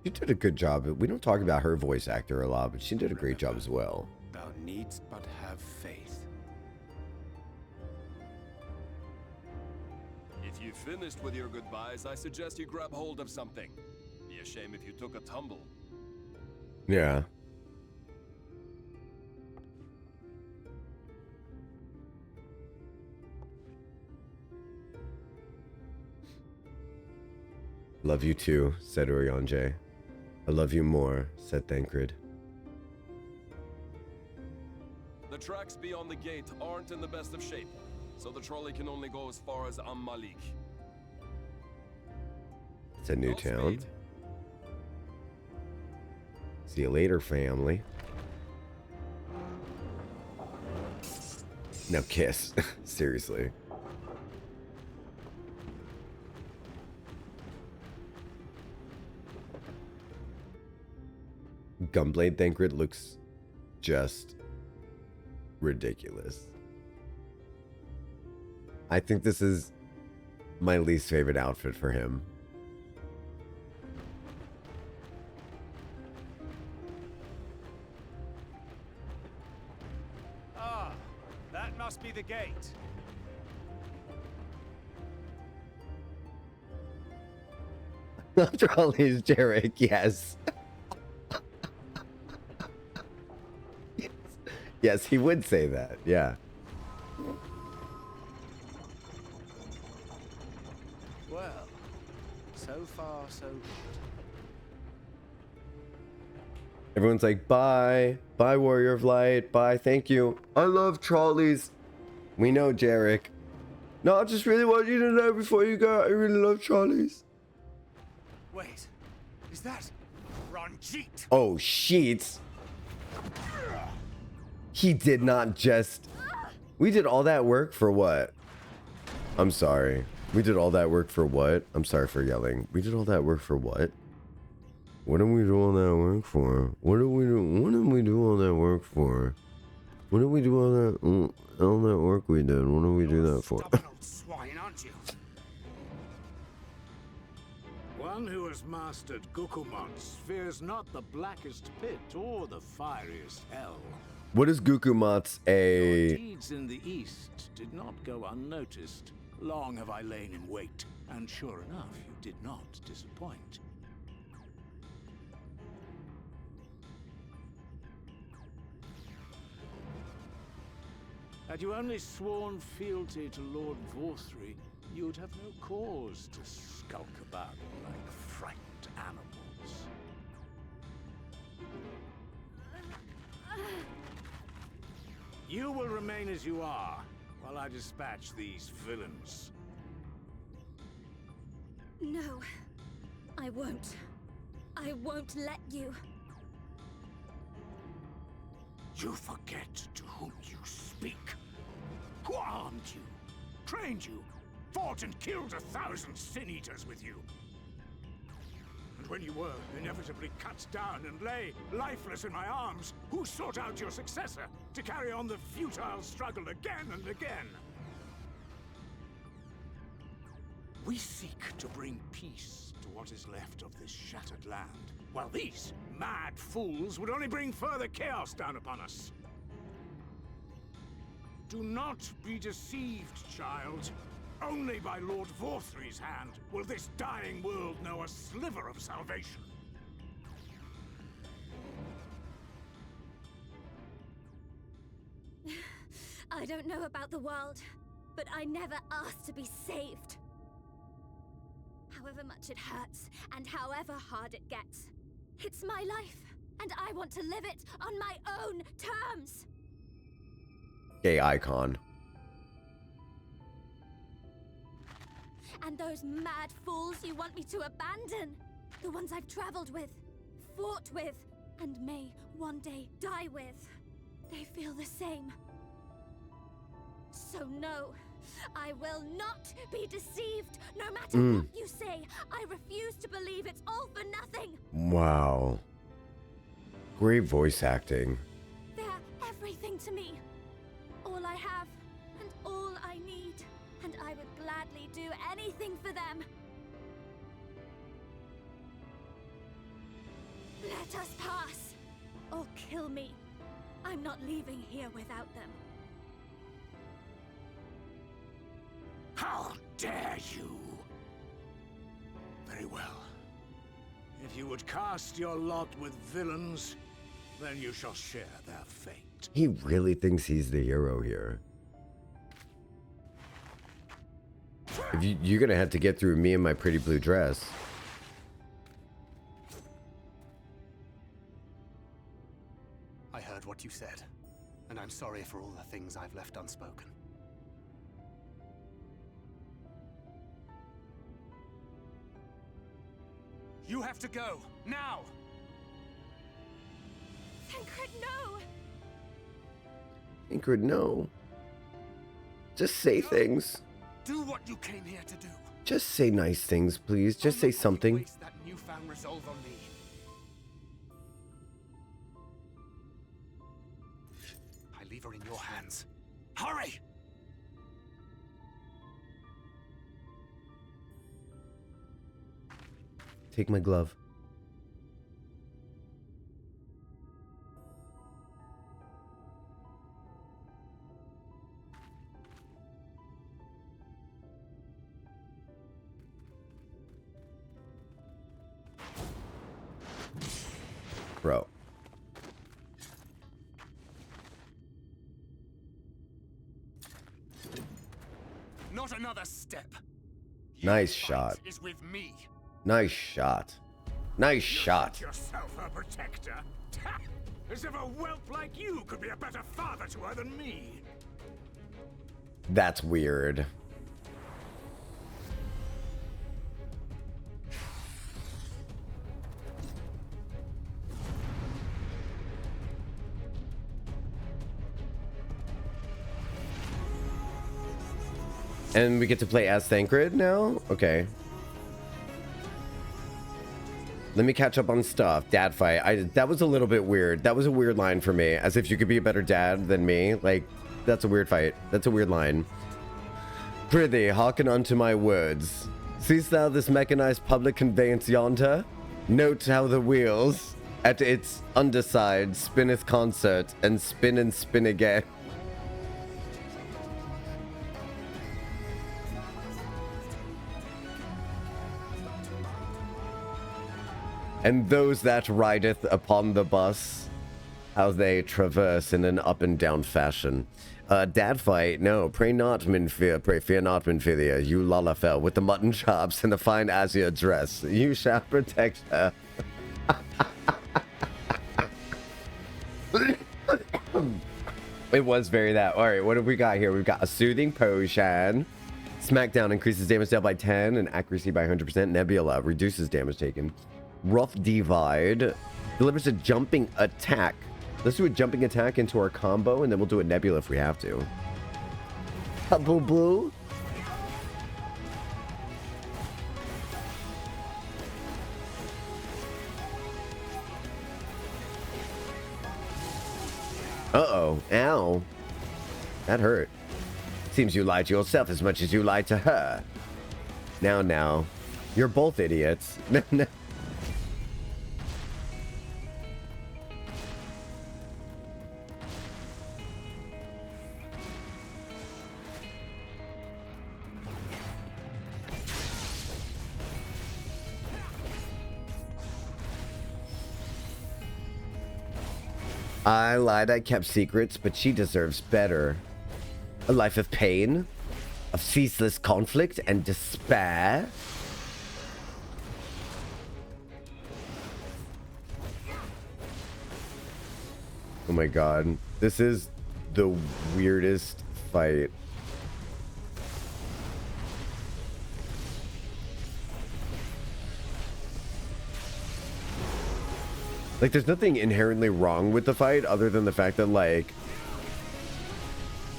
She did a good job. We don't talk about her voice actor a lot, but she did a great job as well. Thou needst but have faith. If you've finished with your goodbyes, I suggest you grab hold of something. Be a shame if you took a tumble. Yeah. Love you too, said Oriange. I love you more, said Thancred. The tracks beyond the gate aren't in the best of shape, so the trolley can only go as far as Malik. It's a new Godspeed. town. See you later, family. Now kiss. Seriously. Gunblade Thancred looks just ridiculous. I think this is my least favorite outfit for him. Ah, that must be the gate. After all these, Jarek, yes. Yes, he would say that. Yeah. Well, so far so good. Everyone's like, bye. Bye, Warrior of Light. Bye, thank you. I love trolleys. We know, Jarek. No, I just really want you to know before you go, I really love trolleys. Wait, is that Ranjit? Oh, shit. He did not just... We did all that work for what? I'm sorry. We did all that work for what? I'm sorry for yelling. We did all that work for what? What did we do all that work for? What did we do all that work for? What did we do all that work we did? What did we do that for? Stubborn old swine, aren't you? One who has mastered Gukumots fears not the blackest pit or the fieriest hell. What is Gukumots Your a... deeds in the east did not go unnoticed. Long have I lain in wait, and sure enough, you did not disappoint. Had you only sworn fealty to Lord Vorthry, you'd have no cause to skulk about like frightened animals. You will remain as you are, while I dispatch these villains. No, I won't. I won't let you. You forget to whom you speak. Who armed you, trained you, fought and killed 1,000 sin-eaters with you. And when you were inevitably cut down and lay lifeless in my arms, who sought out your successor to carry on the futile struggle again and again? We seek to bring peace to what is left of this shattered land, while these mad fools would only bring further chaos down upon us. Do not be deceived, child. Only by Lord Vorthry's hand will this dying world know a sliver of salvation. I don't know about the world, but I never asked to be saved. However much it hurts, and however hard it gets. It's my life, and I want to live it on my own terms. Gay icon. And those mad fools you want me to abandon, the ones I've traveled with, fought with, and may one day die with, they feel the same. So no, I will not be deceived. No matter what you say, I refuse to believe it's all for nothing. Wow. Great voice acting. They're everything to me. All I have, and all I need. And I would gladly do anything for them. Let us pass, or kill me. I'm not leaving here without them. How dare you? Very well. If you would cast your lot with villains, then you shall share their fate. He really thinks he's the hero here. If you're gonna have to get through me in my pretty blue dress. I heard what you said, and I'm sorry for all the things I've left unspoken. You have to go, now! Thancred, no! Thancred, no. Just say things. Do what you came here to do. Just say nice things, please. Just say something. Waste that newfound resolve on me. I leave her in your hands. Hurry! Take my glove. Bro. Not another step. Nice shot. Is with me. Nice shot. Nice shot. Yourself a protector. As if a whelp like you could be a better father to her than me. That's weird. And we get to play as Thancred now? Okay. Let me catch up on stuff. Dad fight. That was a little bit weird. That was a weird line for me. As if you could be a better dad than me. Like, that's a weird fight. That's a weird line. Prithee, hearken unto my words. Seest thou this mechanized public conveyance yonder? Note how the wheels at its underside spinneth concert and spin again. And those that rideth upon the bus, how they traverse in an up and down fashion. Dad fight, no, pray not, Minfilia, fear not, Minfilia, you Lalafell, with the mutton chops and the fine azure dress. You shall protect her. It was very that. All right, what have we got here? We've got a soothing potion. Smackdown increases damage dealt by 10 and accuracy by 100%. Nebula reduces damage taken. Rough Divide delivers a jumping attack. Let's do a jumping attack into our combo, and then we'll do a Nebula if we have to. Boo boo. Uh-oh. Ow. That hurt. Seems you lied to yourself as much as you lied to her. Now. You're both idiots. I lied, I kept secrets, but she deserves better. A life of pain, of ceaseless conflict and despair. Oh my god, this is the weirdest fight. Like, there's nothing inherently wrong with the fight other than the fact that, like,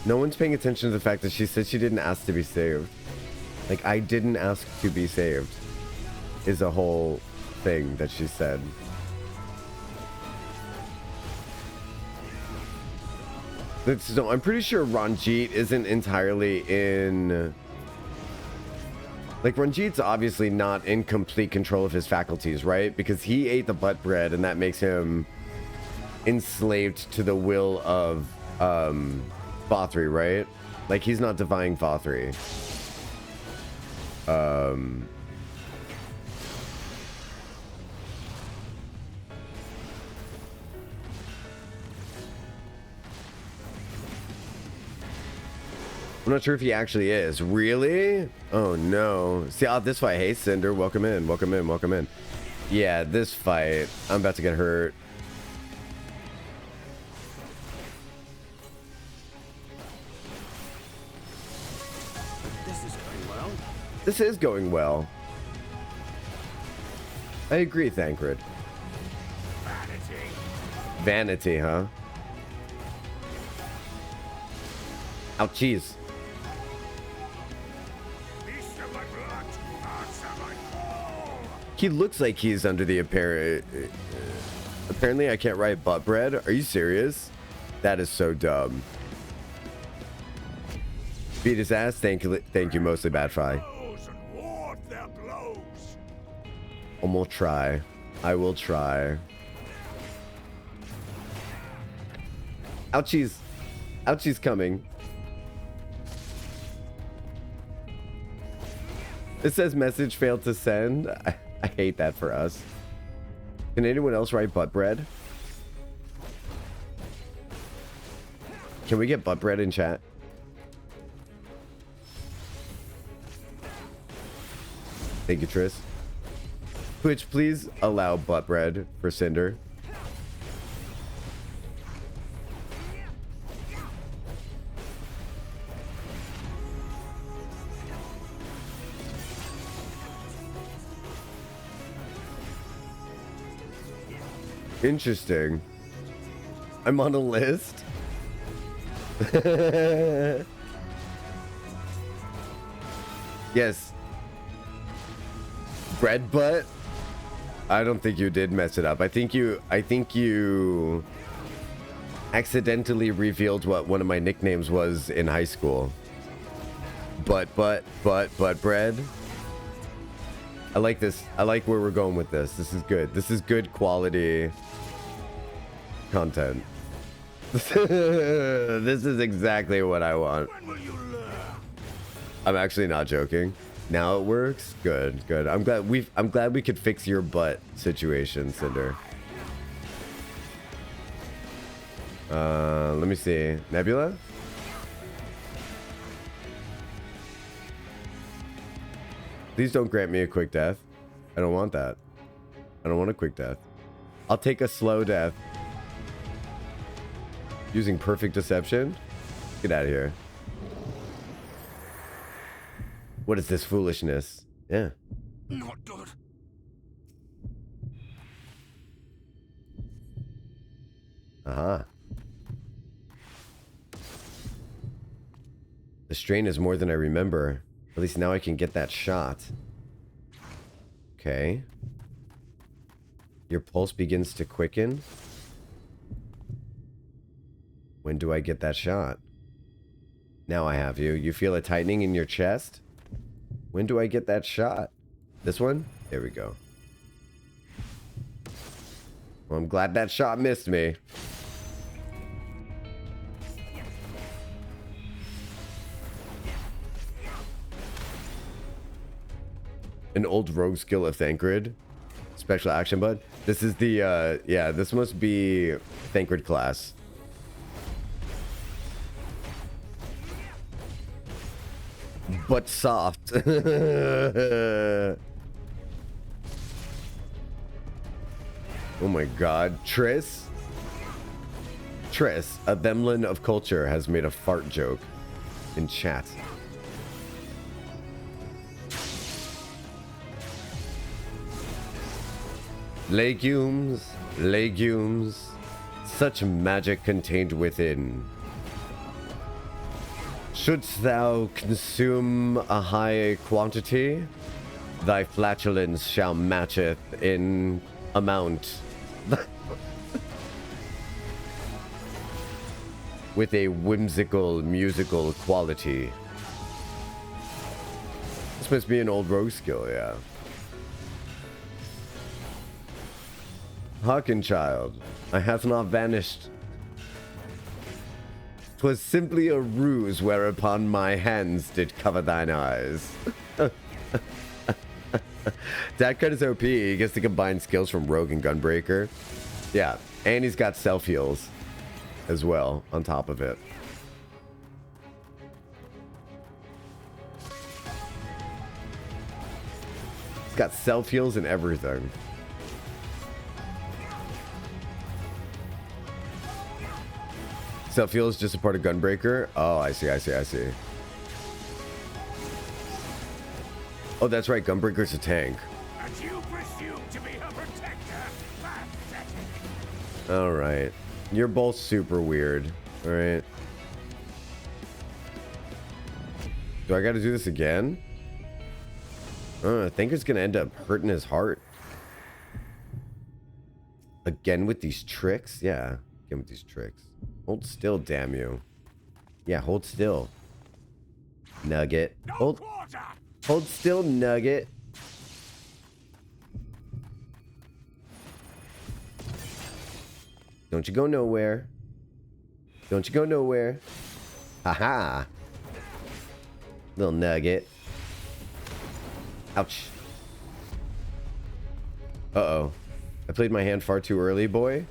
no one's paying attention to the fact that she said she didn't ask to be saved. Like, I didn't ask to be saved is a whole thing that she said. So I'm pretty sure Ranjit isn't entirely in... Like, Ranjit's obviously not in complete control of his faculties, right? Because he ate the butt bread, and that makes him enslaved to the will of Vothri, right? Like, he's not defying Vothri. I'm not sure if he actually is. Really? Oh no. See, this fight. Hey Cinder, welcome in. Welcome in. Welcome in. Yeah, this fight. I'm about to get hurt. This is going well. This is going well. I agree, Thancred. Vanity. Vanity, huh? Ouchies. He looks like he's under the apparent... Apparently I can't write butt bread. Are you serious? That is so dumb. Beat his ass. Thank you, mostly bad fi. I will try. I will try. Ouchies. Ouchie's coming. It says message failed to send. I hate that for us. Can anyone else write butt bread? Can we get butt bread in chat? Thank you, Tris. Twitch, please allow butt bread for Cinder. Interesting. I'm on a list. Yes. Bread butt? I don't think you did mess it up. I think you accidentally revealed what one of my nicknames was in high school. Butt bread. I like this. I like where we're going with this. This is good. This is good quality content. This is exactly what I want. I'm actually not joking. Now it works. Good. I'm glad we could fix your butt situation, Cinder. Let me see. Nebula? Please don't grant me a quick death. I don't want that. I don't want a quick death. I'll take a slow death. Using perfect deception? Get out of here. What is this foolishness? Yeah. Not good. Aha. The strain is more than I remember. At least now I can get that shot. Okay. Your pulse begins to quicken. When do I get that shot? Now I have you. You feel a tightening in your chest? When do I get that shot? This one? There we go. Well, I'm glad that shot missed me. An old rogue skill of Thancred. Special action bud. This is the, yeah, this must be Thancred class. But soft. Oh my god. Tris, a Themlin of culture, has made a fart joke in chat. Legumes, such magic contained within. Shouldst thou consume a high quantity, thy flatulence shall matcheth in amount with a whimsical musical quality. This must be an old rogue skill, yeah. Hearken, child, I have not vanished. 'Twas simply a ruse whereupon my hands did cover thine eyes. Thancred is OP. He gets to combine skills from Rogue and Gunbreaker. Yeah, and he's got self-heals as well on top of it. He's got self-heals and everything. Self-heal is just a part of Gunbreaker? Oh, I see. Oh, that's right. Gunbreaker's a tank. And you presume to be her protector? Pathetic. All right. You're both super weird. All right. Do I got to do this again? I think it's going to end up hurting his heart. Again with these tricks? Yeah. Again with these tricks. Hold still, damn you. Yeah, hold still. Nugget. Hold still, Nugget. Don't you go nowhere. Don't you go nowhere. Haha. Little Nugget. Ouch. Uh-oh. I played my hand far too early, boy.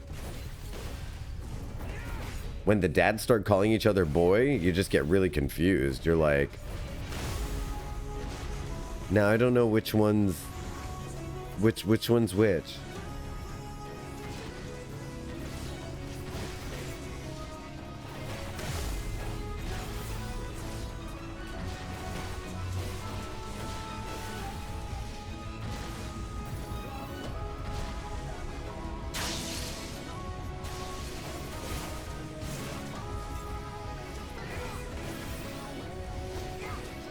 When the dads start calling each other boy, you just get really confused. You're like, Now I don't know which one's which one's which.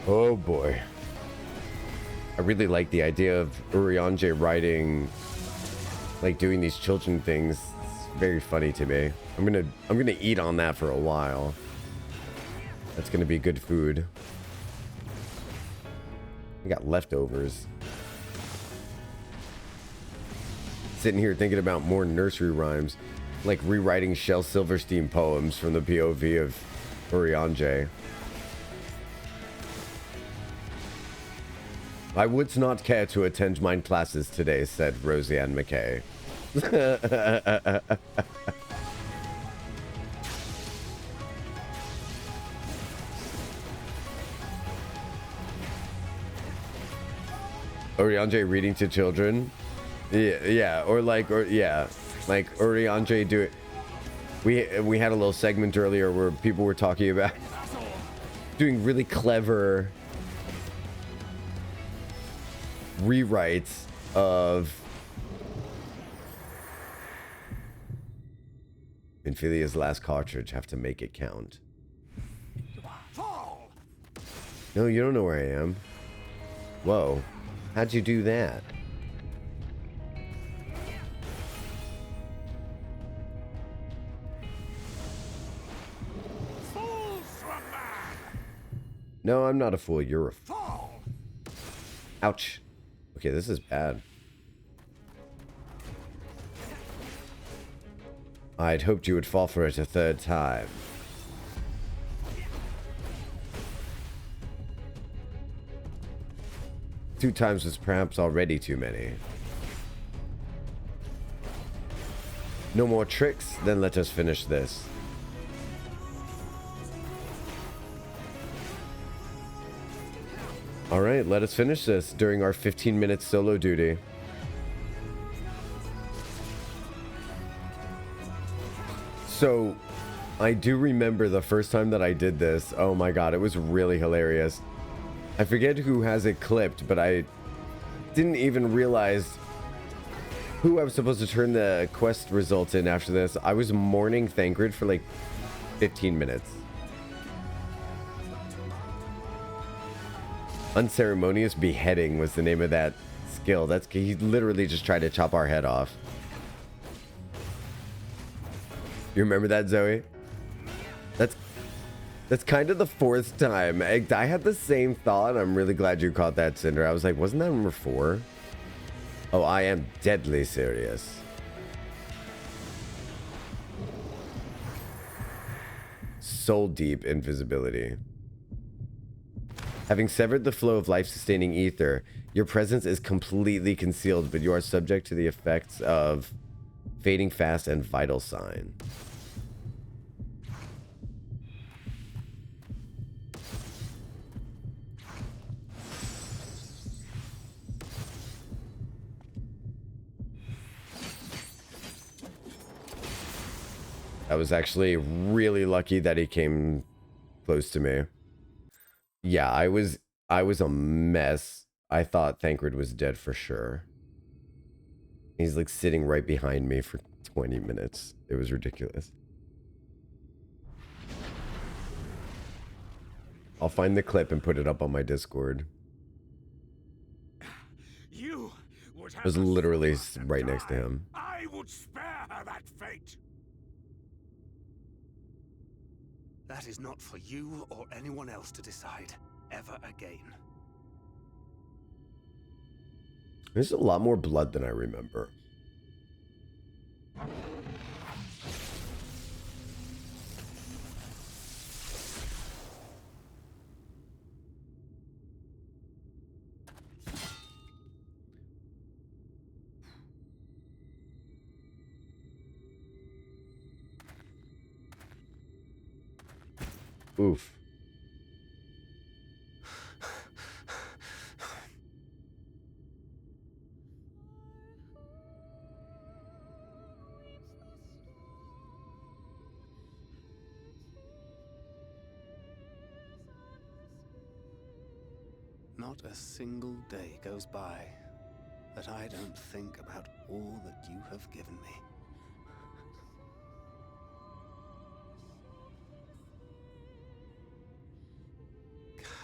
Oh boy. I really like the idea of Urianger writing, like doing these children things. It's very funny to me. I'm gonna eat on that for a while. That's gonna be good food. We got leftovers. Sitting here thinking about more nursery rhymes, like rewriting Shel Silverstein poems from the POV of Urianger. I would not care to attend mine classes today, said Roseanne McKay. Urianger reading to children. Yeah, or like Urianger do it. We had a little segment earlier where people were talking about doing really clever rewrites of Minfilia's last cartridge. Have to make it count. No, you don't know where I am. Whoa, how'd you do that? No, I'm not a fool. You're a fool. Ouch. Okay, this is bad. I'd hoped you would fall for it a third time. Two times was perhaps already too many. No more tricks? Then let us finish this. All right, let us finish this during our 15-minute solo duty. So, I do remember the first time that I did this. Oh my god, it was really hilarious. I forget who has it clipped, but I didn't even realize who I was supposed to turn the quest results in after this. I was mourning Thancred for like 15 minutes. Unceremonious beheading was the name of that skill. That's he literally just tried to chop our head off. You remember that, Zoe? That's kind of the fourth time. I had the same thought. I'm really glad you caught that, Cinder. I was like, wasn't that number 4? Oh, I am deadly serious. Soul deep invisibility. Having severed the flow of life-sustaining ether, your presence is completely concealed, but you are subject to the effects of fading fast and vital sign. I was actually really lucky that he came close to me. Yeah, I was a mess. I thought Thancred was dead for sure. He's like sitting right behind me for 20 minutes. It was ridiculous. I'll find the clip and put it up on my Discord. You would have I was literally right next to him. I would spare her that fate. That is not for you or anyone else to decide ever again. There's a lot more blood than I remember. Oof. Not a single day goes by that I don't think about all that you have given me.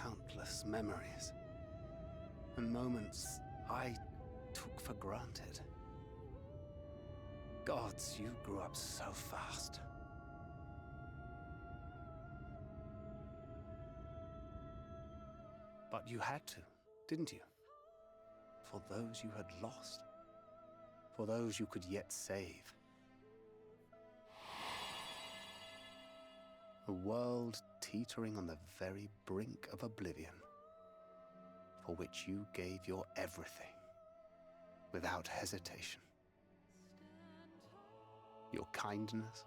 Countless memories and moments I took for granted. Gods, you grew up so fast. But you had to, didn't you? For those you had lost. For those you could yet save. A world teetering on the very brink of oblivion, for which you gave your everything, without hesitation. Your kindness,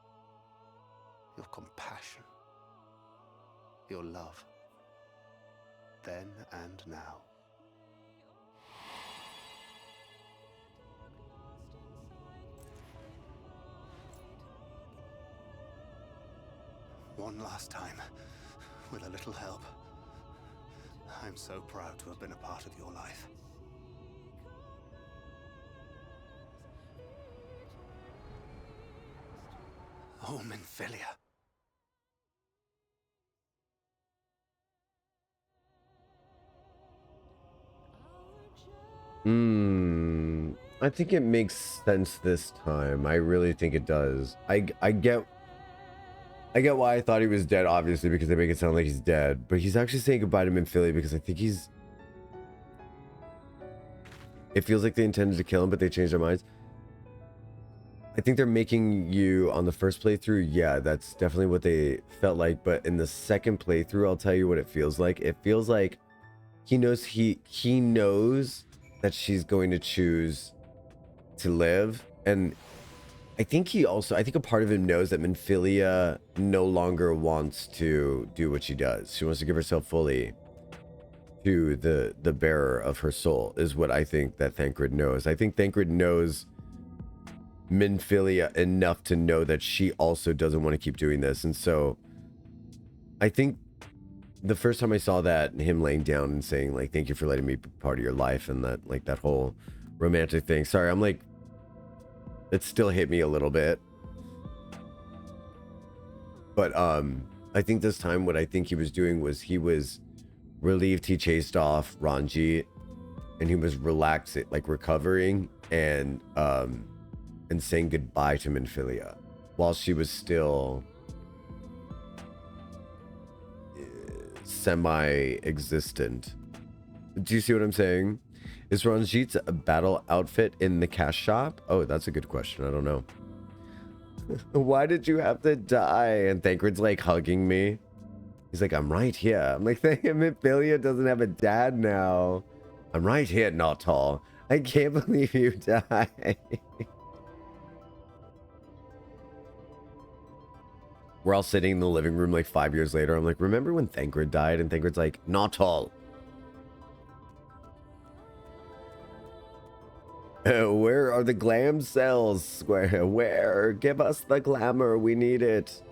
your compassion, your love, then and now. One last time, with a little help. I'm so proud to have been a part of your life. Oh, Minfilia. I think it makes sense this time. I really think it does. I get why I thought he was dead, obviously, because they make it sound like he's dead. But he's actually saying goodbye to Minfilia because I think he's... It feels like they intended to kill him, but they changed their minds. I think they're making you, on the first playthrough, yeah, that's definitely what they felt like. But in the second playthrough, I'll tell you what it feels like. It feels like he knows that she's going to choose to live. And I think a part of him knows that Minfilia no longer wants to do what she does. She wants to give herself fully to the bearer of her soul, is what I think that Thancred knows. I think Thancred knows Minfilia enough to know that she also doesn't want to keep doing this. And so I think the first time I saw that, him laying down and saying, like, thank you for letting me be part of your life, and that, like, that whole romantic thing. Sorry, I'm like, it still hit me a little bit. But I think this time what I think he was doing was he was relieved he chased off Ranjit, and he was relaxed, like recovering and saying goodbye to Minfilia while she was still semi-existent. Do you see what I'm saying? Is Ranjit's battle outfit in the cash shop? Oh, that's a good question. I don't know. Why did you have to die? And Thancred's like hugging me. He's like, I'm right here. I'm like, Minfilia doesn't have a dad now. I'm right here, Jocktal. I can't believe you died. We're all sitting in the living room like 5 years later. I'm like, remember when Thancred died? And Thancred's like, Jocktal. Where are the glam cells? Where? Give us the glamour. We need it.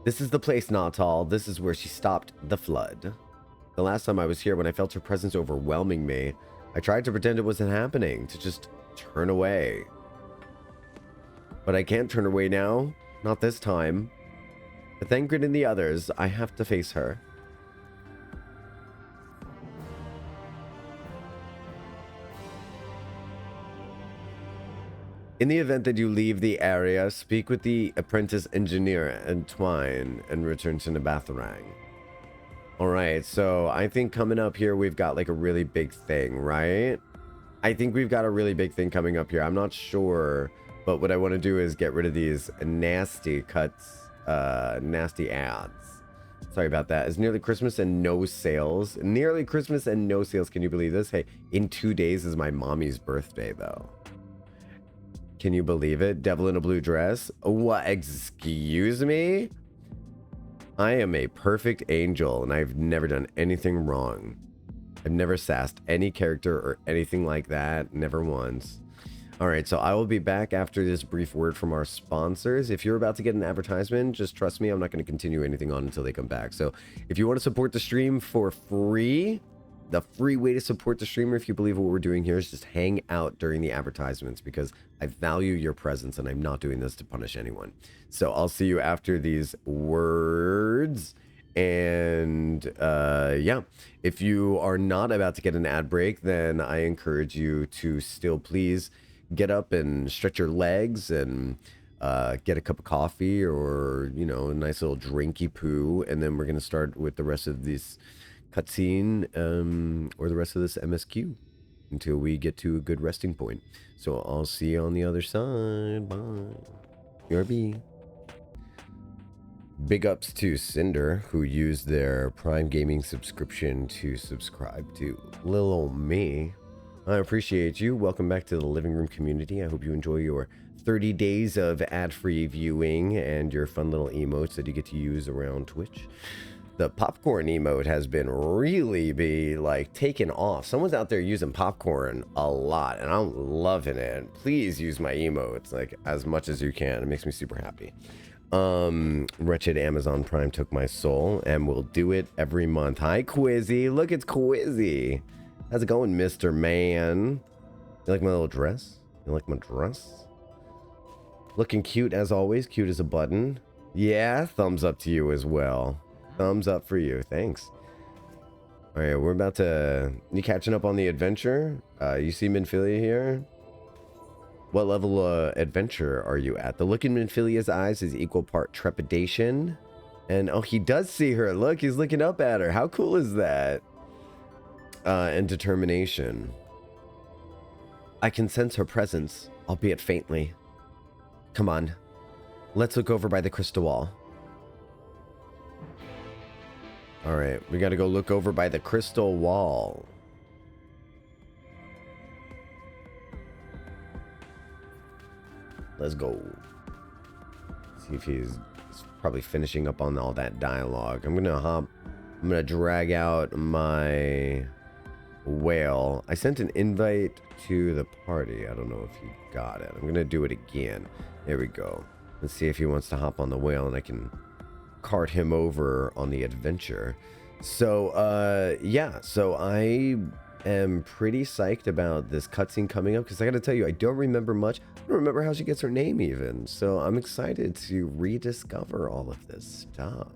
This is the place, Jocktal. This is where she stopped the flood. The last time I was here, when I felt her presence overwhelming me, I tried to pretend it wasn't happening, to just turn away. But I can't turn away now. Not this time. But Thancred and the others, I have to face her. In the event that you leave the area, speak with the apprentice engineer Antoine and return to Nabatharang. Alright, so I think coming up here we've got like a really big thing, right? I think we've got a really big thing coming up here. I'm not sure, but what I want to do is get rid of these nasty cuts, nasty ads. Sorry about that. It's nearly Christmas and no sales. Nearly Christmas and no sales. Can you believe this? Hey, in 2 days is my mommy's birthday though. Can you believe it? Devil in a blue dress? What? Excuse me? I am a perfect angel and I've never done anything wrong. I've never sassed any character or anything like that. Never once. Alright, so I will be back after this brief word from our sponsors. If you're about to get an advertisement, just trust me, I'm not going to continue anything on until they come back. So if you want to support the stream for free, the free way to support the streamer, if you believe what we're doing here, is just hang out during the advertisements, because I value your presence and I'm not doing this to punish anyone. So I'll see you after these words. And yeah, if you are not about to get an ad break, then I encourage you to still please get up and stretch your legs and get a cup of coffee or, you know, a nice little drinky poo. And then we're going to start with the rest of this cutscene or the rest of this MSQ until we get to a good resting point. So I'll see you on the other side. Bye. BRB. Big ups to Cinder, who used their Prime Gaming subscription to subscribe to Lil Ol' Me. I appreciate you. Welcome back to the living room community. I hope you enjoy your 30 days of ad-free viewing and your fun little emotes that you get to use around Twitch. The popcorn emote has been really like taken off. Someone's out there using popcorn a lot and I'm loving it. Please use my emotes like as much as you can. It makes me super happy. Wretched Amazon Prime took my soul and will do it every month. Hi Quizzy. Look, it's Quizzy. How's it going, Mr. Man? You like my little dress? You like my dress? Looking cute as always. Cute as a button. Yeah, thumbs up to you as well. Thumbs up for you. Thanks. All right, we're about to... You catching up on the adventure? You see Minfilia here? What level of adventure are you at? The look in Minfilia's eyes is equal part trepidation. And, oh, he does see her. Look, he's looking up at her. How cool is that? And determination. I can sense her presence, albeit faintly. Come on. Let's look over by the crystal wall. All right, we got to go look over by the crystal wall. Let's go. See if he's probably finishing up on all that dialogue. I'm gonna drag out my whale. I sent an invite to the party. I don't know if he got it. I'm gonna do it again. There we go. Let's see if he wants to hop on the whale and I can cart him over on the adventure. So yeah, so I am pretty psyched about this cutscene coming up because I gotta tell you, I don't remember much. I don't remember how she gets her name even. So I'm excited to rediscover all of this stuff.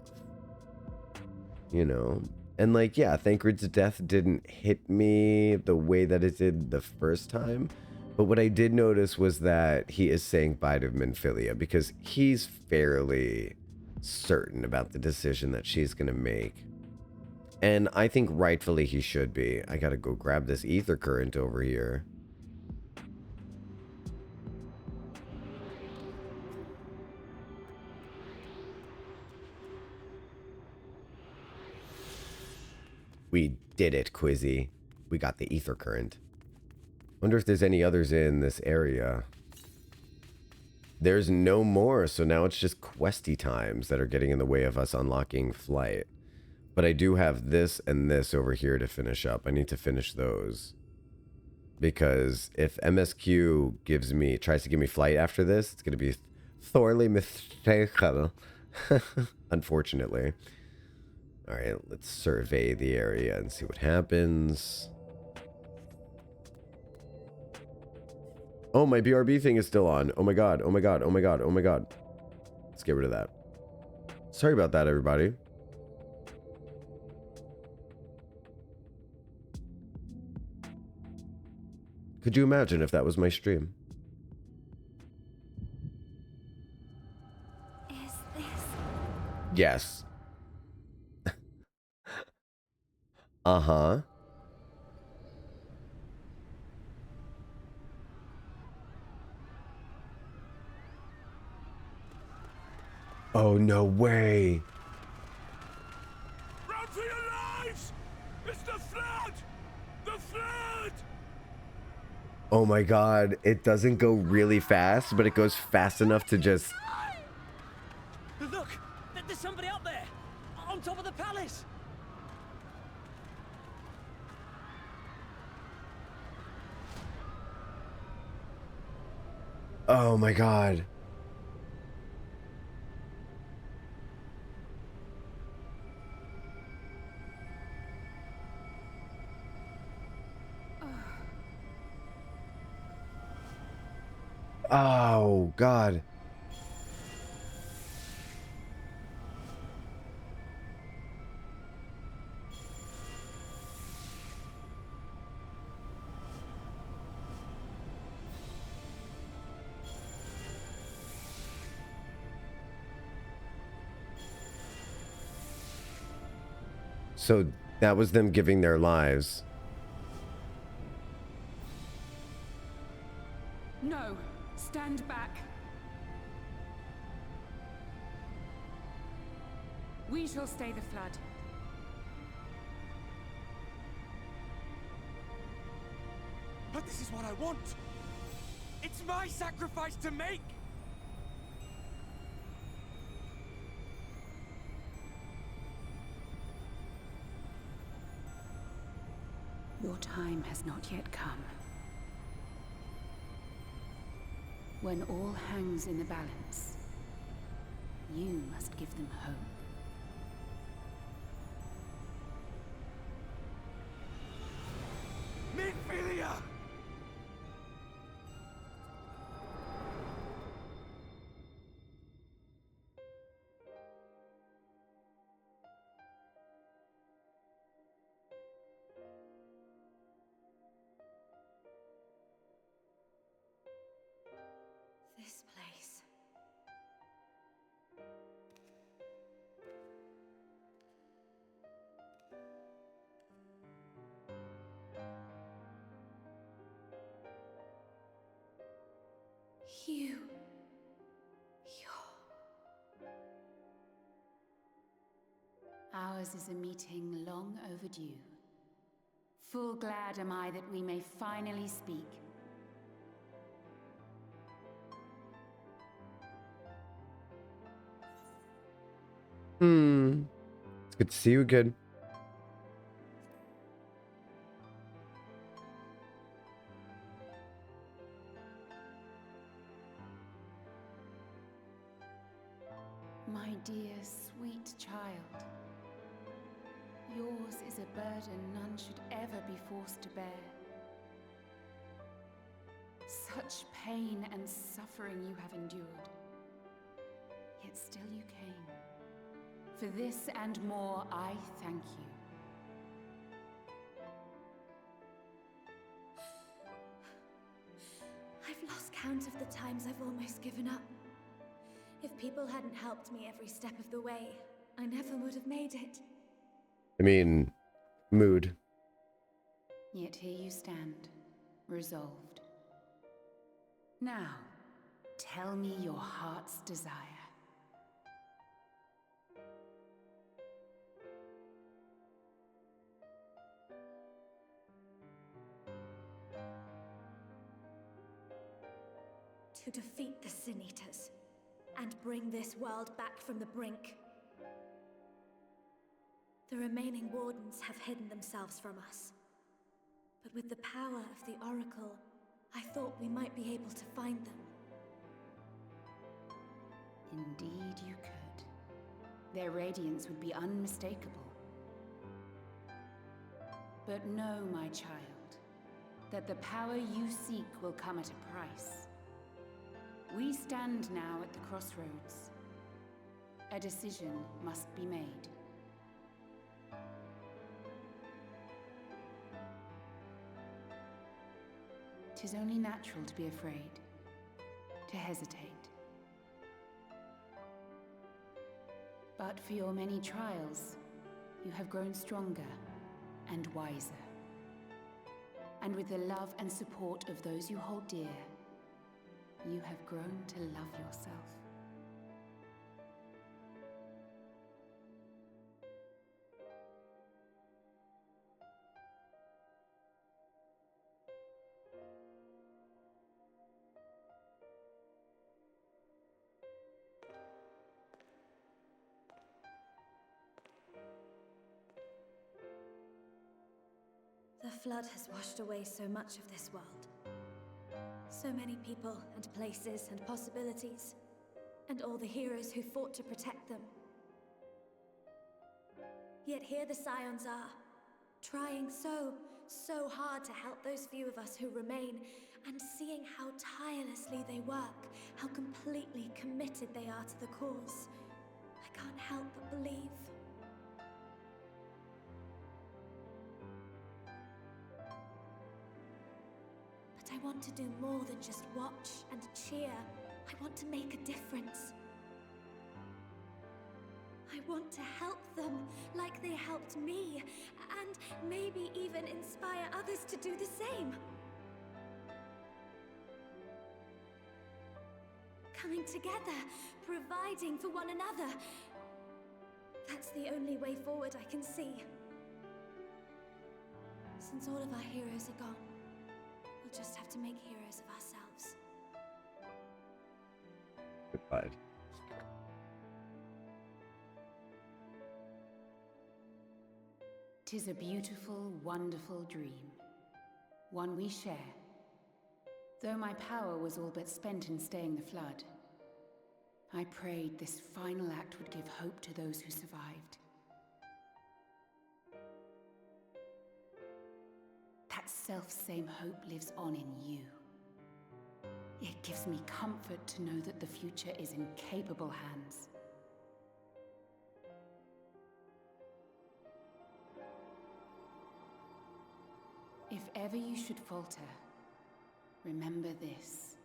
You know? And like, yeah, Thancred's death didn't hit me the way that it did the first time. But what I did notice was that he is saying bye to Minfilia because he's fairly certain about the decision that she's going to make. And I think rightfully he should be. I got to go grab this ether current over here. We did it, Quizzy. We got the ether current. Wonder if there's any others in this area. There's no more, so now it's just questy times that are getting in the way of us unlocking flight. But I do have this and this over here to finish up. I need to finish those. Because if MSQ tries to give me flight after this, it's going to be thoroughly mistaken. Unfortunately. Alright, let's survey the area and see what happens. Oh, my BRB thing is still on. Oh my god, oh my god, oh my god, oh my god. Let's get rid of that. Sorry about that, everybody. Could you imagine if that was my stream? Is this... Yes. Uh-huh. Oh, no way. Run for your lives! It's the flood! The flood! Oh my god. It doesn't go really fast, but it goes fast enough to just... Look! There's somebody up there! On top of the palace! Oh my god. Oh, God. So that was them giving their lives. No, stand back. We shall stay the flood. But this is what I want. It's my sacrifice to make. Your time has not yet come. When all hangs in the balance, you must give them hope. Minfilia! This place. You. Ours is a meeting long overdue. Full glad am I that we may finally speak. It's good to see you again. My dear, sweet child. Yours is a burden none should ever be forced to bear. Such pain and suffering you have endured. Yet still you came. For this and more, I thank you. I've lost count of the times I've almost given up. If people hadn't helped me every step of the way, I never would have made it. I mean, mood. Yet here you stand, resolved. Now, tell me your heart's desire. To defeat the Sin Eaters and bring this world back from the brink. The remaining wardens have hidden themselves from us. But with the power of the Oracle, I thought we might be able to find them. Indeed you could. Their radiance would be unmistakable. But know, my child, that the power you seek will come at a price. We stand now at the crossroads. A decision must be made. 'Tis only natural to be afraid, to hesitate. But for your many trials, you have grown stronger and wiser. And with the love and support of those you hold dear, you have grown to love yourself. The flood has washed away so much of this world. So many people and places and possibilities, and all the heroes who fought to protect them. Yet here the Scions are, trying so hard to help those few of us who remain, And seeing how tirelessly they work, how completely committed they are to the cause, I can't help but believe. But I want to do more than just watch and cheer. I want to make a difference. I want to help them like they helped me, and maybe even inspire others to do the same. Coming together, providing for one another. That's the only way forward I can see. Since all of our heroes are gone, we'll just have to make heroes of ourselves. Goodbye. 'Tis a beautiful, wonderful dream. One we share. Though my power was all but spent in staying the flood, I prayed this final act would give hope to those who survived. That self-same hope lives on in you. It gives me comfort to know that the future is in capable hands. If ever you should falter, remember this.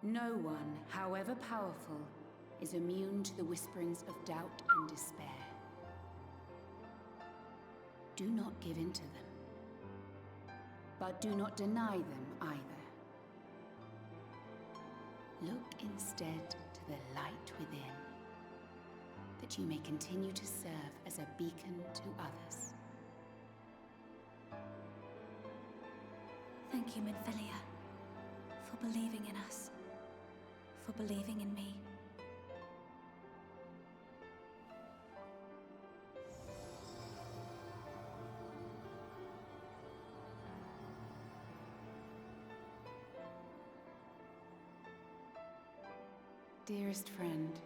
No one, however powerful, is immune to the whisperings of doubt and despair. Do not give in to them, but do not deny them either. Look instead to the light within, that you may continue to serve as a beacon to others. Thank you, Minfilia, for believing in us, for believing in me. Dearest friend,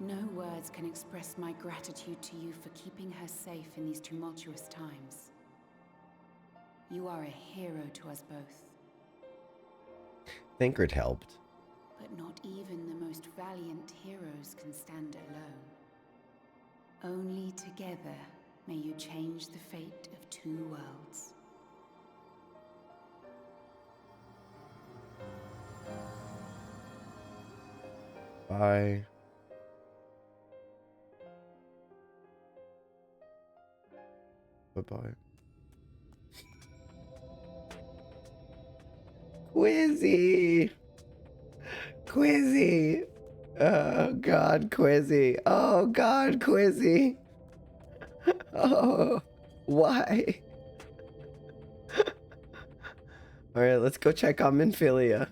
no words can express my gratitude to you for keeping her safe in these tumultuous times. You are a hero to us both. Thancred helped. But not even the most valiant heroes can stand alone. Only together may you change the fate of two worlds. Bye. Bye-bye. Quizzy! Quizzy! Oh God, Quizzy! Oh God, Quizzy! Oh, why? Alright, let's go check on Minfilia.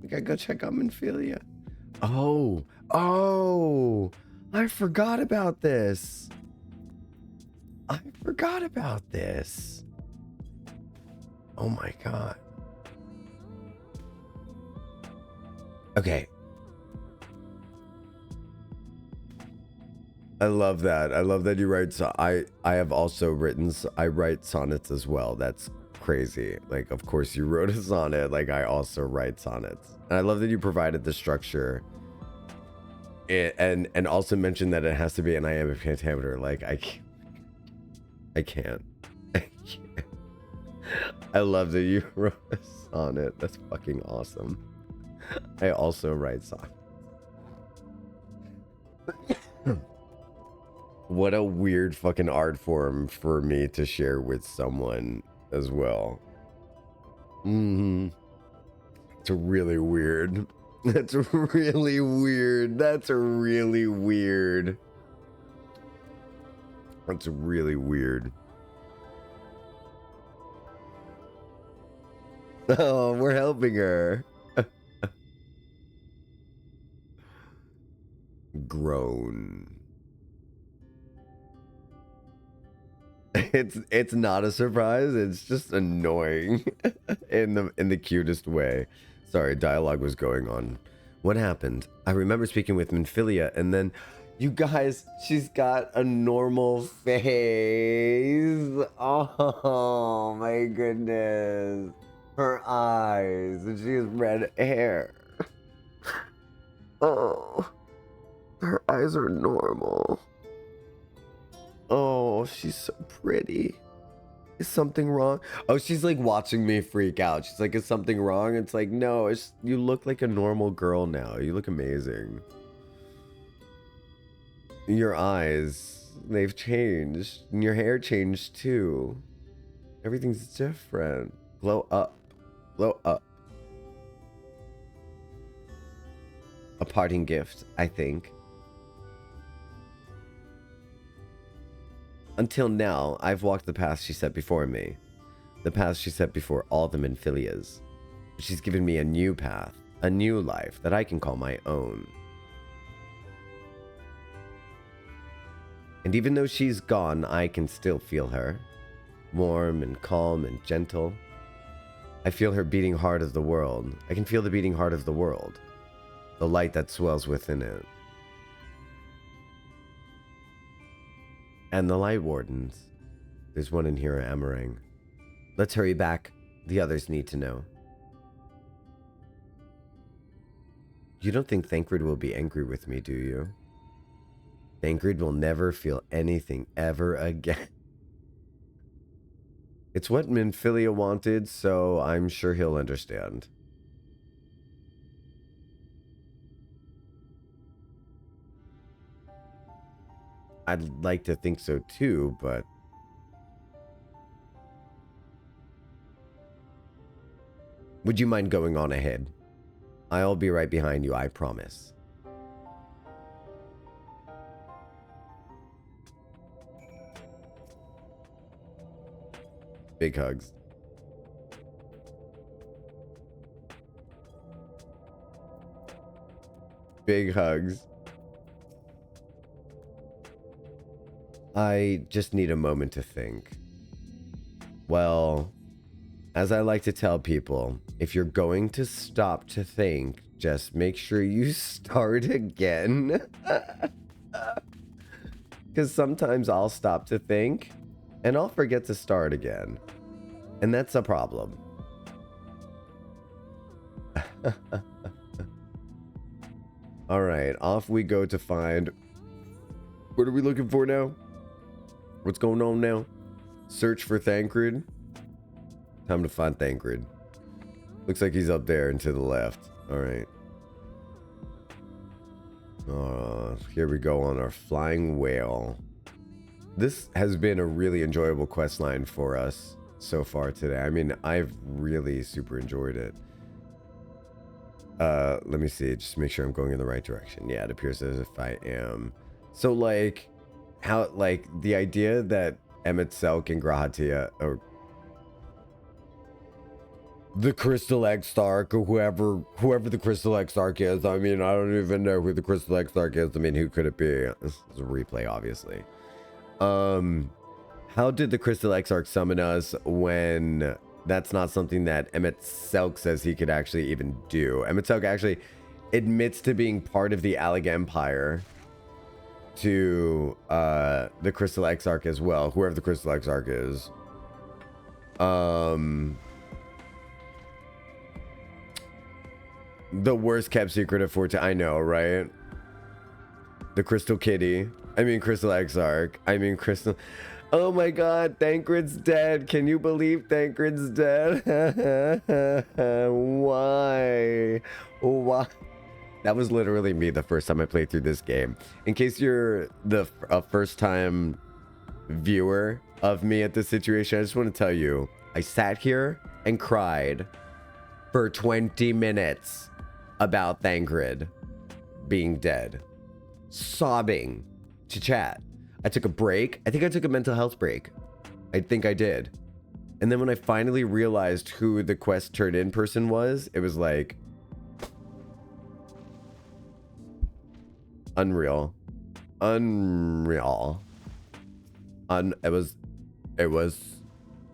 We gotta go check on Minfilia. Oh, I forgot about this. Oh my God. Okay. I love that. I love that you write. I have also written. I write sonnets as well. That's crazy. Like, of course you wrote a sonnet. Like, I also write sonnets. And I love that you provided the structure. And also mentioned that it has to be an iambic pentameter. Like, I can't. I love that you wrote a sonnet. That's fucking awesome. I also write sonnets. What a weird fucking art form for me to share with someone as well. It's really weird. That's really weird. That's really weird. That's really weird. Oh, we're helping her. Groan. It's not a surprise. It's just annoying in the cutest way. Sorry, dialogue was going on. What happened? I remember speaking with Minfilia, and then You guys, she's got a normal face. Oh my goodness. Her eyes, and she has red hair. Oh, her eyes are normal. Oh, she's so pretty. Is something wrong? Oh, she's like watching me freak out. She's like, is something wrong? It's like, no, you look like a normal girl now. You look amazing. Your eyes, they've changed. And your hair changed too. Everything's different. Glow up. Glow up. A parting gift, I think. Until now, I've walked the path she set before me. The path she set before all the Minfilias. She's given me a new path, a new life that I can call my own. And even though she's gone, I can still feel her. Warm and calm and gentle. I feel her beating heart of the world. I can feel the beating heart of the world. The light that swells within it. And the Light Wardens. There's one in here, Amarang. Let's hurry back. The others need to know. You don't think Thancred will be angry with me, do you? Thancred will never feel anything ever again. It's what Minfilia wanted, so I'm sure he'll understand. I'd like to think so too, but... Would you mind going on ahead? I'll be right behind you, I promise. Big hugs. Big hugs. I just need a moment to think. Well, as I like to tell people, if you're going to stop to think, just make sure you start again. Because sometimes I'll stop to think, and I'll forget to start again. And that's a problem. Alright, off we go to find... What are we looking for now? What's going on now? Search for Thancred. Time to find Thancred. Looks like he's up there and to the left. Alright. Here we go on our flying whale. This has been a really enjoyable quest line for us so far today. I mean, I've really super enjoyed it. Let me see. Just make sure I'm going in the right direction. Yeah, it appears as if I am. So, like... How, like, the idea that Emet-Selch and Grahatia, or the Crystal Exarch, or whoever the Crystal Exarch is. I mean, I don't even know who the Crystal Exarch is. I mean, who could it be? This is a replay, obviously. How did the Crystal Exarch summon us when that's not something that Emet-Selch says he could actually even do? Emet-Selch actually admits to being part of the Alleg Empire to the Crystal Exarch as well, whoever the Crystal Exarch is. The worst kept secret of 14. I know, right? The Crystal Kitty. I mean, Crystal Exarch. I mean, Crystal... Oh my god, Thancred's dead. Can you believe Thancred's dead? Why? Why? That was literally me the first time I played through this game. In case you're a first-time viewer of me at this situation, I just want to tell you, I sat here and cried for 20 minutes about Thancred being dead. Sobbing to chat. I took a break. I think I took a mental health break. I think I did. And then when I finally realized who the quest turned in person was, it was like... Unreal. Unreal. It was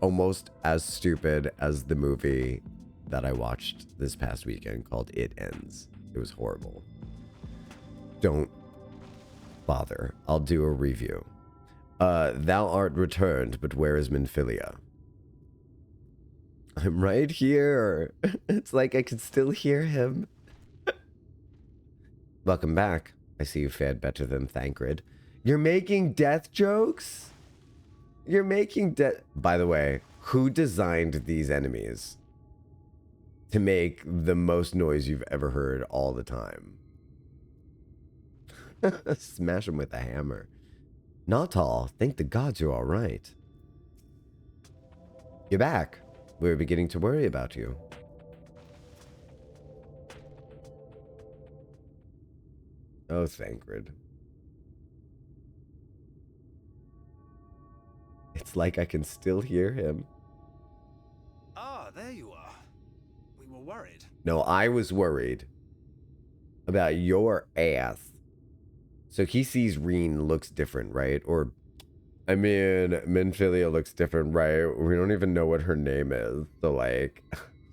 almost as stupid as the movie that I watched this past weekend called It Ends. It was horrible. Don't bother. I'll do a review. Thou art returned, but where is Minfilia? I'm right here. It's like I can still hear him. Welcome back. I see you fared better than Thancred. You're making death jokes? You're making death... By the way, who designed these enemies to make the most noise you've ever heard all the time? Smash him with a hammer. Not all. Thank the gods you're all right. You're back. We were beginning to worry about you. Oh, Thancred. It's like I can still hear him. Ah, there you are. We were worried. No, I was worried about your ass. So he sees Ryne looks different, right? Or, I mean, Minfilia looks different, right? We don't even know what her name is. So, like,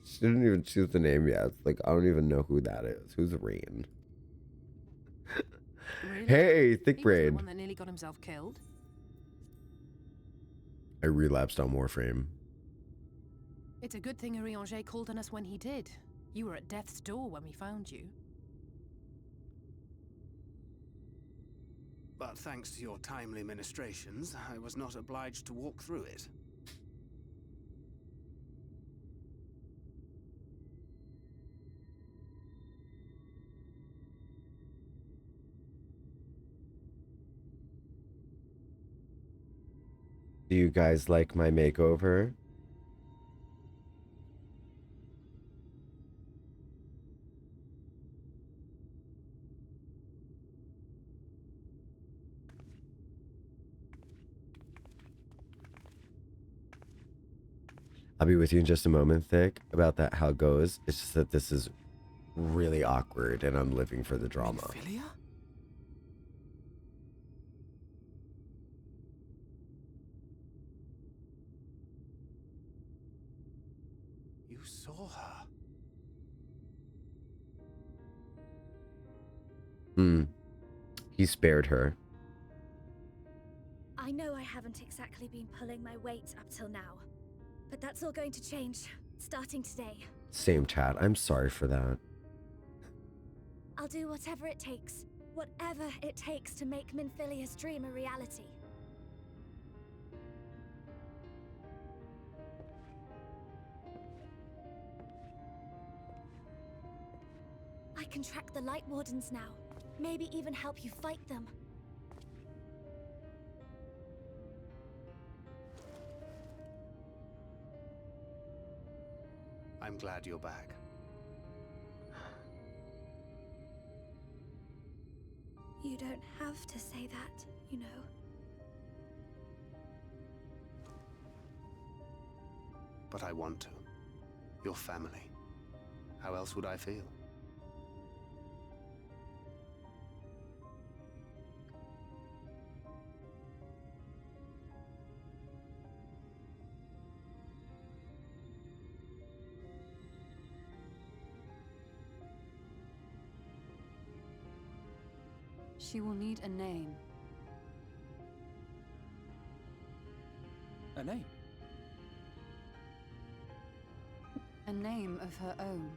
she didn't even choose the name yet. Like, I don't even know who that is. Who's Ryne? Really? Hey, He thick was the brain. one that nearly got himself killed. I relapsed on Warframe. It's a good thing Urianger called on us when he did. You were at death's door when we found you. But thanks to your timely ministrations, I was not obliged to walk through it. Do you guys like my makeover? I'll be with you in just a moment, Thick, about that, how it goes. It's just that this is really awkward and I'm living for the drama. Minfilia? You saw her. He spared her. I know I haven't exactly been pulling my weight up till now, but that's all going to change, starting today. Same chat. I'm sorry for that. I'll do whatever it takes to make Minfilia's dream a reality. I can track the Light Wardens now. Maybe even help you fight them. I'm glad you're back. You don't have to say that, you know. But I want to. Your family. How else would I feel? She will need a name. A name? A name of her own.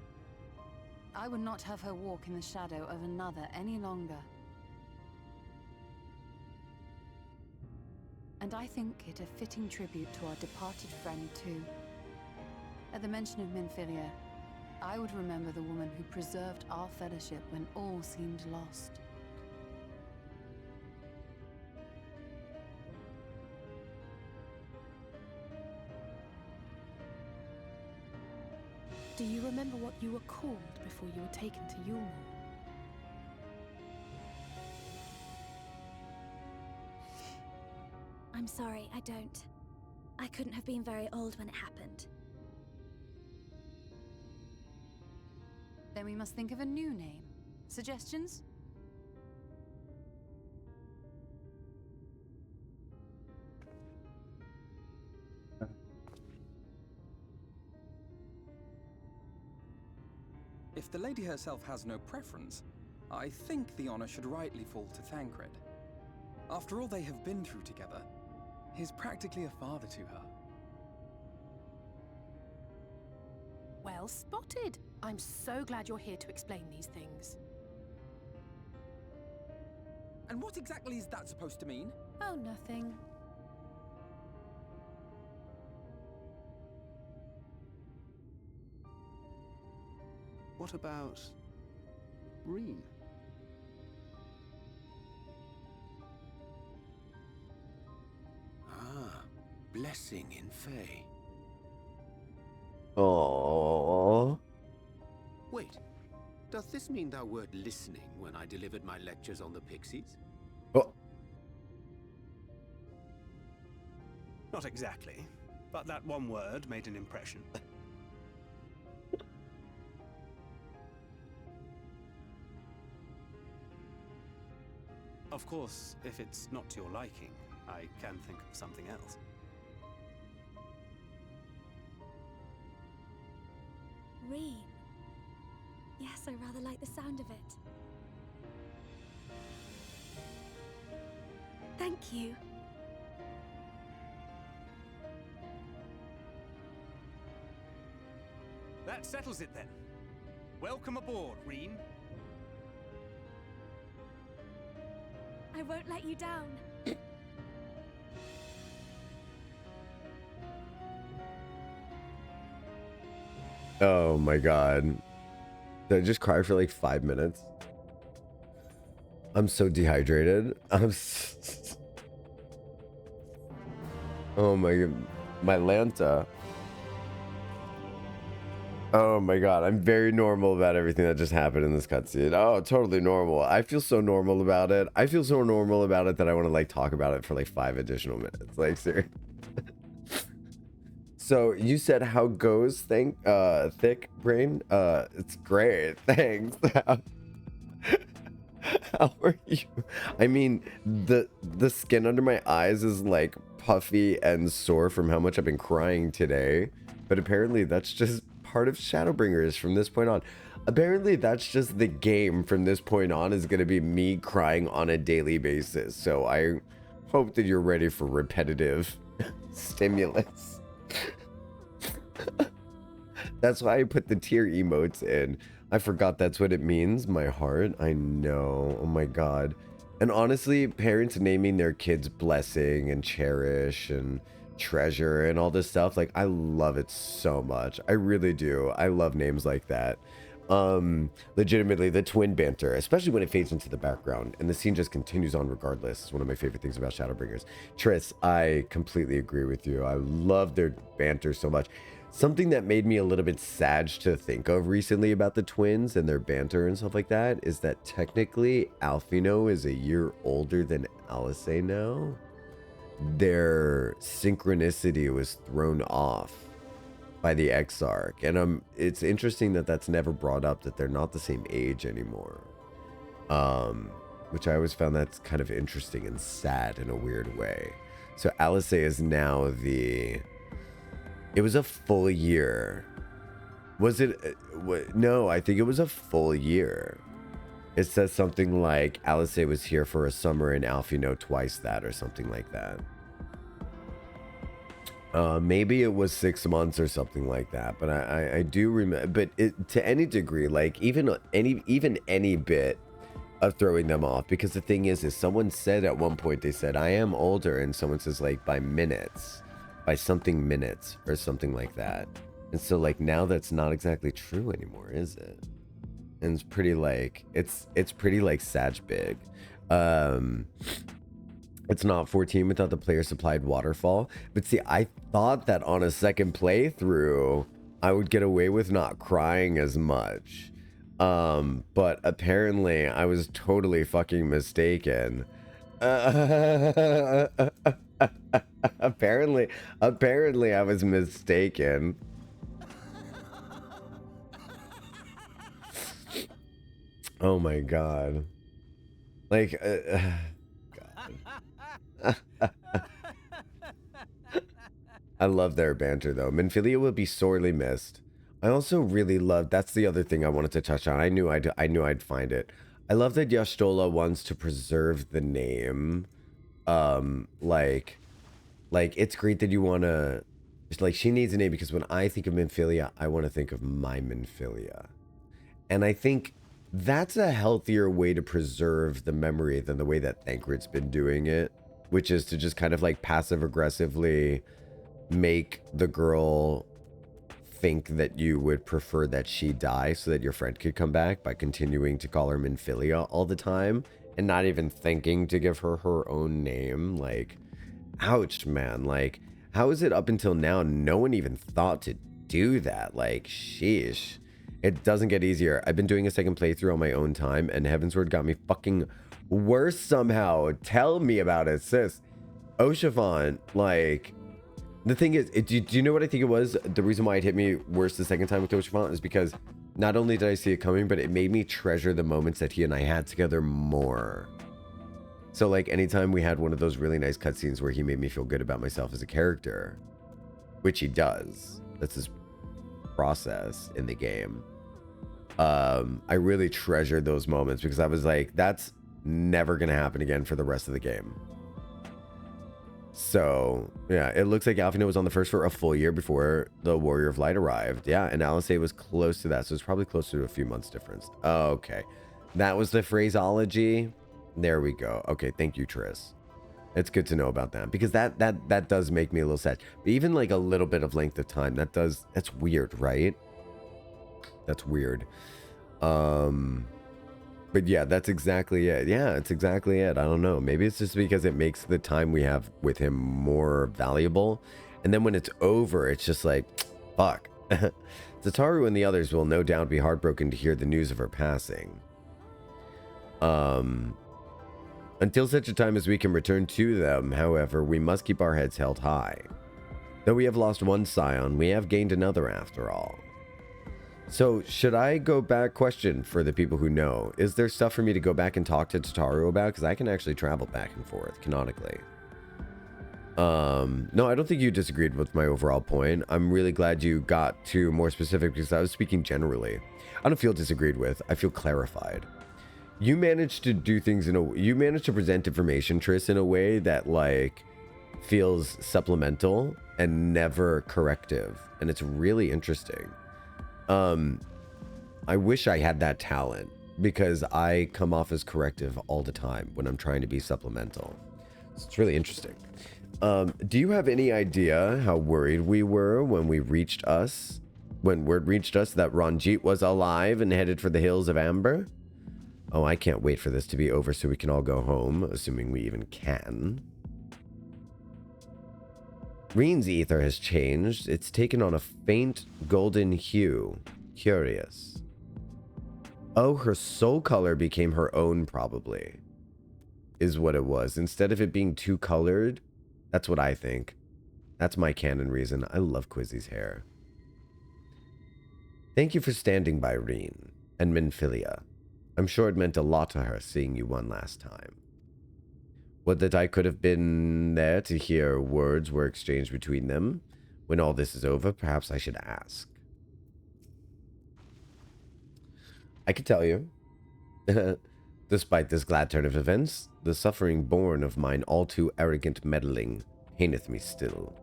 I would not have her walk in the shadow of another any longer. And I think it a fitting tribute to our departed friend too. At the mention of Minfilia, I would remember the woman who preserved our fellowship when all seemed lost. Do you remember what you were called before you were taken to Yulmore? I'm sorry, I don't. I couldn't have been very old when it happened. Then we must think of a new name. Suggestions? If the lady herself has no preference, I think the honor should rightly fall to Thancred. After all they have been through together, he's practically a father to her. Well spotted. I'm so glad you're here to explain these things. And what exactly is that supposed to mean? Oh, nothing. What about Ryne? Ah, blessing in Fae. Oh. Wait, does this mean thou wert listening when I delivered my lectures on the pixies? Oh. Not exactly, but that one word made an impression. Of course, if it's not to your liking, I can think of something else. Ryne. Yes, I rather like the sound of it. Thank you. That settles it then. Welcome aboard, Ryne. I won't let you down. Oh my god. Did I just cry for like 5 minutes? I'm so dehydrated. Oh my god. My Lanta. Oh my god. I'm very normal about everything that just happened in this cutscene. Oh, totally normal. I feel so normal about it. I feel so normal about it that I want to like talk about it for like 5 additional minutes. Like, seriously. So you said how goes thick brain? It's great. Thanks. How are you? I mean, the skin under my eyes is like puffy and sore from how much I've been crying today. But apparently that's just part of Shadowbringers from this point on. Apparently that's just the game from this point on is going to be me crying on a daily basis. So I hope that you're ready for repetitive stimulus. That's why I put the tear emotes in. I forgot that's what it means. My heart. I know. Oh my god. And honestly, parents naming their kids Blessing and Cherish and Treasure and all this stuff, like, I love it so much. I really do. I love names like that. Legitimately, the twin banter, especially when it fades into the background and the scene just continues on regardless, is one of my favorite things about Shadowbringers. Triss, I completely agree with you. I love their banter so much. Something that made me a little bit sad to think of recently about the twins and their banter and stuff like that is that technically Alphino is a year older than Alice now. Their synchronicity was thrown off by the Exarch, and it's interesting that that's never brought up, that they're not the same age anymore, which I always found that's kind of interesting and sad in a weird way. So Alice is now it was a full year. Was it? No, I think it was a full year. It says something like Alice was here for a summer and Alphino twice that, or something like that. Maybe it was 6 months or something like that, but I do remember. But to any degree, like even any bit of throwing them off, because the thing is someone said at one point, they said I am older, and someone says like by minutes. By something minutes or something like that. And so like now that's not exactly true anymore, is it? And it's pretty like it's pretty like Sag big. It's not 14 without the player supplied waterfall. But see, I thought that on a second playthrough I would get away with not crying as much. But apparently I was totally fucking mistaken. Apparently I was mistaken. Oh my god. Like God. I love their banter though. Minfilia will be sorely missed. I also really love, that's the other thing I wanted to touch on. I knew I'd find it. I love that Jocktal wants to preserve the name Like it's great that you want to, like, she needs a name, because when I think of Minfilia, I want to think of my Minfilia. And I think that's a healthier way to preserve the memory than the way that Thancred's been doing it, which is to just kind of like passive aggressively make the girl think that you would prefer that she die so that your friend could come back by continuing to call her Minfilia all the time and not even thinking to give her her own name. Like, ouch, man. Like, how is it up until now no one even thought to do that? Like, sheesh. It doesn't get easier. I've been doing a second playthrough on my own time, and Heavensward got me fucking worse somehow. Tell me about it, sis. Oshafon, like, the thing is, do you know what I think it was? The reason why it hit me worse the second time with Oshafon is because not only did I see it coming, but it made me treasure the moments that he and I had together more. So, like, anytime we had one of those really nice cutscenes where he made me feel good about myself as a character, which he does, that's his process in the game, I really treasured those moments because I was like, that's never going to happen again for the rest of the game. So, yeah, it looks like Alphinaud was on the first for a full year before the Warrior of Light arrived. Yeah, and Alisei was close to that, so it's probably closer to a few months difference. Okay, that was the phraseology. There we go. Okay, thank you, Triss. It's good to know about that, because that does make me a little sad. But even like a little bit of length of time, that's weird, right? That's weird. But yeah, that's exactly it. Yeah, it's exactly it. I don't know. Maybe it's just because it makes the time we have with him more valuable. And then when it's over, it's just like, fuck. Zataru and the others will no doubt be heartbroken to hear the news of her passing. Until such a time as we can return to them, however, we must keep our heads held high. Though we have lost one scion, we have gained another after all. So, should I go back? Question for the people who know. Is there stuff for me to go back and talk to Tataru about? Because I can actually travel back and forth, canonically. No, I don't think you disagreed with my overall point. I'm really glad you got to more specific, because I was speaking generally. I don't feel disagreed with. I feel clarified. You managed to do things you managed to present information, Triss, in a way that, like, feels supplemental and never corrective. And it's really interesting. I wish I had that talent, because I come off as corrective all the time when I'm trying to be supplemental. So it's really interesting. Do you have any idea how worried we were when word reached us that Ranjit was alive and headed for the Hills of Amber? Oh, I can't wait for this to be over so we can all go home, assuming we even can. Ryne's ether has changed. It's taken on a faint golden hue. Curious. Oh, her soul color became her own, probably. Is what it was. Instead of it being too colored, that's what I think. That's my canon reason. I love Quizzy's hair. Thank you for standing by, Ryne and Minfilia. I'm sure it meant a lot to her seeing you one last time. Would that I could have been there to hear words were exchanged between them. When all this is over, perhaps I should ask. I could tell you. Despite this glad turn of events, the suffering born of mine all too arrogant meddling paineth me still.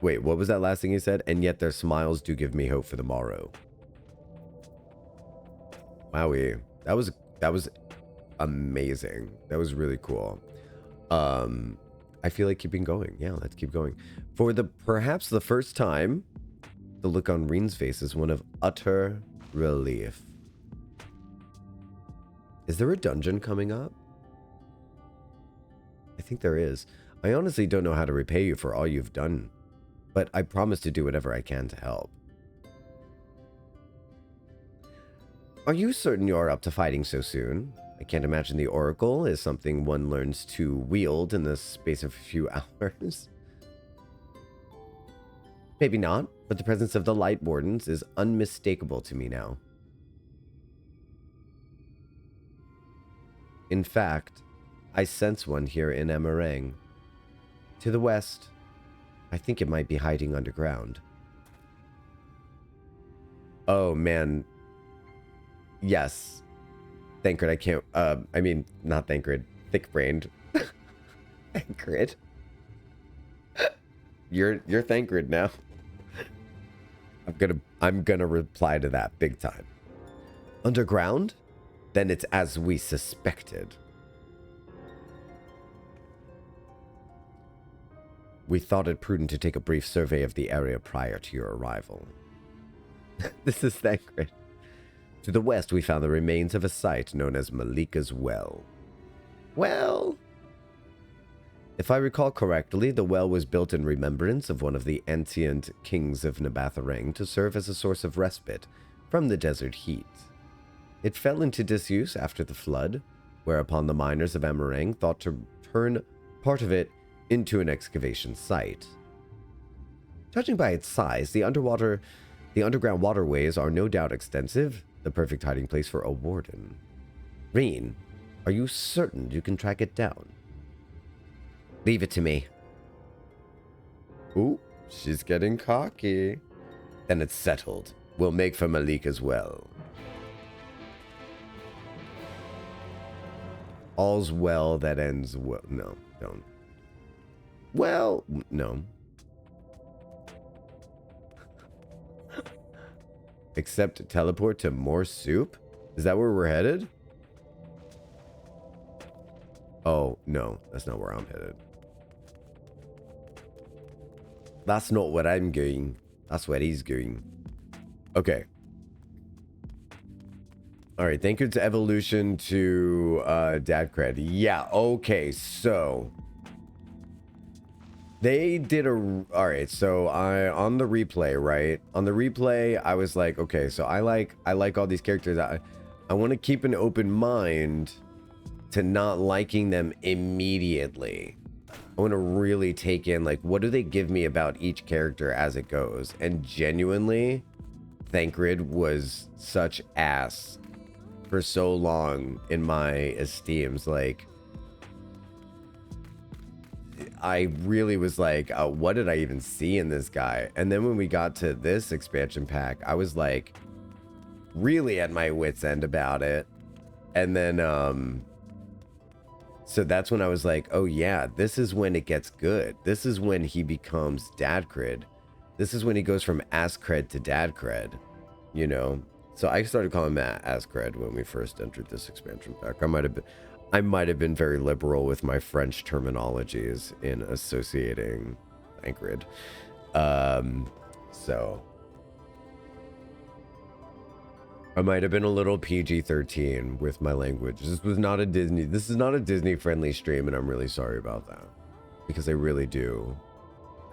Wait, what was that last thing he said? And yet their smiles do give me hope for the morrow. Wowie. That was amazing. That was really cool. I feel like keeping going. Yeah, let's keep going. For perhaps the first time, the look on Ryne's face is one of utter relief. Is there a dungeon coming up? I think there is. I honestly don't know how to repay you for all you've done, but I promise to do whatever I can to help. Are you certain you're up to fighting so soon? I can't imagine the Oracle is something one learns to wield in the space of a few hours. Maybe not, but the presence of the Light Wardens is unmistakable to me now. In fact, I sense one here in Emerang. To the west, I think it might be hiding underground. Oh, man. Yes. Thancred, I can't, not Thancred. thick-brained. Thancred. You're Thancred now. I'm gonna reply to that big time. Underground? Then it's as we suspected. We thought it prudent to take a brief survey of the area prior to your arrival. This is Thancred. To the west, we found the remains of a site known as Malika's Well. Well, if I recall correctly, the well was built in remembrance of one of the ancient kings of Nabatharang to serve as a source of respite from the desert heat. It fell into disuse after the flood, whereupon the miners of Amarang thought to turn part of it into an excavation site. Judging by its size, the underground waterways are no doubt extensive, the perfect hiding place for a warden. Ryne, are you certain you can track it down? Leave it to me. Ooh, she's getting cocky. Then it's settled. We'll make for Malika's Well. All's well that ends well. No, don't. Well, no. Except teleport to more soup? Is that where we're headed? Oh, no. That's not where I'm headed. That's not where I'm going. That's where he's going. Okay. Alright, Thancred's evolution to Thancred. Yeah, okay, so they did a... Alright, so on the replay, right? On the replay, I was like, okay, so I like all these characters. I want to keep an open mind to not liking them immediately. I want to really take in, like, what do they give me about each character as it goes? And genuinely, Thancred was such ass for so long in my esteems. Like, I really was like, what did I even see in this guy? And then when we got to this expansion pack, I was like, really at my wit's end about it. And then, so that's when I was like, oh yeah, this is when it gets good. This is when he becomes Thancred. This is when he goes from Askred to Thancred, you know? So I started calling him Askred when we first entered this expansion pack. I might have been very liberal with my French terminologies in associating Thancred. So I might have been a little PG-13 with my language. This is not a Disney friendly stream, and I'm really sorry about that, because I really do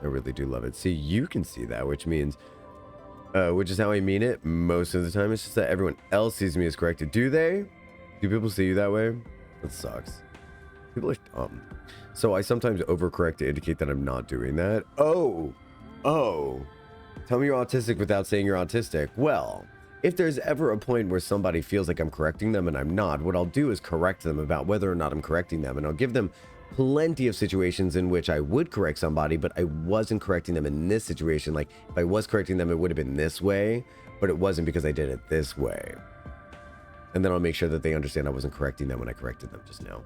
love it. See, you can see that, which means which is how I mean it most of the time. It's just that everyone else sees me as corrected. Do they? Do people see you that way? That sucks. People are dumb. So I sometimes overcorrect to indicate that I'm not doing that. Oh. Tell me you're autistic without saying you're autistic. Well, if there's ever a point where somebody feels like I'm correcting them and I'm not, what I'll do is correct them about whether or not I'm correcting them. And I'll give them plenty of situations in which I would correct somebody, but I wasn't correcting them in this situation. Like, if I was correcting them, it would have been this way, but it wasn't because I did it this way. And then I'll make sure that they understand I wasn't correcting them when I corrected them just now.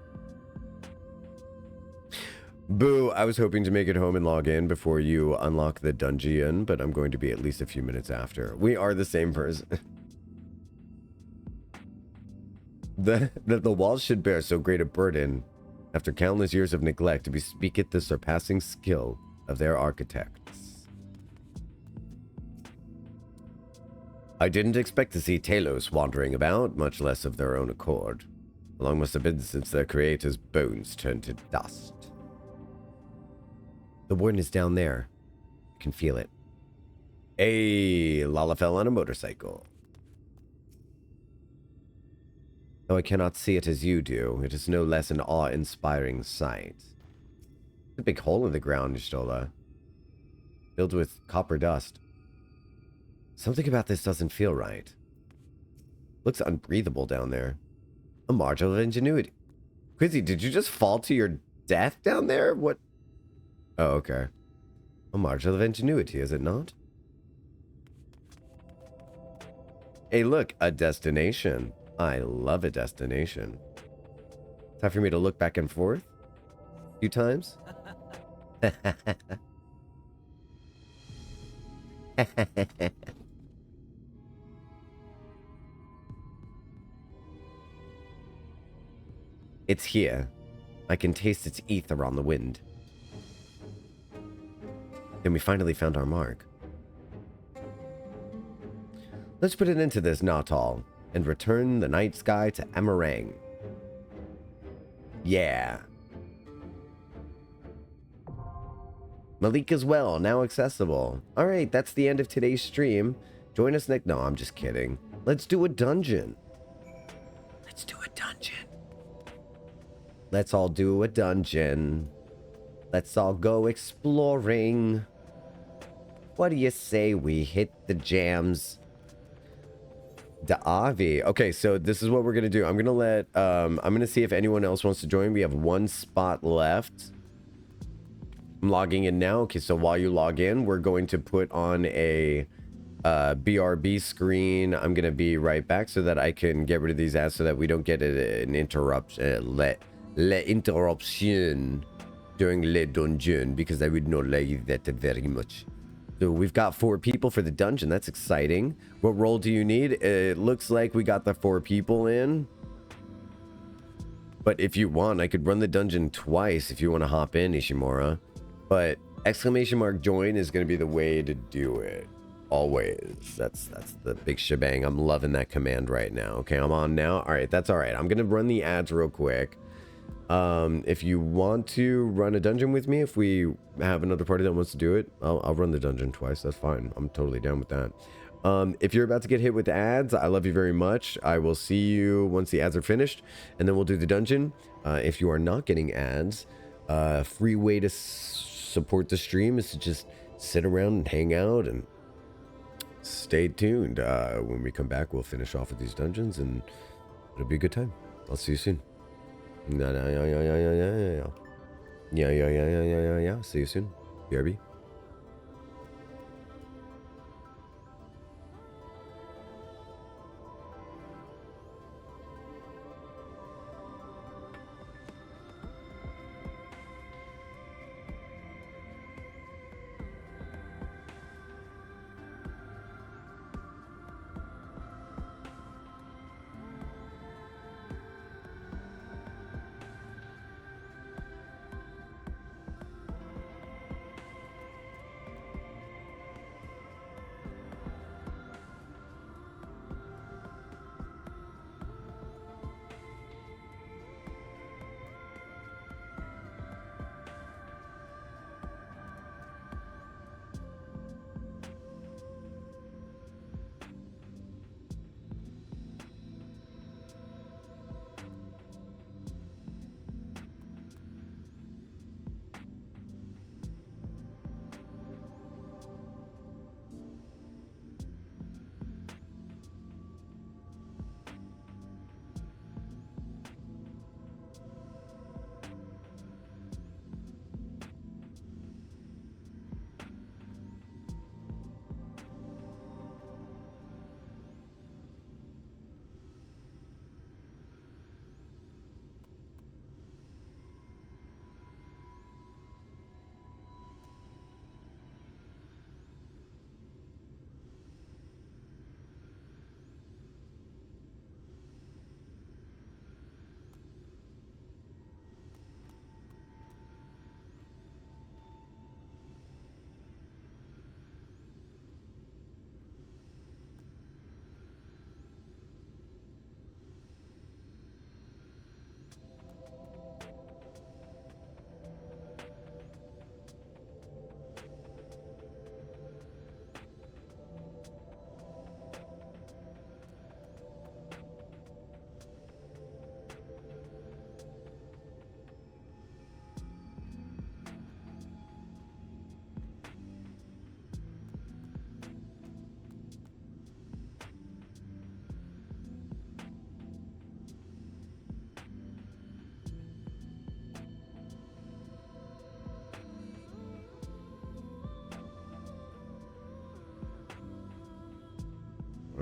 Boo, I was hoping to make it home and log in before you unlock the dungeon, but I'm going to be at least a few minutes after. We are the same person. The walls should bear so great a burden after countless years of neglect to bespeaketh the surpassing skill of their architects. I didn't expect to see Talos wandering about, much less of their own accord. How long must have been since their creator's bones turned to dust? The warden is down there. You can feel it. Hey, Lala fell on a motorcycle. Though I cannot see it as you do, it is no less an awe-inspiring sight. A big hole in the ground, Jocktal, filled with copper dust. Something about this doesn't feel right. Looks unbreathable down there. A margin of ingenuity. Quizzy, did you just fall to your death down there? What? Oh, okay. A margin of ingenuity, is it not? Hey, look, a destination. I love a destination. Time for me to look back and forth a few times. It's here. I can taste its ether on the wind. Then we finally found our mark. Let's put it into this Jocktal and return the night sky to Amarang. Yeah. Malik as well, now accessible. Alright, that's the end of today's stream. Join us next... No, I'm just kidding. Let's do a dungeon. Let's do a dungeon. Let's all do a dungeon. Let's all go exploring. What do you say we hit the jams? Da'avi. Okay, so this is what we're gonna do. I'm gonna let I'm gonna see if anyone else wants to join. We have one spot left. I'm logging in now. Okay, so while you log in, we're going to put on a BRB screen. I'm gonna be right back so that I can get rid of these ads so that we don't get an interruption. Interruption during le dungeon, because I would not like that very much. So we've got 4 people for the dungeon. That's exciting. What role do you need? It looks like we got the 4 people in. But if you want, I could run the dungeon twice if you want to hop in, Ishimura. But !join is going to be the way to do it. Always. That's the big shebang. I'm loving that command right now. Okay, I'm on now. All right, that's all right. I'm going to run the ads real quick. If you want to run a dungeon with me, if we have another party that wants to do it, I'll run the dungeon twice. That's fine. I'm totally down with that. If you're about to get hit with ads, I love you very much. I will see you once the ads are finished, and then we'll do the dungeon. If you are not getting ads, free way to support the stream is to just sit around and hang out and stay tuned. When we come back, we'll finish off with these dungeons, and it'll be a good time. I'll see you soon. Yeah. See you soon. BRB.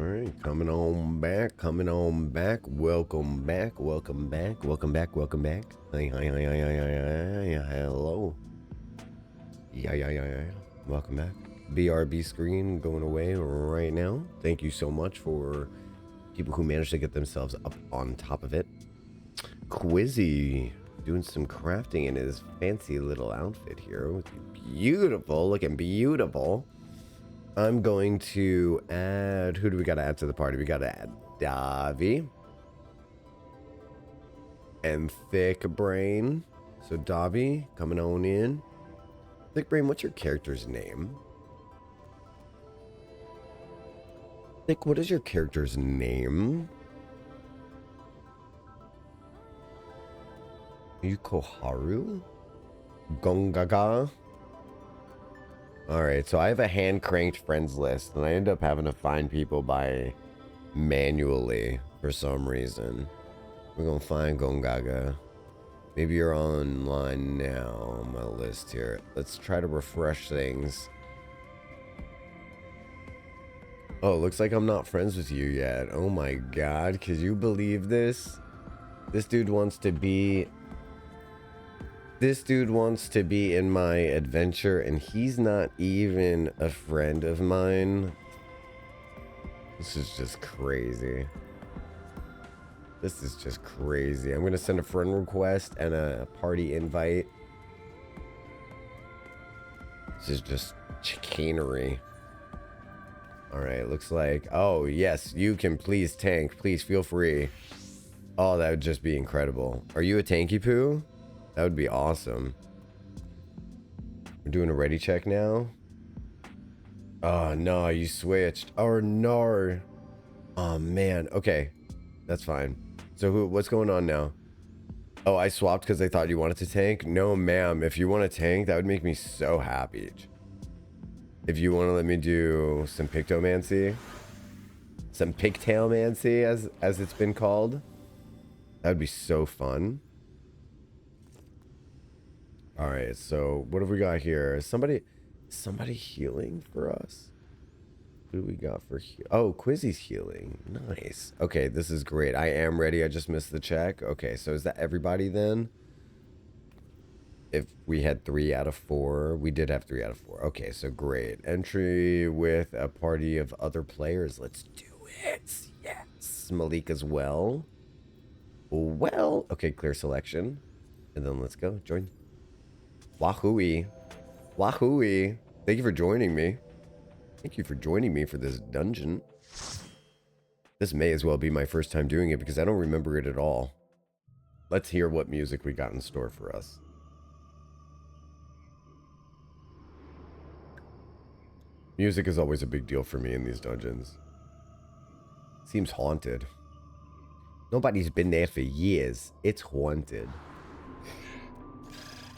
right, coming on back, coming on back. Welcome back, welcome back, welcome back, welcome back. Hi, hi, hi, hi, hi, hi, hi, hello. Yeah. Welcome back. BRB screen going away right now. Thank you so much for people who managed to get themselves up on top of it. Quizzy doing some crafting in his fancy little outfit here. Beautiful, looking beautiful. I'm going to add, who do we got to add to the party? We got to add Davi and Thick Brain. So Davi coming on in. Thick Brain, what's your character's name? Thick, what is your character's name? Are you Koharu? Gongaga? Alright, so I have a hand-cranked friends list, and I end up having to find people by manually for some reason. We're gonna find Gongaga. Maybe you're online now on my list here. Let's try to refresh things. Oh, looks like I'm not friends with you yet. Oh my god, could you believe this? This dude wants to be in my adventure, and he's not even a friend of mine. This is just crazy. This is just crazy. I'm gonna send a friend request and a party invite. This is just chicanery. Alright, looks like... Oh, yes, you can please tank. Please feel free. Oh, that would just be incredible. Are you a tanky poo? That would be awesome. We're doing a ready check now. Oh, no, you switched. Oh, no. Oh, man. Okay, that's fine. So what's going on now? Oh, I swapped because I thought you wanted to tank? No, ma'am. If you want to tank, that would make me so happy. If you want to let me do some pictomancy, some pigtailmancy, as it's been called, that would be so fun. All right, so what have we got here? Somebody healing for us? Who do we got for heal? Oh, Quizzy's healing. Nice. Okay, this is great. I am ready. I just missed the check. Okay, so is that everybody then? If we had 3 out of 4, we did have 3 out of 4. Okay, so great. Entry with a party of other players. Let's do it. Yes. Malik as well. Well, okay, clear selection. And then let's go. Join. Wahooey. Wahooey. Thank you for joining me. Thank you for joining me for this dungeon. This may as well be my first time doing it because I don't remember it at all. Let's hear what music we got in store for us. Music is always a big deal for me in these dungeons. Seems haunted. Nobody's been there for years. It's haunted.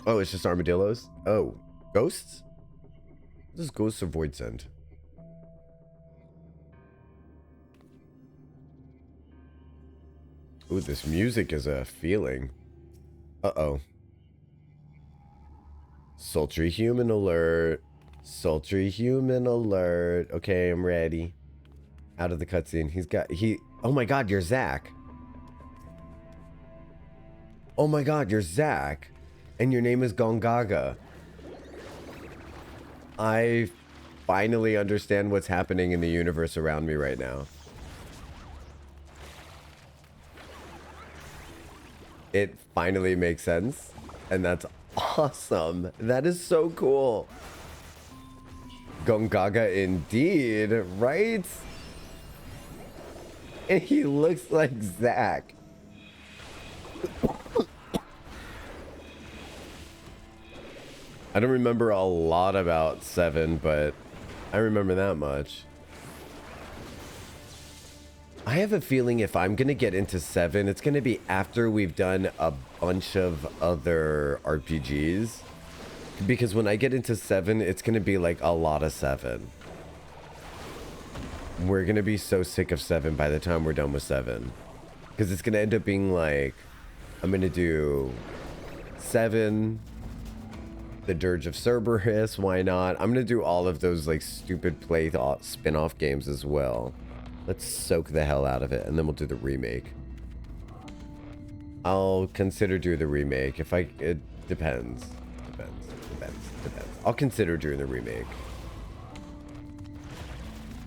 Oh, it's just armadillos? Oh, ghosts? What does Ghosts or Void send? Ooh, this music is a feeling. Uh-oh. Sultry human alert. Sultry human alert. Okay, I'm ready. Out of the cutscene. Oh my god, you're Zach. Oh my god, you're Zach. And your name is Gongaga. I finally understand what's happening in the universe around me right now. It finally makes sense. And that's awesome. That is so cool. Gongaga indeed, right? And he looks like Zach. I don't remember a lot about 7, but I remember that much. I have a feeling if I'm going to get into 7, it's going to be after we've done a bunch of other RPGs. Because when I get into 7, it's going to be like a lot of 7. We're going to be so sick of 7 by the time we're done with 7. Because it's going to end up being like, I'm going to do 7, the Dirge of Cerberus, why not? I'm going to do all of those like stupid play spin-off games as well. Let's soak the hell out of it, and then we'll do the remake. I'll consider doing the remake. If I... It depends. Depends. I'll consider doing the remake.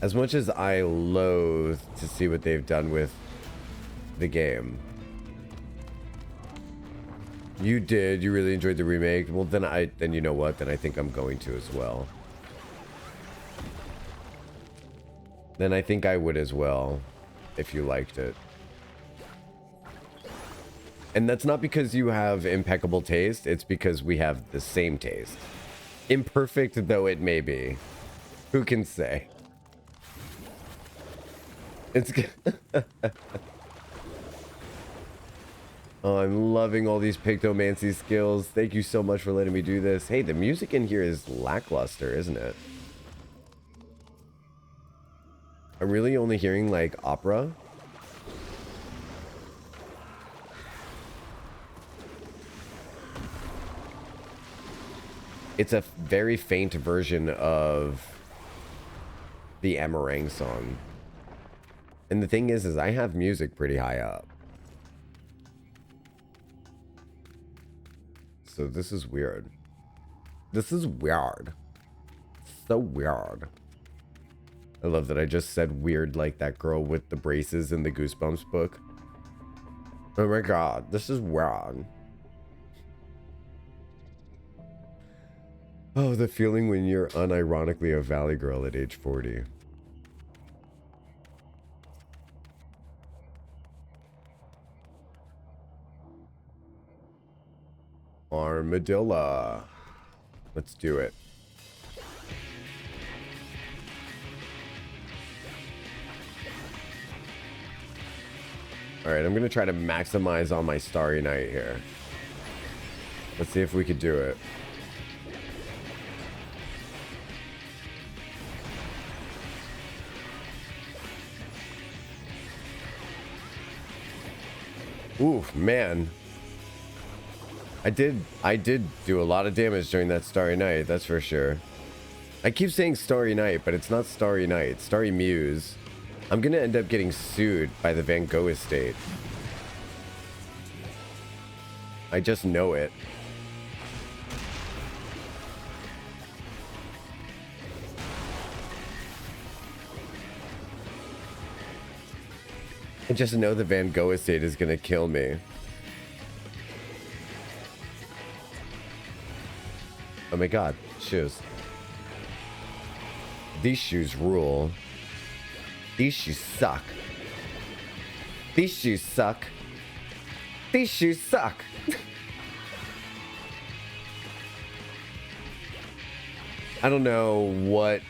As much as I loathe to see what they've done with the game. You did. You really enjoyed the remake. Well, then you know what? Then I think I'm going to as well. Then I think I would as well, if you liked it. And that's not because you have impeccable taste. It's because we have the same taste. Imperfect though it may be. Who can say? It's good. Oh, I'm loving all these pictomancy skills. Thank you so much for letting me do this. Hey, the music in here is lackluster, isn't it? I'm really only hearing like opera. It's a very faint version of the Amarang song. And the thing is I have music pretty high up. So this is weird. This is weird. So weird. I love that I just said weird like that girl with the braces in the Goosebumps book. Oh my god, this is weird. Oh, the feeling when you're unironically a valley girl at age 40. Armadillo. Let's do it. Alright, I'm gonna try to maximize on my Starry Night here. Let's see if we could do it. Oof, man. I did do a lot of damage during that Starry Night, that's for sure. I keep saying Starry Night, but it's not Starry Night, it's Starry Muse. I'm gonna end up getting sued by the Van Gogh estate. I just know it. I just know the Van Gogh estate is gonna kill me. Oh my god, shoes. These shoes rule. These shoes suck. These shoes suck. These shoes suck. I don't know what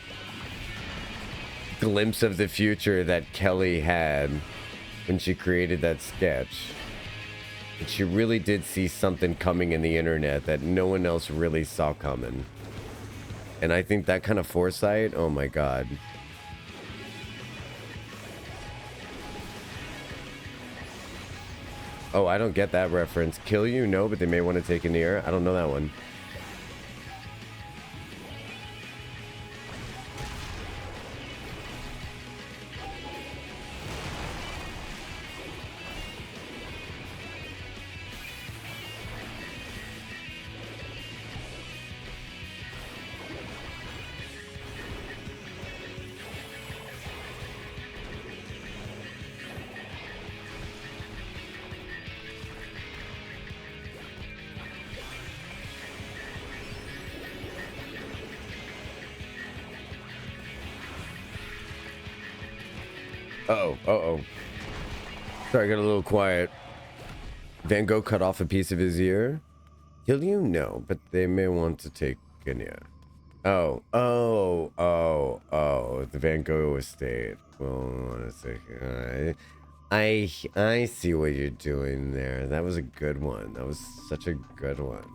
glimpse of the future that Kelly had when she created that sketch. But she really did see something coming in the internet that no one else really saw coming. And I think that kind of foresight, oh my god. Oh, I don't get that reference. Kill you? No, but they may want to take an ear. I don't know that one. Uh-oh. Sorry, I got a little quiet. Van Gogh cut off a piece of his ear? Kill you? No, but they may want to take an ear. Oh. The Van Gogh estate. Well, hold on a second. I see what you're doing there. That was a good one. That was such a good one.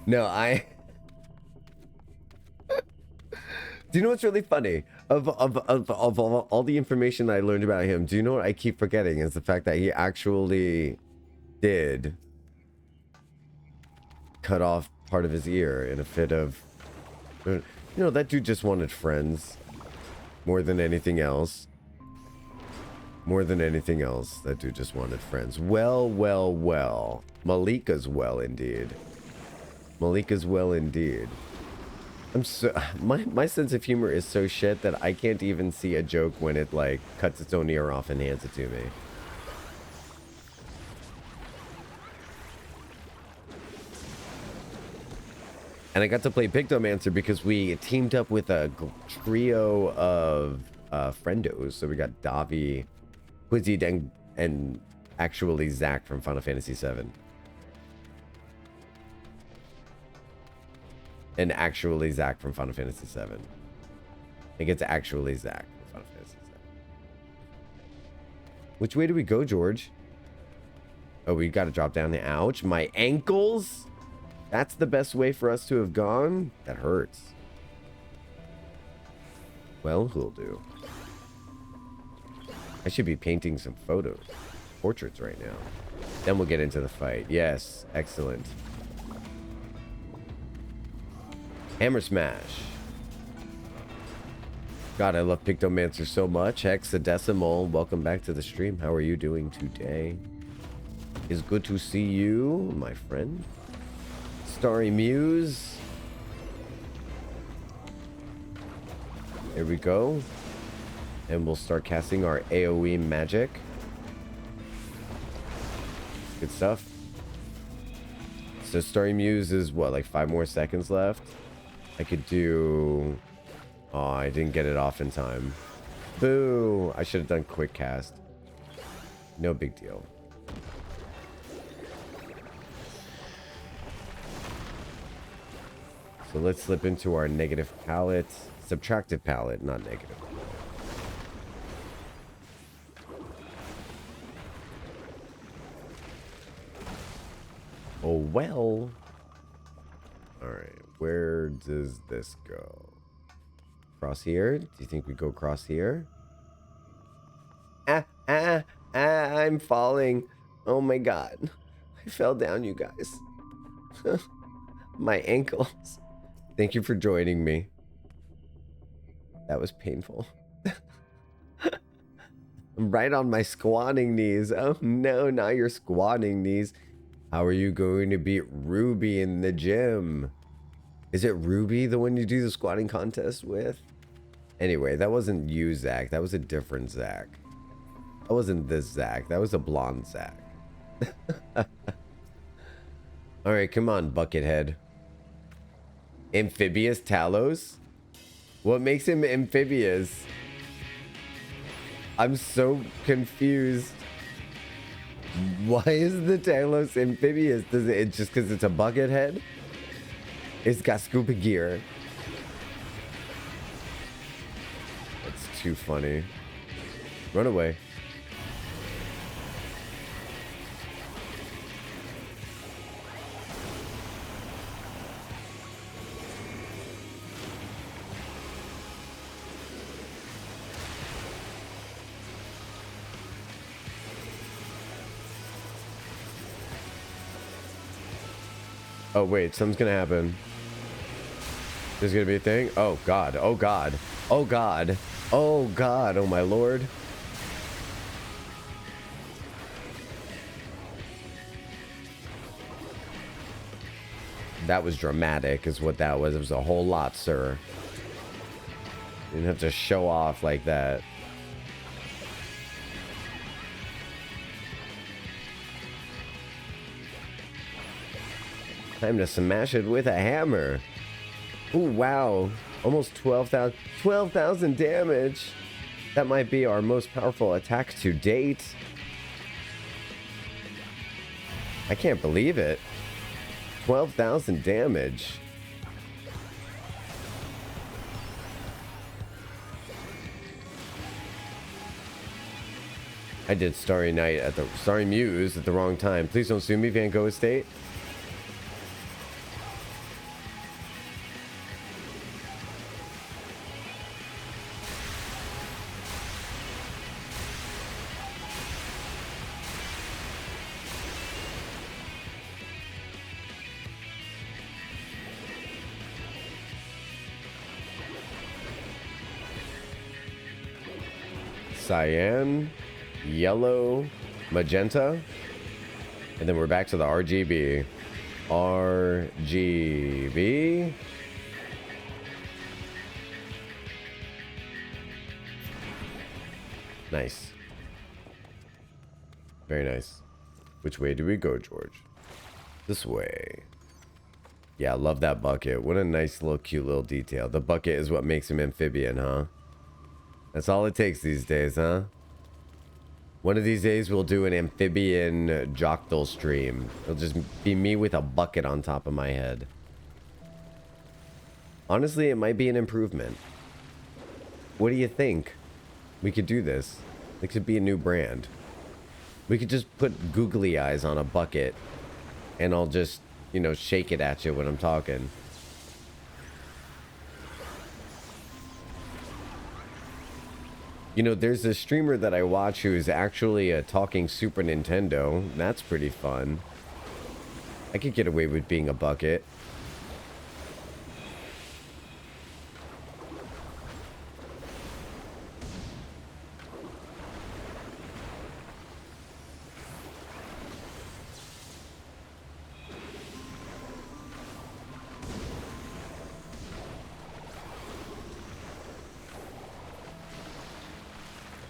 No, Do you know what's really funny? Of all the information that I learned about him, do you know what I keep forgetting is the fact that he actually did cut off part of his ear in a fit of... You know, that dude just wanted friends more than anything else. More than anything else, that dude just wanted friends. Well, well, well. Malika's well indeed. Malika's well indeed. I'm so my sense of humor is so shit that I can't even see a joke when it like cuts its own ear off and hands it to me. And I got to play Pictomancer because we teamed up with a trio of friendos. So we got Davi, Quizzy, and actually Zach from Final Fantasy VII. And actually Zach from Final Fantasy VII. I think it's actually Zach from Final Fantasy VII. Which way do we go, George? Oh, we got to drop down the ouch. My ankles? That's the best way for us to have gone? That hurts. Well, who'll do? I should be painting some photos. Portraits right now. Then we'll get into the fight. Yes, excellent. Hammer smash. God, I love Pictomancer so much. Hexadecimal, welcome back to the stream. How are you doing today? It's good to see you, my friend. Starry Muse. Here we go. And we'll start casting our AoE magic. Good stuff. So Starry Muse is what, like 5 more seconds left? I could do... Oh, I didn't get it off in time. Boo! I should have done quick cast. No big deal. So let's slip into our negative palette. Subtractive palette, not negative. Oh, well. Alright, where does this go? Cross here? Do you think we go across here? I'm falling. Oh my god. I fell down, you guys. My ankles. Thank you for joining me. That was painful. I'm right on my squatting knees. Oh no, now you're squatting knees. How are you going to beat Ruby in the gym? Is it Ruby, the one you do the squatting contest with? Anyway, that wasn't you, Zach. That was a different Zach. That wasn't this Zach. That was a blonde Zach. Alright, come on, Buckethead. Amphibious Talos? What makes him amphibious? I'm so confused. Why is the Talos amphibious? Does it just because it's a Buckethead? It's got scuba gear. That's too funny. Run away. Oh wait, something's gonna happen. There's gonna be a thing? Oh god, oh god, oh god, oh god, oh my lord. That was dramatic is what that was. It was a whole lot, sir. You didn't have to show off like that. Time to smash it with a hammer. Ooh, wow. Almost 12,000 damage. That might be our most powerful attack to date. I can't believe it. 12,000 damage. I did Starry Muse at the wrong time. Please don't sue me, Van Gogh Estate. Cyan. yellow, magenta, and then we're back to the RGB. RGB. Nice. Very nice. Which way do we go, George? This way. Yeah, I love that bucket. What a nice little cute little detail. The bucket is what makes him amphibian, huh? That's all it takes these days, huh? One of these days we'll do an amphibian Jocktal stream. It'll just be me with a bucket on top of my head. Honestly, it might be an improvement. What do you think? We could do this. It could be a new brand. We could just put googly eyes on a bucket and I'll just, you know, shake it at you when I'm talking. You know, there's a streamer that I watch who is actually a talking Super Nintendo. That's pretty fun. I could get away with being a bucket.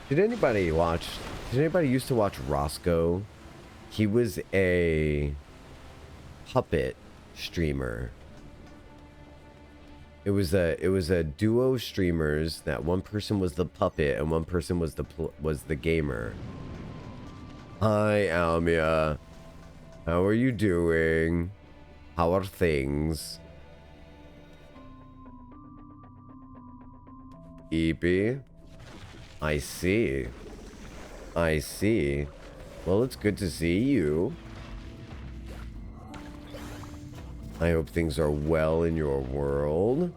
Did anybody used to watch Roscoe? He was a puppet streamer. It was a duo streamers that one person was the puppet and one person was the gamer. Hi, Almia. How are you doing? How are things? Eepy. I see. I see. Well, it's good to see you. I hope things are well in your world.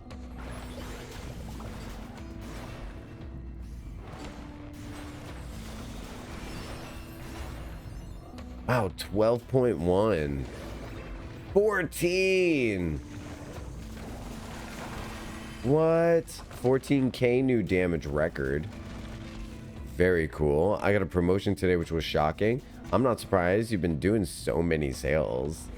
Wow, 12.1. 14. What? 14k new damage record. Very cool. I got a promotion today, which was shocking. I'm not surprised. You've been doing so many sales.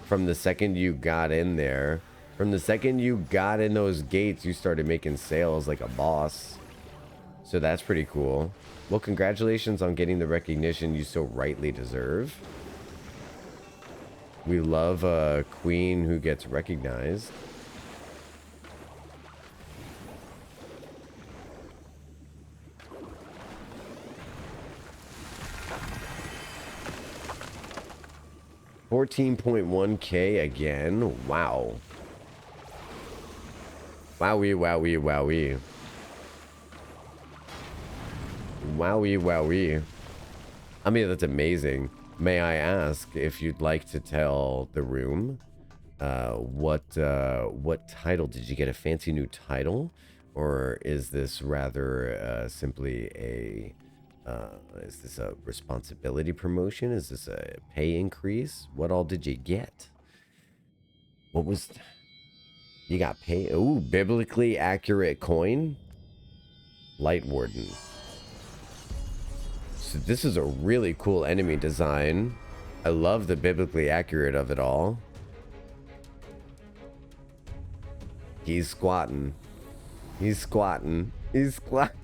From the second you got in there. From the second you got in those gates, you started making sales like a boss. So that's pretty cool. Well, congratulations on getting the recognition you so rightly deserve. We love a queen who gets recognized. $14.1k again. Wow. Wowie, wowie, wowie. Wowie, wowie. I mean, that's amazing. May I ask if you'd like to tell the room what title? Did you get a fancy new title? Or is this rather simply a... is this a responsibility promotion? Is this a pay increase? What all did you get? What was... You got pay... Ooh, biblically accurate coin? Light Warden. So this is a really cool enemy design. I love the biblically accurate of it all. He's squatting. He's squatting. He's squatting.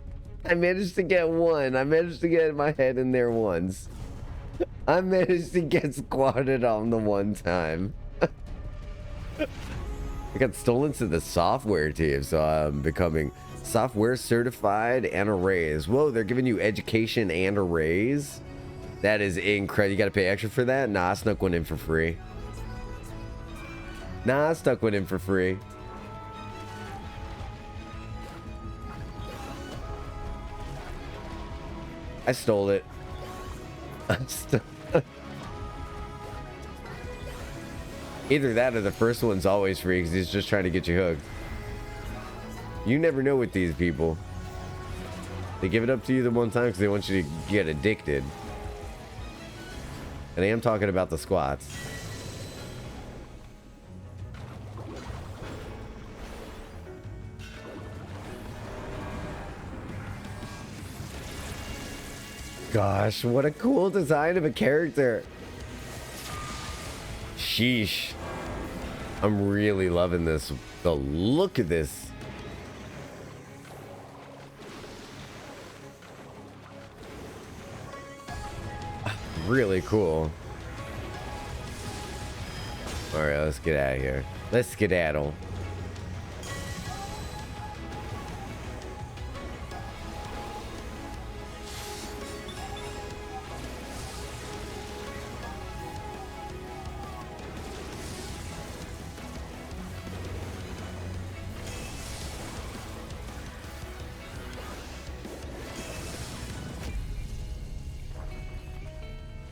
I managed to get one. I managed to get my head in there once. I managed to get squatted on the one time. I got stolen to the software team, so I'm becoming software certified and a raise. Whoa, they're giving you education and a raise? That is incredible. You gotta pay extra for that? Nah, I snuck one in for free. Nah, I stuck one in for free. I stole it. Either that or the first one's always free because he's just trying to get you hooked. You never know with these people. They give it up to you the one time because they want you to get addicted. And I am talking about the squats. gosh, what a cool design of a character. Sheesh. I'm really loving this. The look of this. Really cool. All right, let's get out of here. Let's skedaddle.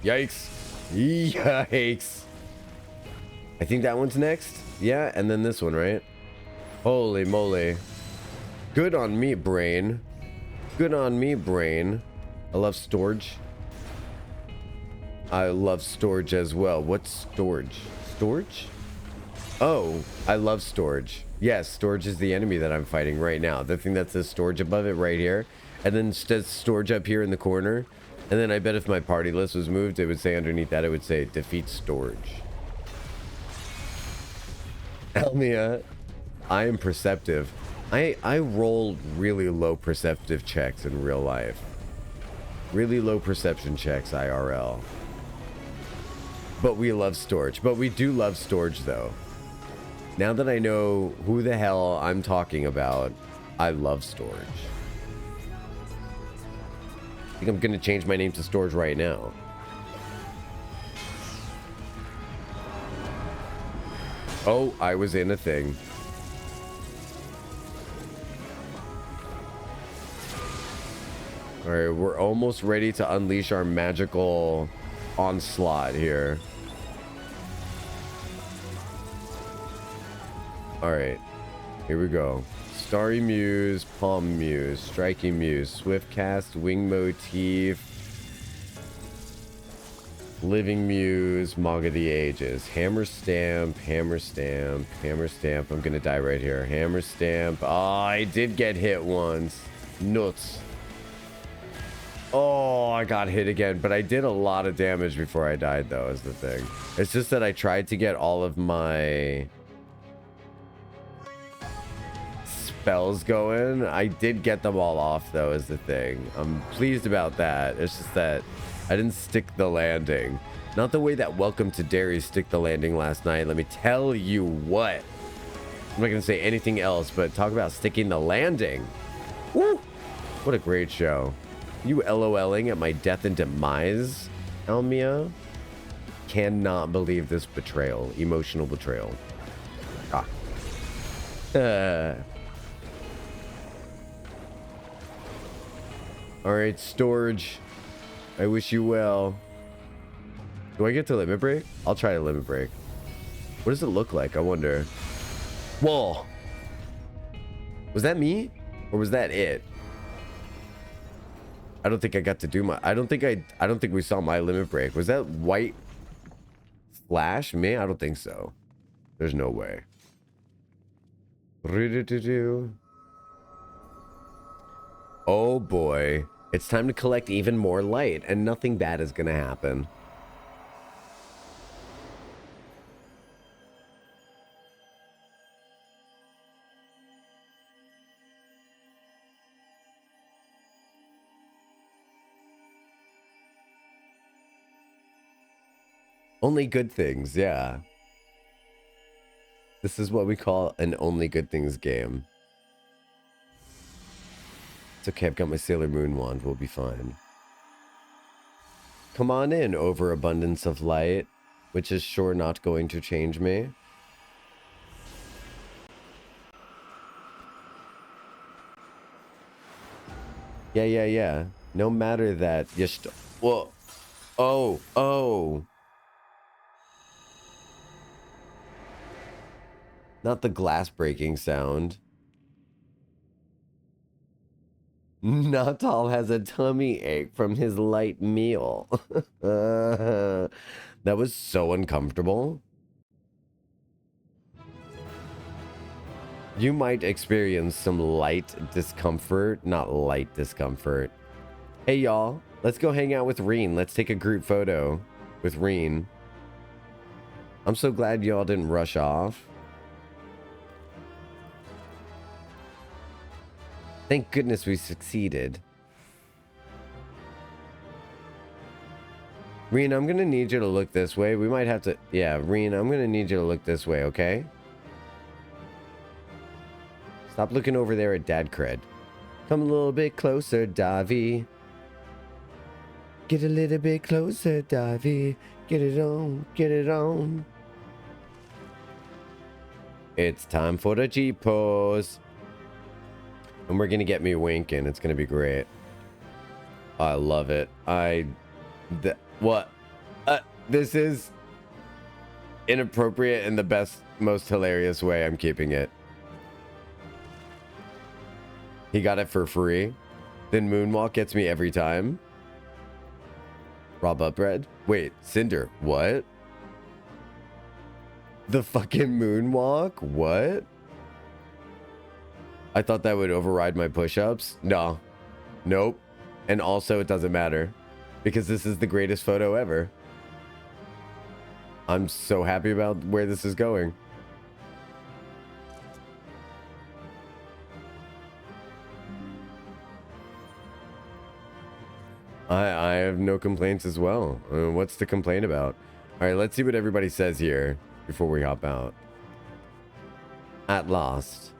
Yikes. Yikes. I think that one's next. Yeah, and then this one, right? Holy moly. Good on me, brain. Good on me, brain. I love storage. I love storage as well. What's storage? Storage? Oh, I love storage. Yes, storage is the enemy that I'm fighting right now. The thing that says storage above it right here. And then says storage up here in the corner. And then I bet if my party list was moved, it would say underneath that, it would say defeat storage. Elmia, I am perceptive. I roll really low perceptive checks in real life. Really low perception checks IRL. But we love storage. But we do love storage though. Now that I know who the hell I'm talking about, I love storage. I think I'm gonna change my name to storage right now. Oh, I was in a thing. All right, we're almost ready to unleash our magical onslaught here. All right, here we go. Starry Muse, Palm Muse, Striking Muse, Swift Cast, Wing Motif, Living Muse, Manga of the Ages, Hammer Stamp, Hammer Stamp, Hammer Stamp. I'm gonna die right here. Hammer Stamp. Oh, I did get hit once. Nuts. Oh, I got hit again, but I did a lot of damage before I died, though, is the thing. It's just that I tried to get all of my spells going. I did get them all off, though, is the thing. I'm pleased about that. It's just that I didn't stick the landing. Not the way that Welcome to Derry stick the landing last night. Let me tell you what. I'm not going to say anything else, but talk about sticking the landing. Woo! What a great show. You LOLing at my death and demise, Elmia? Cannot believe this betrayal. Emotional betrayal. Ah. Alright, storage. I wish you well. Do I get to limit break? I'll try to limit break. What does it look like? I wonder. Whoa. Was that me? Or was that it? I don't think I got to do my... I don't think we saw my limit break. Was that white flash? Me? I don't think so. There's no way. Oh boy. It's time to collect even more light, and nothing bad is gonna happen. Only good things, yeah. This is what we call an only good things game. It's okay, I've got my Sailor Moon wand, we'll be fine. Come on in, overabundance of light, which is sure not going to change me. Yeah. No matter that, whoa. Oh. Not the glass breaking sound. Natal has a tummy ache from his light meal. That was so uncomfortable. You might experience some light discomfort. Not light discomfort. Hey, y'all. Let's go hang out with Ryne. Let's take a group photo with Ryne. I'm so glad y'all didn't rush off. Thank goodness we succeeded. Ryne, I'm gonna need you to look this way. We might have to... Yeah, Ryne, I'm gonna need you to look this way, okay? Stop looking over there at Thancred. Come a little bit closer, Davi. Get a little bit closer, Davi. Get it on, get it on. It's time for the G pose. And we're gonna get me winking. It's gonna be great. I love it. What? This is inappropriate in the best, most hilarious way. I'm keeping it. He got it for free. Then Moonwalk gets me every time. Rob up bread. Wait, Cinder. What? The fucking Moonwalk? What? I thought that would override my push-ups. No. Nope. And also, it doesn't matter. Because this is the greatest photo ever. I'm so happy about where this is going. I have no complaints as well. What's to complain about? All right, let's see what everybody says here before we hop out. At last,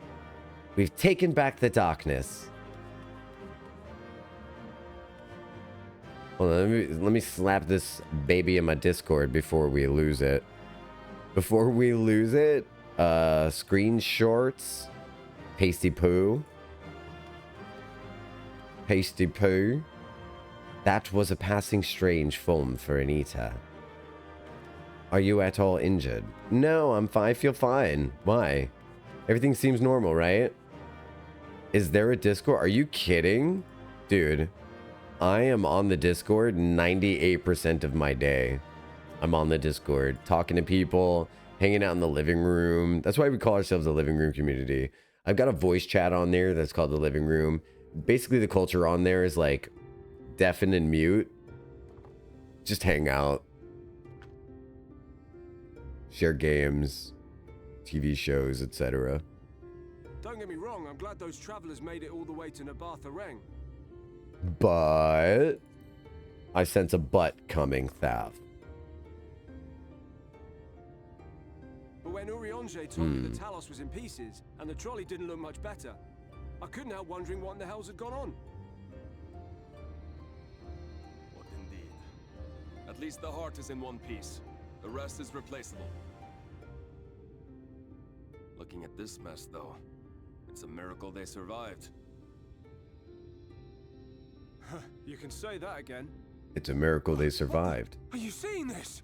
we've taken back the darkness. Hold on, let me slap this baby in my Discord before we lose it. Before we lose it, screen shorts, pasty poo. Pasty poo. That was a passing strange foam for Anita. Are you at all injured? No, I'm fine. I feel fine. Why? Everything seems normal, right? Is there a Discord? Are you kidding? Dude, I am on the Discord 98% of my day. I'm on the Discord, talking to people, hanging out in the living room. That's why we call ourselves a living room community. I've got a voice chat on there that's called the living room. Basically, the culture on there is like deafen and mute. Just hang out. Share games, TV shows, etc. Don't get me wrong, I'm glad those travelers made it all the way to Nabatha Reng. But I sense a butt coming, Thav. But when Urianger told me the Talos was in pieces and the trolley didn't look much better, I couldn't help wondering what in the hell's had gone on. What indeed? At least the heart is in one piece. The rest is replaceable. Looking at this mess, though, it's a miracle they survived. You can say that again. It's a miracle they survived. Are you seeing this?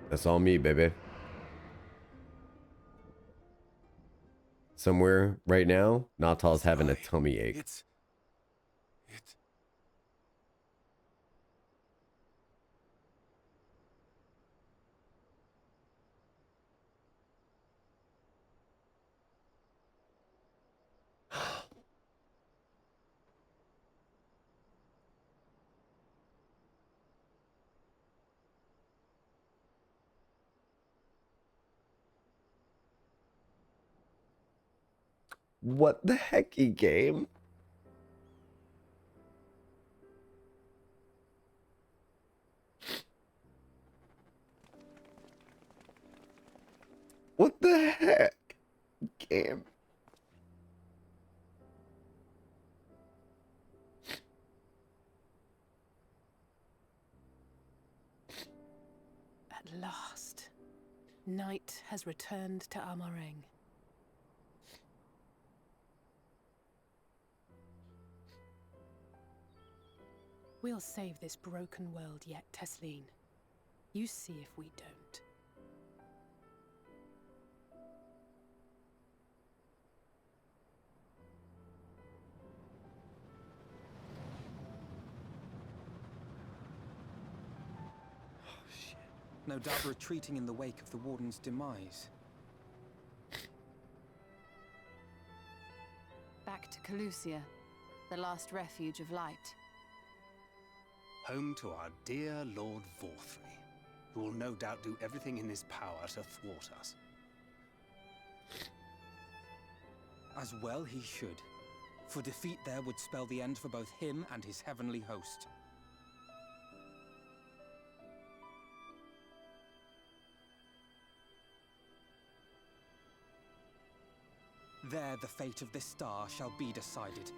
That's all me, baby. Somewhere right now, Natal's having a tummy ache. What the hecky game? What the heck game? At last, night has returned to Amareng. We'll save this broken world yet, Tesleen. You see if we don't. No doubt retreating in the wake of the Warden's demise. Calusia, the last refuge of light. Home to our dear Lord Vorthry, who will no doubt do everything in his power to thwart us. As well he should, for defeat there would spell the end for both him and his heavenly host. There the fate of this star shall be decided.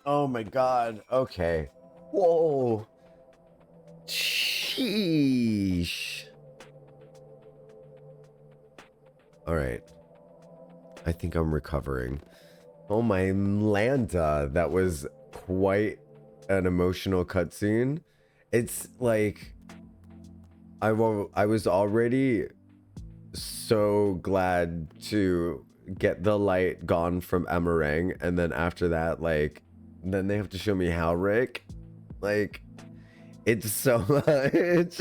Oh my god. Okay. Whoa. Sheesh. Alright. I think I'm recovering. Oh my Lanta. That was quite an emotional cutscene. It's like I was already so glad to get the light gone from Amarang, and then after that, like, then they have to show me how Rick, like, it's so much.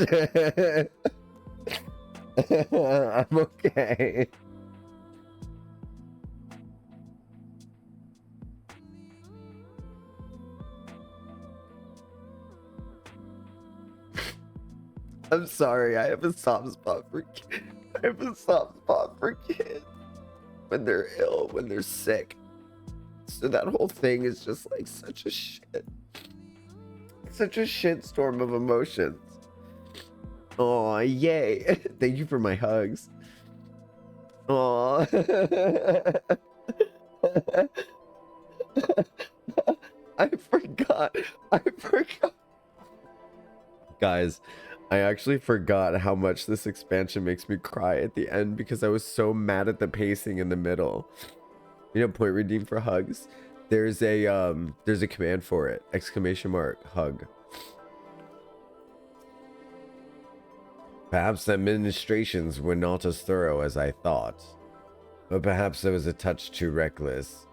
I'm okay. I'm sorry, I have a soft spot for kids. I have a soft spot for kids when they're ill, when they're sick. So that whole thing is just like such a shit storm of emotions. Oh, yay. Thank you for my hugs. Oh. I forgot. Guys, I actually forgot how much this expansion makes me cry at the end because I was so mad at the pacing in the middle. You know, point redeem for hugs. There's a command for it. Exclamation mark hug. Perhaps the administrations were not as thorough as I thought. But perhaps I was a touch too reckless.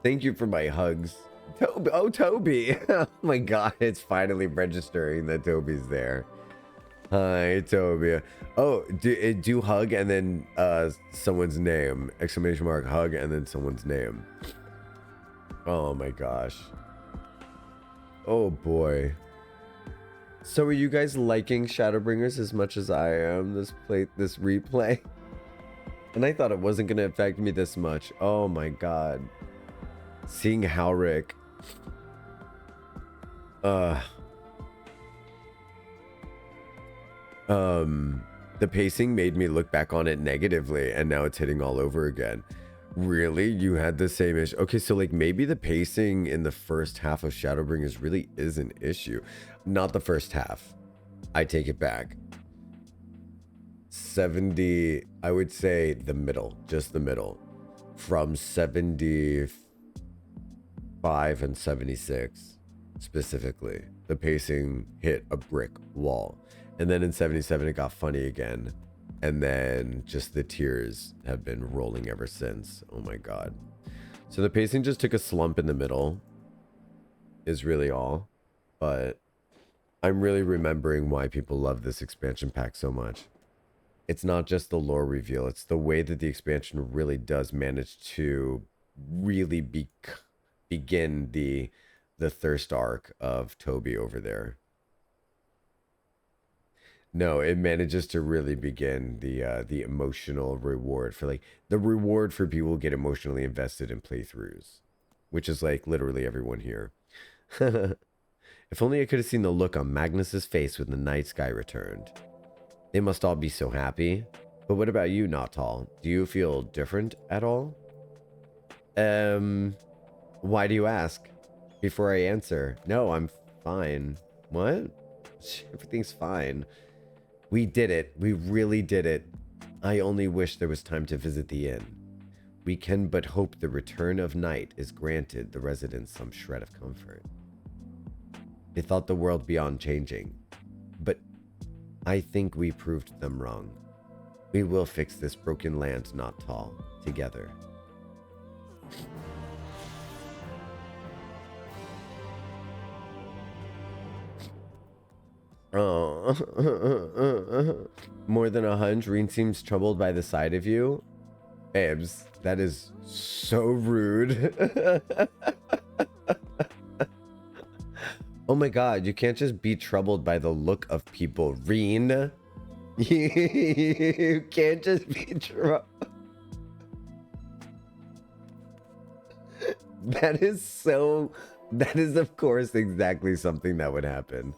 Thank you for my hugs. Toby, oh Toby. Oh my god, it's finally registering that Toby's there. Hi, Toby. Oh, do hug and then someone's name. Exclamation mark hug and then someone's name. Oh my gosh. Oh boy. So are you guys liking Shadowbringers as much as I am this replay? And I thought it wasn't gonna affect me this much. Oh my god. Seeing Halric. The pacing made me look back on it negatively, and now it's hitting all over again. Really? You had the same issue? Okay, so like maybe the pacing in the first half of Shadowbringers really is an issue. Not the first half. I take it back. 70, I would say the middle, just the middle. From 75 and 76 specifically. The pacing hit a brick wall. And then in 77 it got funny again. And then just the tears have been rolling ever since. Oh my god. So the pacing just took a slump in the middle is really all. But I'm really remembering why people love this expansion pack so much. It's not just the lore reveal, it's the way that the expansion really does manage to really begin the thirst arc of Toby over there. No, it manages to really begin the emotional reward for like the reward for people who get emotionally invested in playthroughs, which is like literally everyone here. If only I could have seen the look on Magnus's face when the night sky returned. They must all be so happy. But what about you, Jocktal? Do you feel different at all? Why do you ask? Before I answer, no, I'm fine. What? Everything's fine. We did it. We really did it. I only wish there was time to visit the inn. We can but hope the return of night is granted the residents some shred of comfort. They thought the world beyond changing, but I think we proved them wrong. We will fix this broken land, Jocktal, together. Oh. More than a hunch. Ryne seems troubled by the sight of you. Babes, that is so rude. Oh my god, you can't just be troubled by the look of people, Ryne. You can't just be troubled. That is of course exactly something that would happen.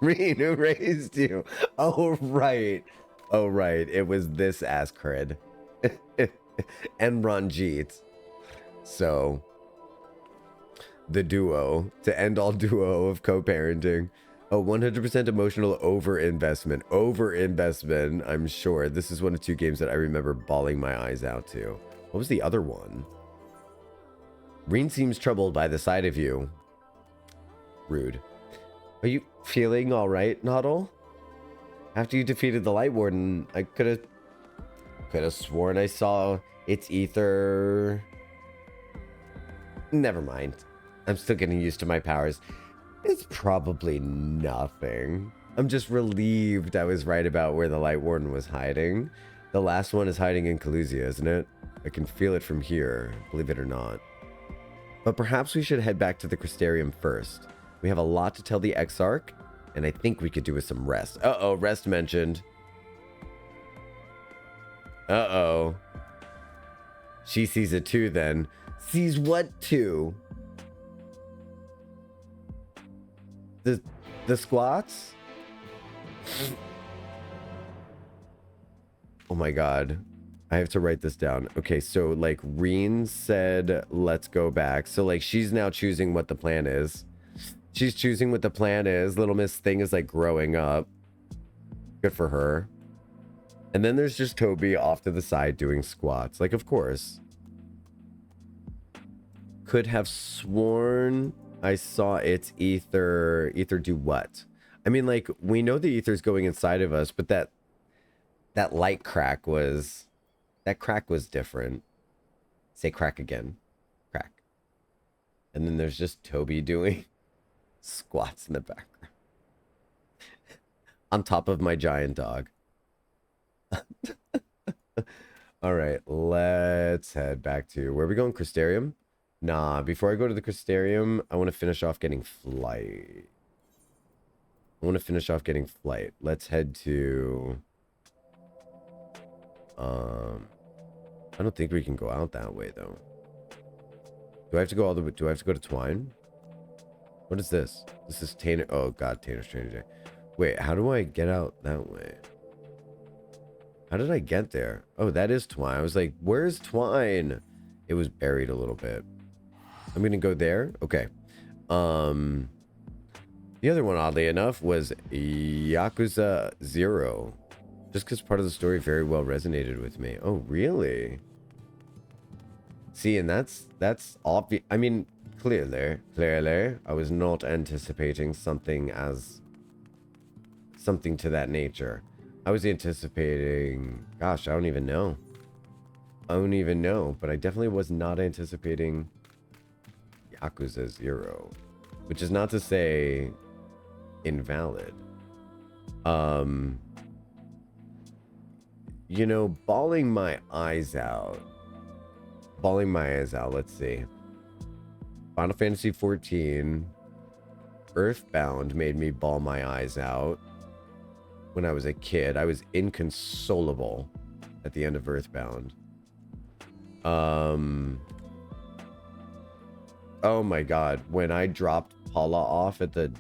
Ryne, who raised you? Oh right. Oh right, it was this ass cred. And Ranjit. So the duo, to end all duo of co-parenting. Oh, 100% emotional overinvestment. Overinvestment, I'm sure. This is one of two games that I remember bawling my eyes out to. What was the other one? Ryne seems troubled by the sight of you. Rude. Are you feeling all right, Noddle? After you defeated the Light Warden, I could have sworn I saw its ether. Never mind. I'm still getting used to my powers. It's probably nothing. I'm just relieved I was right about where the Light Warden was hiding. The last one is hiding in Calusia, isn't it? I can feel it from here, believe it or not. But perhaps we should head back to the Crystarium first. We have a lot to tell the Exarch, and I think we could do with some rest. Uh-oh, rest mentioned. Uh-oh. She sees it too, then. Sees what too? The squats? Oh my god. I have to write this down. Okay, so like Ryne said, let's go back. So like she's now choosing what the plan is. She's choosing what the plan is. Little Miss Thing is like growing up. Good for her. And then there's just Toby off to the side doing squats. Like, of course. Could have sworn I saw its ether. Ether do what? I mean, like, we know the ether's going inside of us, but that light crack was... That crack was different. Say crack again. Crack. And then there's just Toby doing squats in the background. On top of my giant dog. All right, let's head back to... Where are we going? Crystarium? Nah, before I go to the Crystarium, I want to finish off getting flight. Let's head to... I don't think we can go out that way, though. Do I have to go all the way? Do I have to go to Twine? What is this? This is Tanner. Oh, God, Tanner's Training Day. Wait, how do I get out that way? How did I get there? Oh, that is Twine. I was like, where's Twine? It was buried a little bit. I'm going to go there. Okay. The other one, oddly enough, was Yakuza 0. Just because part of the story very well resonated with me. Oh, really? See, and that's obvious. I mean, clearly, I was not anticipating something to that nature. I was anticipating, gosh, I don't even know. But I definitely was not anticipating Yakuza 0, which is not to say invalid. You know, bawling my eyes out, let's see. Final Fantasy XIV, Earthbound made me bawl my eyes out. When I was a kid, I was inconsolable at the end of Earthbound. Oh my god, when I dropped Paula off at the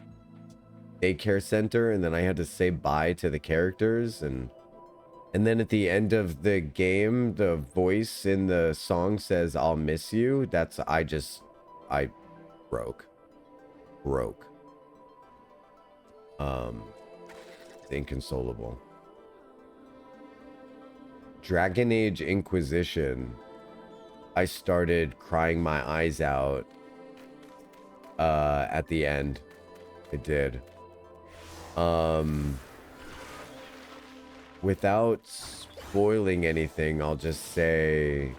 daycare center and then I had to say bye to the characters, and then at the end of the game, the voice in the song says, "I'll miss you." I broke. Inconsolable. Dragon Age Inquisition. I started crying my eyes out at the end. It did. Without spoiling anything, I'll just say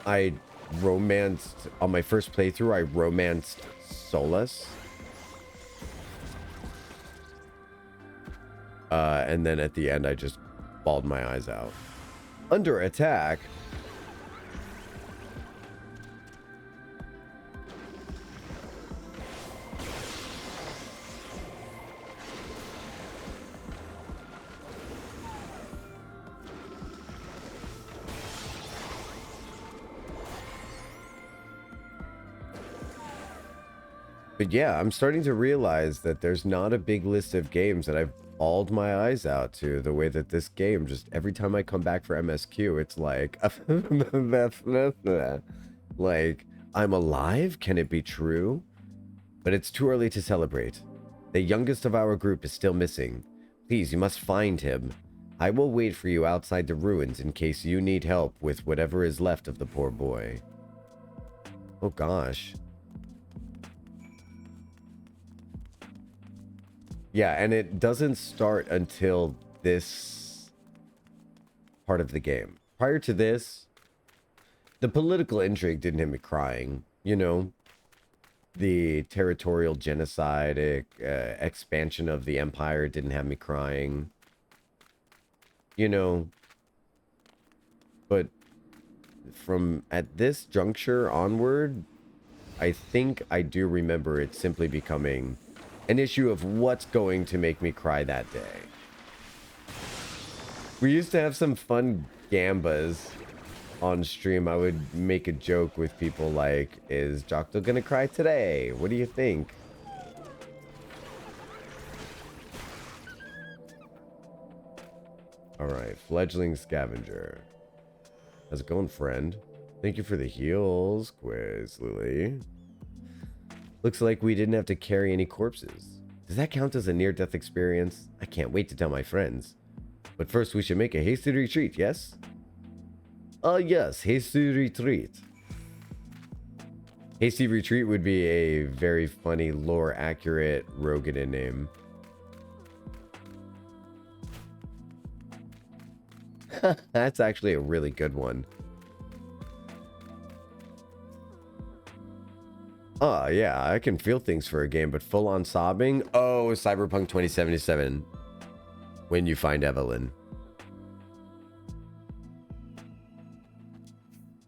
I romanced, on my first playthrough, I romanced Solus. And then at the end, I just bawled my eyes out. Under attack. But yeah, I'm starting to realize that there's not a big list of games that I've bawled my eyes out to the way that this game just every time I come back for MSQ, it's like, like, I'm alive? Can it be true? But it's too early to celebrate. The youngest of our group is still missing. Please, you must find him. I will wait for you outside the ruins in case you need help with whatever is left of the poor boy. Oh gosh. Yeah, and it doesn't start until this part of the game. Prior to this, the political intrigue didn't have me crying. You know, the territorial genocide, expansion of the empire didn't have me crying. You know, but from at this juncture onward, I think I do remember it simply becoming an issue of what's going to make me cry that day. We used to have some fun gambas on stream. I would make a joke with people like, is Jocktal gonna cry today? What do you think? Alright, fledgling scavenger. How's it going, friend? Thank you for the heals, Quiz Lily. Looks like we didn't have to carry any corpses. Does that count as a near-death experience? I can't wait to tell my friends. But first we should make a hasty retreat, yes? Yes, hasty retreat. Hasty retreat would be a very funny, lore-accurate Rogadin name. That's actually a really good one. Oh, yeah, I can feel things for a game, but full-on sobbing? Oh, Cyberpunk 2077. When you find Evelyn.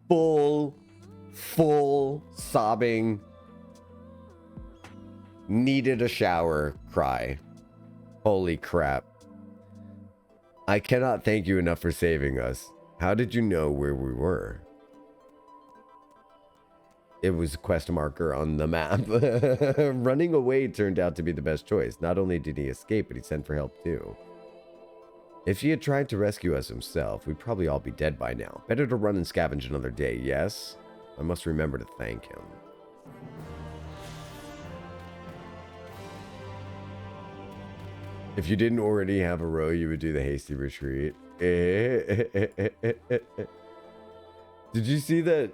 Full sobbing. Needed a shower cry. Holy crap. I cannot thank you enough for saving us. How did you know where we were? It was a quest marker on the map. Running away turned out to be the best choice. Not only did he escape, but he sent for help too. If he had tried to rescue us himself, we'd probably all be dead by now. Better to run and scavenge another day, yes? I must remember to thank him. If you didn't already have a row, you would do the hasty retreat. Did you see that?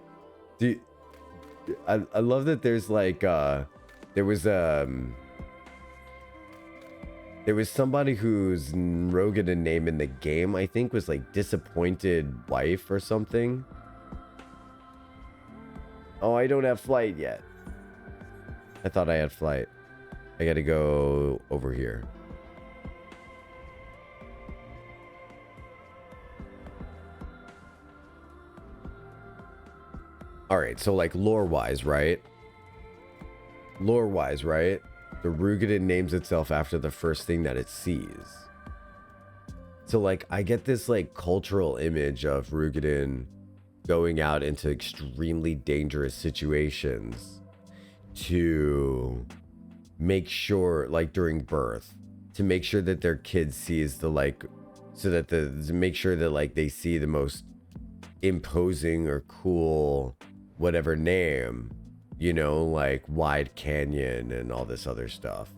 I love that there's like there was somebody whose Rogadin name in the game I think was like disappointed wife or something. Oh, I don't have flight yet. I thought I had flight. I gotta go over here. Alright, so like lore-wise, right? Lore-wise, right? The Rogadin names itself after the first thing that it sees. So like, I get this like cultural image of Rogadin going out into extremely dangerous situations to make sure, like during birth, to make sure that their kid sees the like, so that to make sure that like they see the most imposing or cool whatever name, you know, like Wide Canyon and all this other stuff.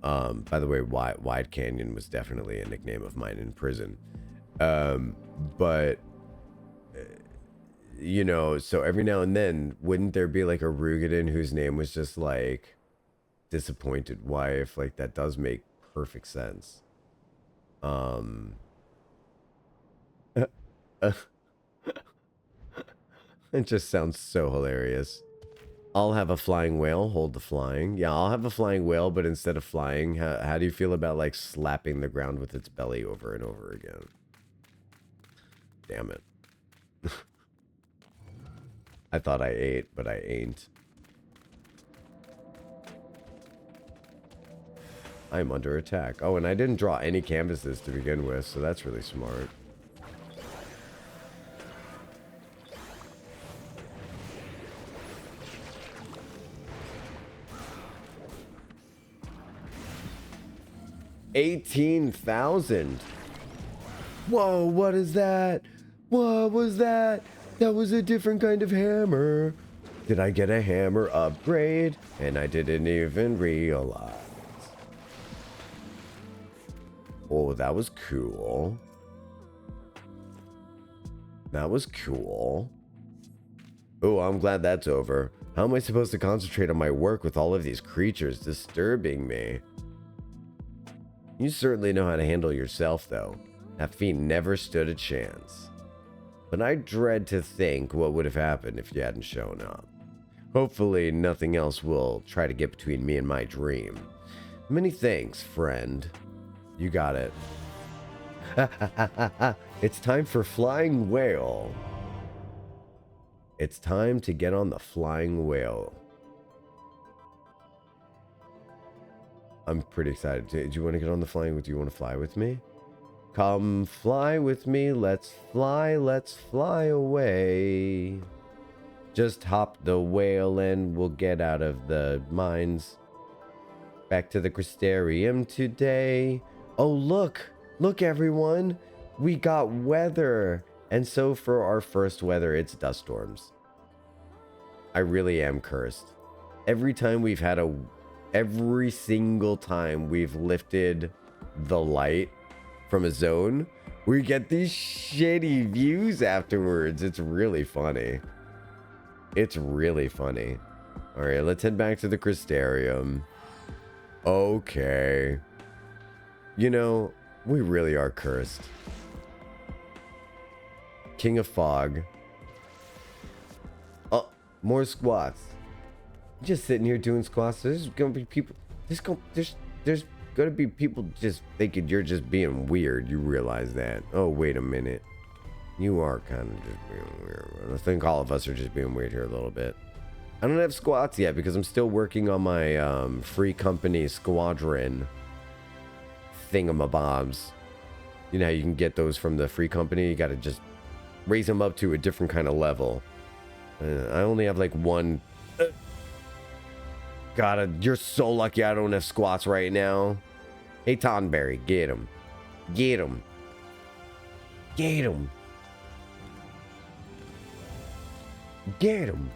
By the way, Wide Canyon was definitely a nickname of mine in prison. But you know, so every now and then, wouldn't there be like a Rogadin whose name was just like disappointed wife? Like that does make perfect sense. It just sounds so hilarious. I'll have a flying whale. Hold the flying. Yeah, I'll have a flying whale, but instead of flying, how do you feel about like slapping the ground with its belly over and over again? Damn it. I thought I ate, but I ain't. I'm under attack. Oh, and I didn't draw any canvases to begin with, so that's really smart. $18,000. Whoa, what is that? What was that? That was a different kind of hammer. Did I get a hammer upgrade? And I didn't even realize. Oh, that was cool. That was cool. Oh, I'm glad that's over. How am I supposed to concentrate on my work with all of these creatures disturbing me? You certainly know how to handle yourself, though. That fiend never stood a chance. But I dread to think what would have happened if you hadn't shown up. Hopefully, nothing else will try to get between me and my dream. Many thanks, friend. You got it. It's time for Flying Whale. It's time to get on the Flying Whale. I'm pretty excited. Do you want to get on the flying? Do you want to fly with me? Come fly with me. Let's fly away. Just hop the whale and we'll get out of the mines. Back to the Crystarium today. Oh, look everyone, we got weather. And so for our first weather, it's dust storms. I really am cursed. Every single time we've lifted the light from a zone, we get these shitty views afterwards. It's really funny. It's really funny. All right, let's head back to the Crystarium. Okay. You know, we really are cursed. King of Fog. Oh, more squats. Just sitting here doing squats. There's gonna be people. There's gonna be people just thinking you're just being weird. You realize that? Oh, wait a minute. You are kind of just being weird. I think all of us are just being weird here a little bit. I don't have squats yet because I'm still working on my free company squadron thingamabobs. You know how you can get those from the free company? You gotta just raise them up to a different kind of level. I only have like one. God, you're so lucky I don't have squats right now. Hey, Tonberry, get him. Get him. Get him. Get him.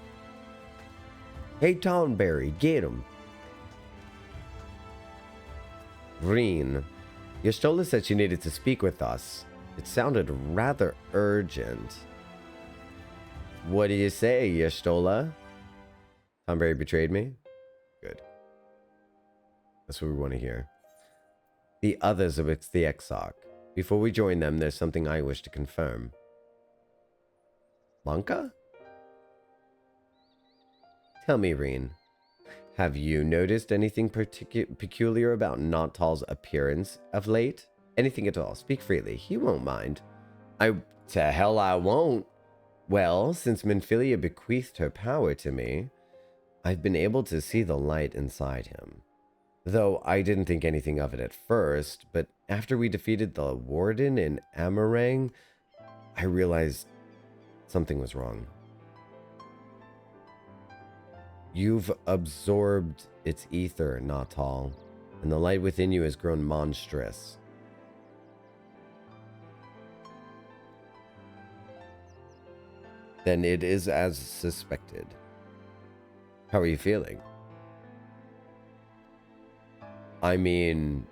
Hey, Tonberry, get him. Ryne, Y'shtola said she needed to speak with us. It sounded rather urgent. What do you say, Y'shtola? Tonberry betrayed me? Good. That's what we want to hear. The others of it's the Exarch. Before we join them, there's something I wish to confirm. Lanka? Tell me, Ryne. Have you noticed anything peculiar about Nautal's appearance of late? Anything at all? Speak freely. He won't mind. To hell I won't. Well, since Minfilia bequeathed her power to me, I've been able to see the light inside him. Though I didn't think anything of it at first, but after we defeated the Warden in Amarang, I realized something was wrong. You've absorbed its ether, Nautal, and the light within you has grown monstrous. Then it is as suspected. How are you feeling? I mean...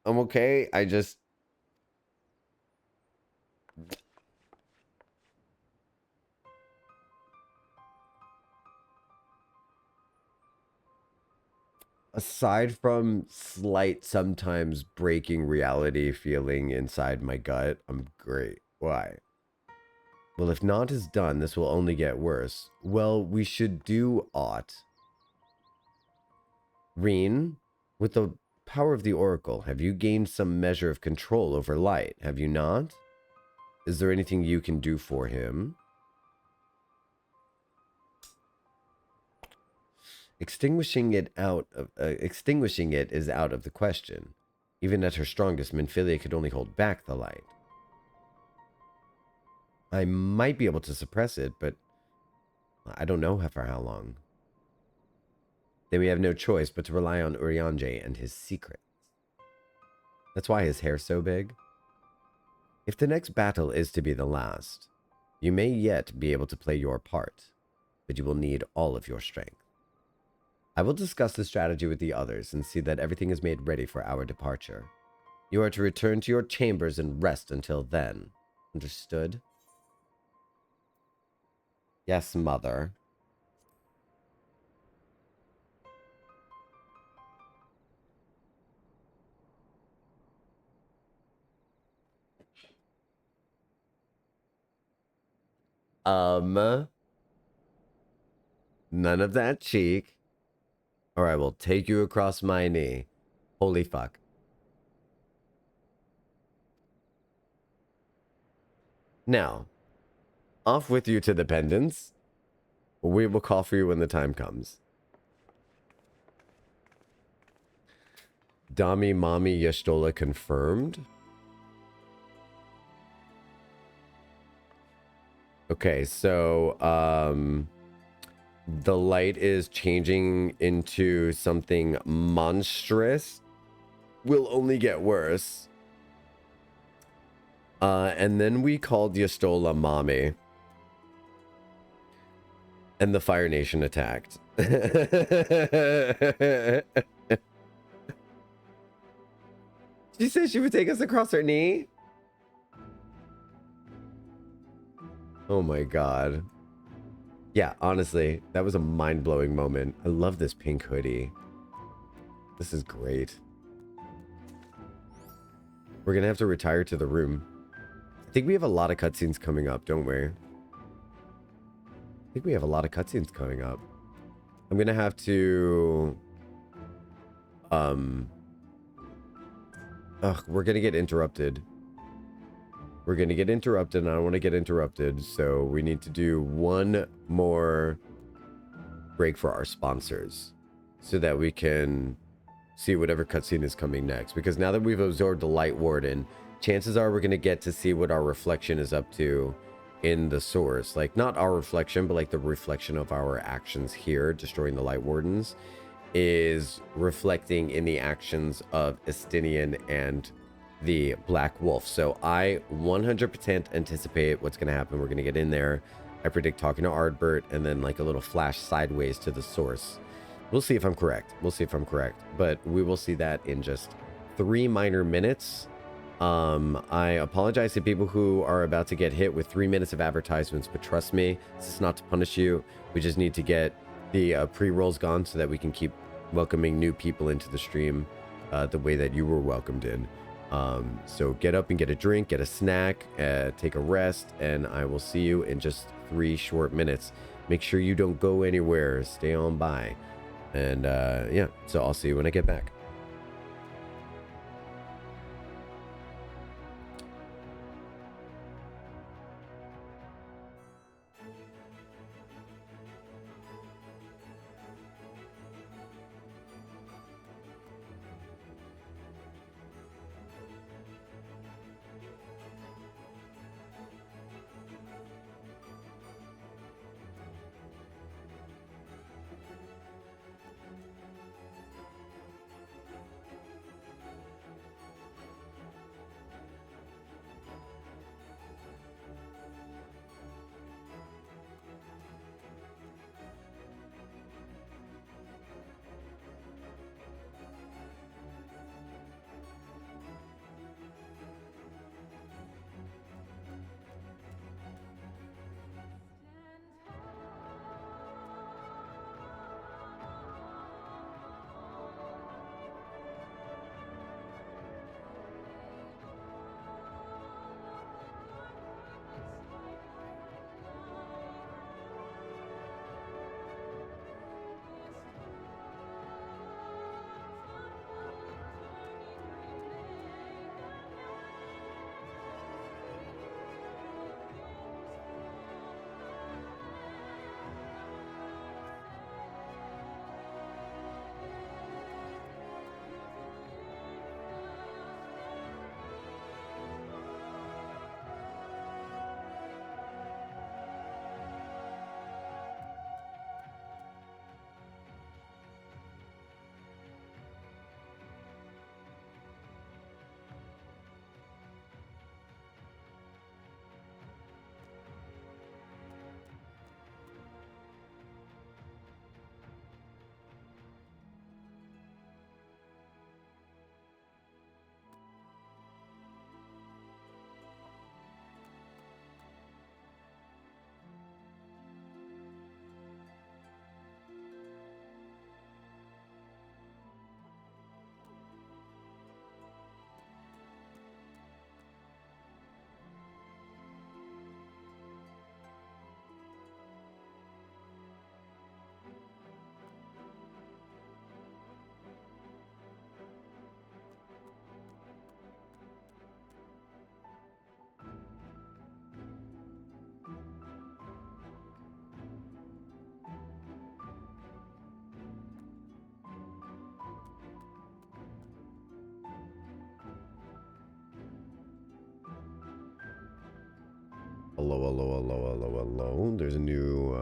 I'm okay. I just... aside from slight, sometimes breaking reality feeling inside my gut, I'm great. Why? Well, if naught is done, this will only get worse. Well, we should do aught. Ryne, with the power of the Oracle, have you gained some measure of control over light? Have you not? Is there anything you can do for him? Extinguishing it is out of the question. Even at her strongest, Minfilia could only hold back the light. I might be able to suppress it, but I don't know for how long. Then we have no choice but to rely on Urianger and his secrets. That's why his hair's so big. If the next battle is to be the last, you may yet be able to play your part, but you will need all of your strength. I will discuss the strategy with the others and see that everything is made ready for our departure. You are to return to your chambers and rest until then. Understood? Yes, mother. None of that cheek. Or I will take you across my knee. Holy fuck. Now, off with you to the pendants. We will call for you when the time comes. Dami Mami Y'shtola confirmed. Okay, so the light is changing into something monstrous. Will only get worse. And then we called Y'shtola Mommy. And the Fire Nation attacked. She said she would take us across her knee? Oh my god. Yeah, honestly, that was a mind-blowing moment. I love this pink hoodie. This is great. We're gonna have to retire to the room. I think we have a lot of cutscenes coming up, don't we? I think we have a lot of cutscenes coming up. I'm gonna have to... we're gonna get interrupted. We're gonna get interrupted, and I don't want to get interrupted, so we need to do one more break for our sponsors so that we can see whatever cutscene is coming next. Because now that we've absorbed the Light Warden, chances are we're gonna get to see what our reflection is up to in the source. Like, not our reflection, but like the reflection of our actions here, destroying the Light Wardens, is reflecting in the actions of Estinian and the Black Wolf. So I 100% anticipate what's going to happen. We're going to get in there. I predict talking to Ardbert and then like a little flash sideways to the source. We'll see if I'm correct. We'll see if I'm correct. But we will see that in just 3 minor minutes. I apologize to people who are about to get hit with 3 minutes of advertisements, but trust me, this is not to punish you. We just need to get the pre-rolls gone so that we can keep welcoming new people into the stream the way that you were welcomed in. So get up and get a drink, get a snack, take a rest, and I will see you in just 3 short minutes. Make sure you don't go anywhere. Stay on by. And yeah, so I'll see you when I get back. Hello, hello, hello, hello, hello. There's a new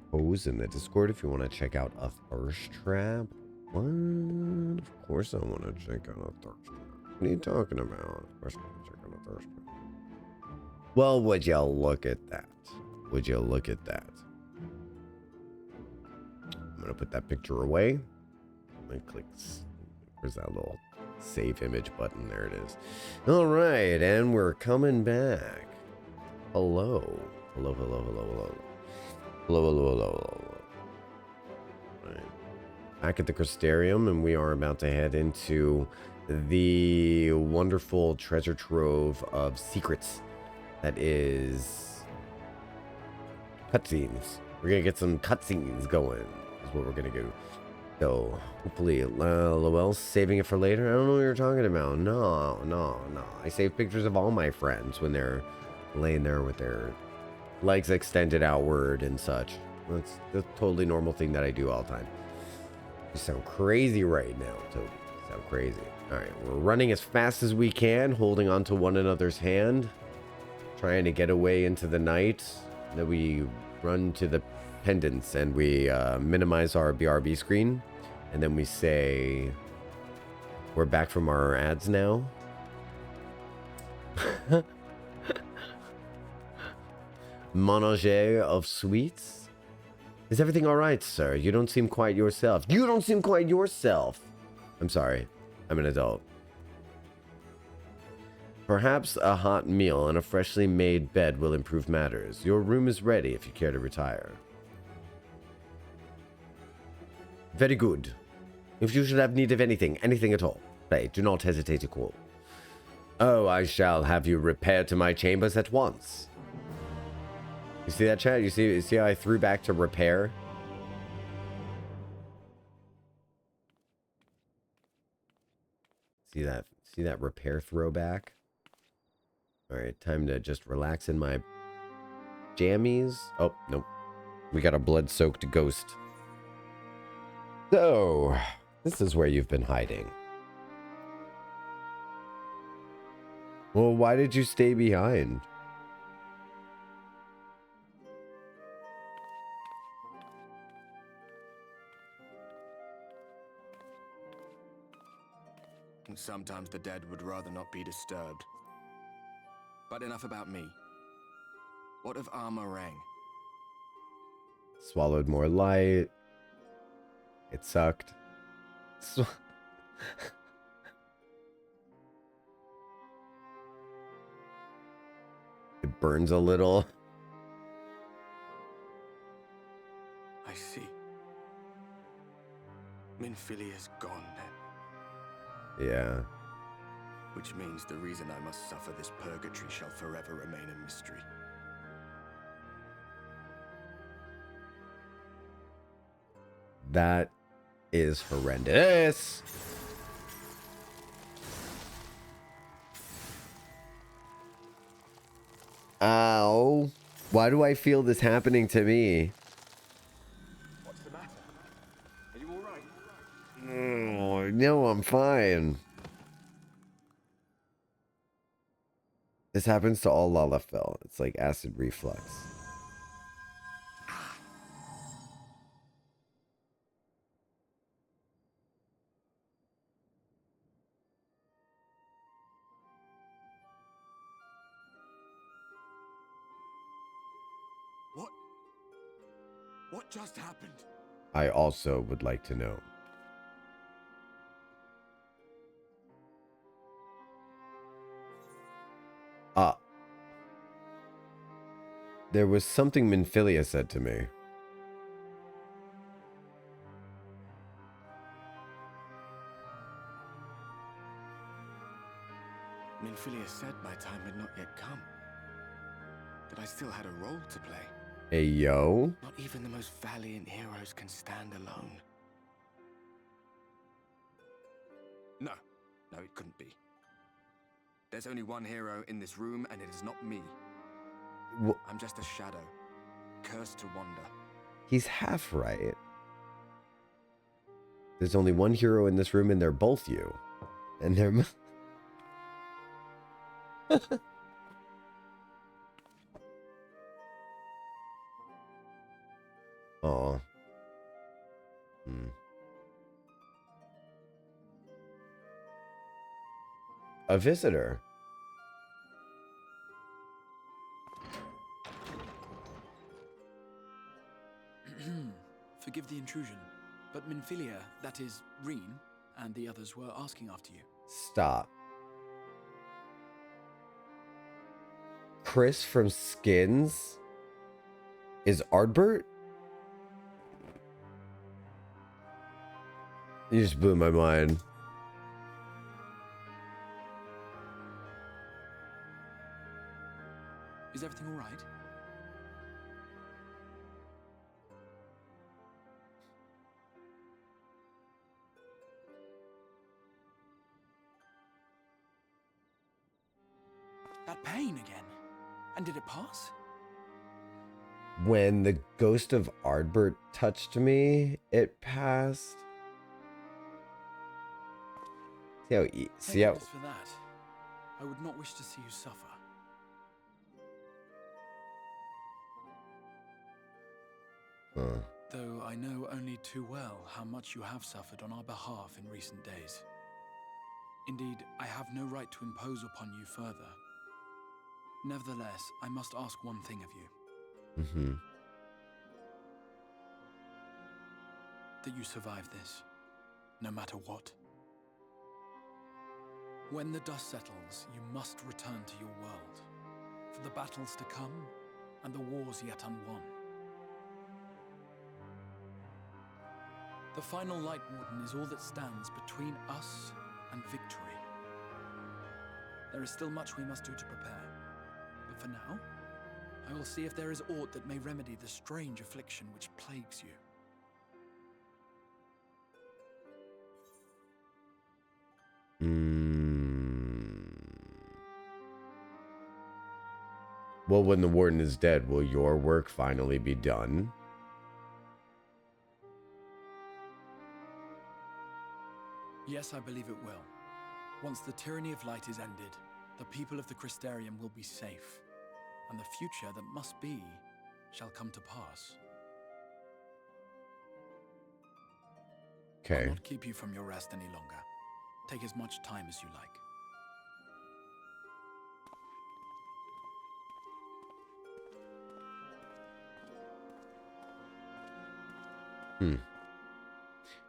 pose in the Discord if you want to check out a thirst trap. What? Of course I want to check out a thirst trap. What are you talking about? Of course I want to check out a thirst trap. Well, would you look at that? Would you look at that? I'm going to put that picture away. I'm going to click. Where's that little save image button? There it is. All right, and we're coming back. Hello. Hello, hello, hello, hello. Hello, hello, hello, hello. Right. Back at the Crystarium, and we are about to head into the wonderful treasure trove of secrets that is cutscenes. We're going to get some cutscenes going, is what we're going to do. So, hopefully, Lowell's saving it for later. I don't know what you're talking about. No. I save pictures of all my friends when they're laying there with their legs extended outward and such. That's the totally normal thing that I do all the time. You sound crazy right now, Toby. You sound crazy. All right, we're running as fast as we can, holding onto one another's hand, trying to get away into the night. Then we run to the pendants and we minimize our BRB screen, and then we say we're back from our ads now. Ménager of sweets. Is everything all right, sir? You don't seem quite yourself. You don't seem quite yourself. I'm sorry. I'm an adult. Perhaps a hot meal and a freshly made bed will improve matters. Your room is ready if you care to retire. Very good. If you should have need of anything at all, pray, do not hesitate to call. Oh, I shall have you repaired to my chambers at once. You see that, chat? You see how I threw back to repair? See that repair throwback? Alright, time to just relax in my jammies. Oh, nope. We got a blood-soaked ghost. So, this is where you've been hiding. Well, why did you stay behind? Sometimes the dead would rather not be disturbed. But enough about me. What of Armorang? Swallowed more light. It sucked. It burns a little. I see. Minfilia's gone then. Yeah. Which means the reason I must suffer this purgatory shall forever remain a mystery. That is horrendous. Ow. Why do I feel this happening to me? What's the matter? Are you all right? Oh, no, I'm fine. This happens to all Lalafell. It's like acid reflux. What just happened? I also would like to know. There was something Minfilia said to me. Minfilia said my time had not yet come. That I still had a role to play. Hey, yo. Not even the most valiant heroes can stand alone. No, it couldn't be. There's only one hero in this room, and it is not me. I'm just a shadow, cursed to wander. He's half right. There's only one hero in this room, and they're both you. And they're... Hmm. A visitor. Forgive the intrusion, but Minfilia, that is, Ryne, and the others were asking after you. Stop. Chris from Skins is Ardbert? You just blew my mind. Is everything all right? That pain again. And did it pass? When the ghost of Ardbert touched me, it passed. See how Thank goodness for that. I would not wish to see you suffer. Huh. Though I know only too well how much you have suffered on our behalf in recent days. Indeed, I have no right to impose upon you further. Nevertheless, I must ask one thing of you. Mm-hmm. That you survive this, no matter what. When the dust settles, you must return to your world, for the battles to come and the wars yet unwon. The final Light Warden is all that stands between us and victory. There is still much we must do to prepare. But for now, I will see if there is aught that may remedy the strange affliction which plagues you. Well, when the warden is dead, will your work finally be done? Yes, I believe it will. Once the tyranny of light is ended, the people of the Crystarium will be safe, and the future that must be shall come to pass. Okay. I'll not keep you from your rest any longer. Take as much time as you like.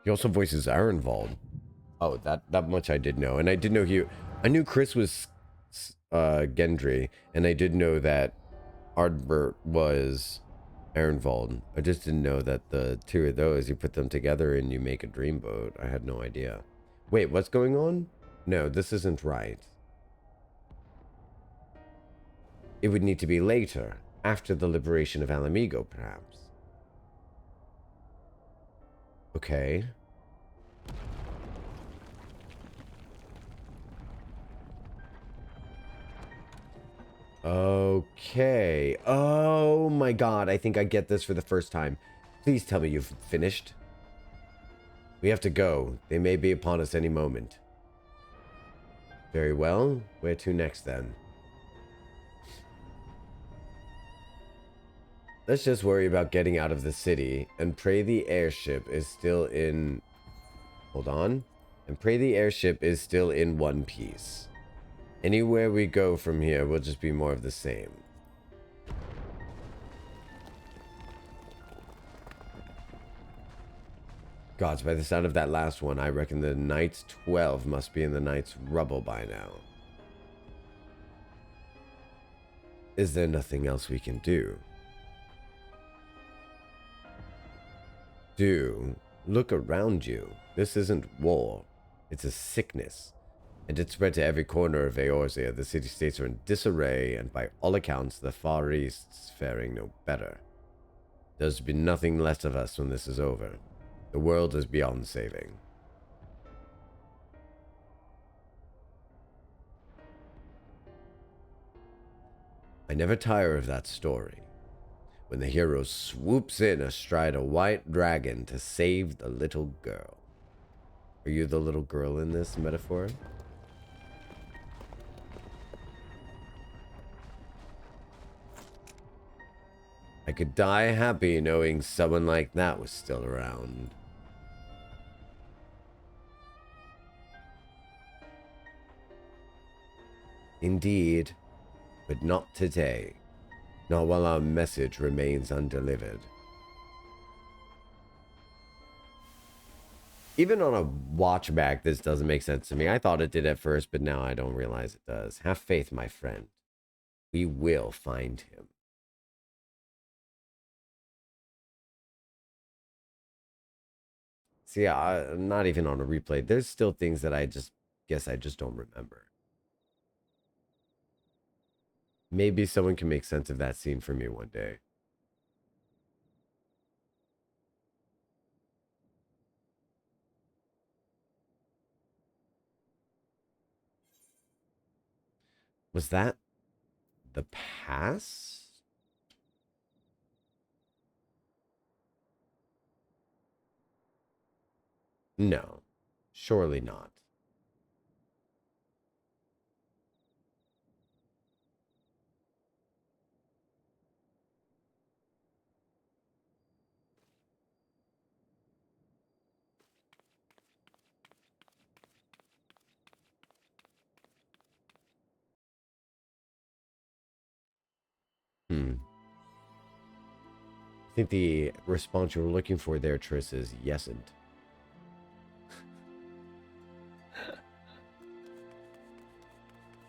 He also voices Arenvald. Oh, that much I did know. And I did know I knew Chris was Gendry, and I did know that Ardbert was Arenvald. I just didn't know that the two of those, you put them together and you make a dreamboat. I had no idea. Wait, what's going on? No, this isn't right. It would need to be later, after the liberation of Alamigo, perhaps. Okay. Okay. Oh my god, I think I get this for the first time. Please tell me you've finished. We have to go. They may be upon us any moment. Very well. Where to next then? Let's just worry about getting out of the city and pray the airship is still in... Hold on. And pray the airship is still in one piece. Anywhere we go from here will just be more of the same. Gods, by the sound of that last one, I reckon the Knight's 12 must be in the Knight's rubble by now. Is there nothing else we can do? Look around you. This isn't war. It's a sickness. And it's spread to every corner of Eorzea. The city-states are in disarray, and by all accounts, the Far East's faring no better. There's been nothing left of us when this is over. The world is beyond saving. I never tire of that story. When the hero swoops in astride a white dragon to save the little girl. Are you the little girl in this metaphor? I could die happy knowing someone like that was still around. Indeed, but not today. Not while our message remains undelivered. Even on a watch back, this doesn't make sense to me. I thought it did at first, but now I don't realize it does. Have faith, my friend. We will find him. See, not even on a replay. There's still things that I guess I just don't remember. Maybe someone can make sense of that scene for me one day. Was that the past? No, surely not. I think the response you were looking for there, Triss, is yesn't.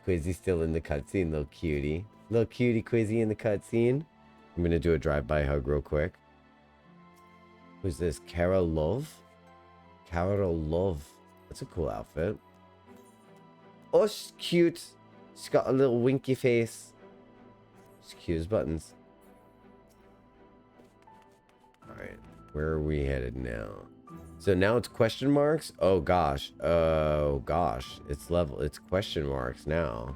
Quizzy's still in the cutscene, little cutie. Little cutie Quizzy in the cutscene. I'm gonna do a drive-by hug real quick. Who's this? Cara Love? Cara Love. That's a cool outfit. Oh, she's cute. She's got a little winky face. She's cute as buttons. Alright, where are we headed now? So now it's question marks? Oh gosh. Oh gosh. It's question marks now.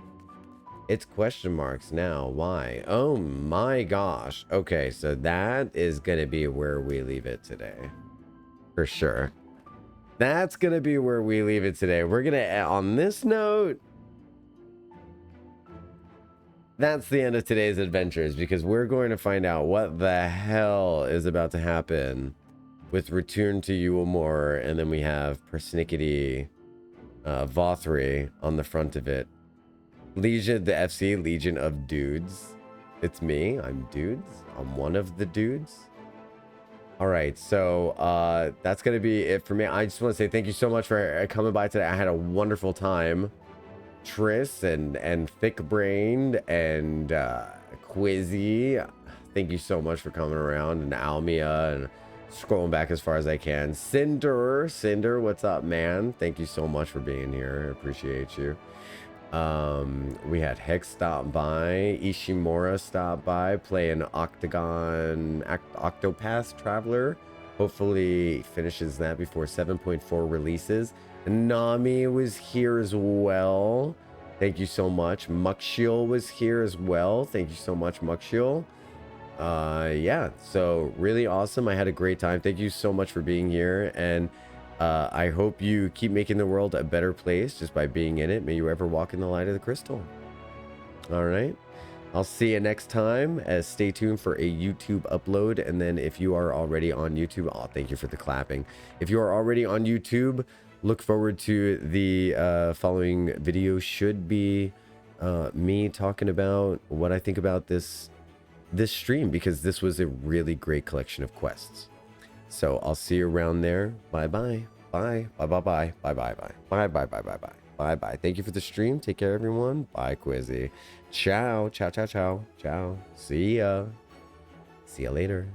It's question marks now. Why? Oh my gosh. Okay, so that is gonna be where we leave it today. For sure. That's gonna be where we leave it today. We're gonna, on this note, that's the end of today's adventures, because we're going to find out what the hell is about to happen with Return to Yulmore, and then we have Persnickety Vothry on the front of it. Legion, the FC, Legion of Dudes. It's me. I'm Dudes. I'm one of the dudes. All right, so that's going to be it for me. I just want to say thank you so much for coming by today. I had a wonderful time. Triss and Thick-Brained and Quizzy, thank you so much for coming around. And Almia, and scrolling back as far as I can. Cinder, what's up, man? Thank you so much for being here. I appreciate you. We had Hex stop by, Ishimura stop by, playing Octopath Traveler. Hopefully finishes that before 7.4 releases. Nami was here as well. Thank you so much. Muckshiel was here as well. Thank you so much, Muckshiel. Yeah, so really awesome. I had a great time. Thank you so much for being here, and I hope you keep making the world a better place just by being in it. May you ever walk in the light of the crystal. All right, I'll see you next time. Stay tuned for a YouTube upload, and then if you are already on YouTube, oh, thank you for the clapping. If you are already on YouTube, look forward to the following video. Should be me talking about what I think about this stream, because this was a really great collection of quests. So I'll see you around there. Bye bye. Bye. Bye bye bye. Bye bye bye. Bye bye bye bye bye. Bye bye. Thank you for the stream. Take care, everyone. Bye, Quizzy. Ciao. Ciao ciao ciao. Ciao. See ya. See ya later.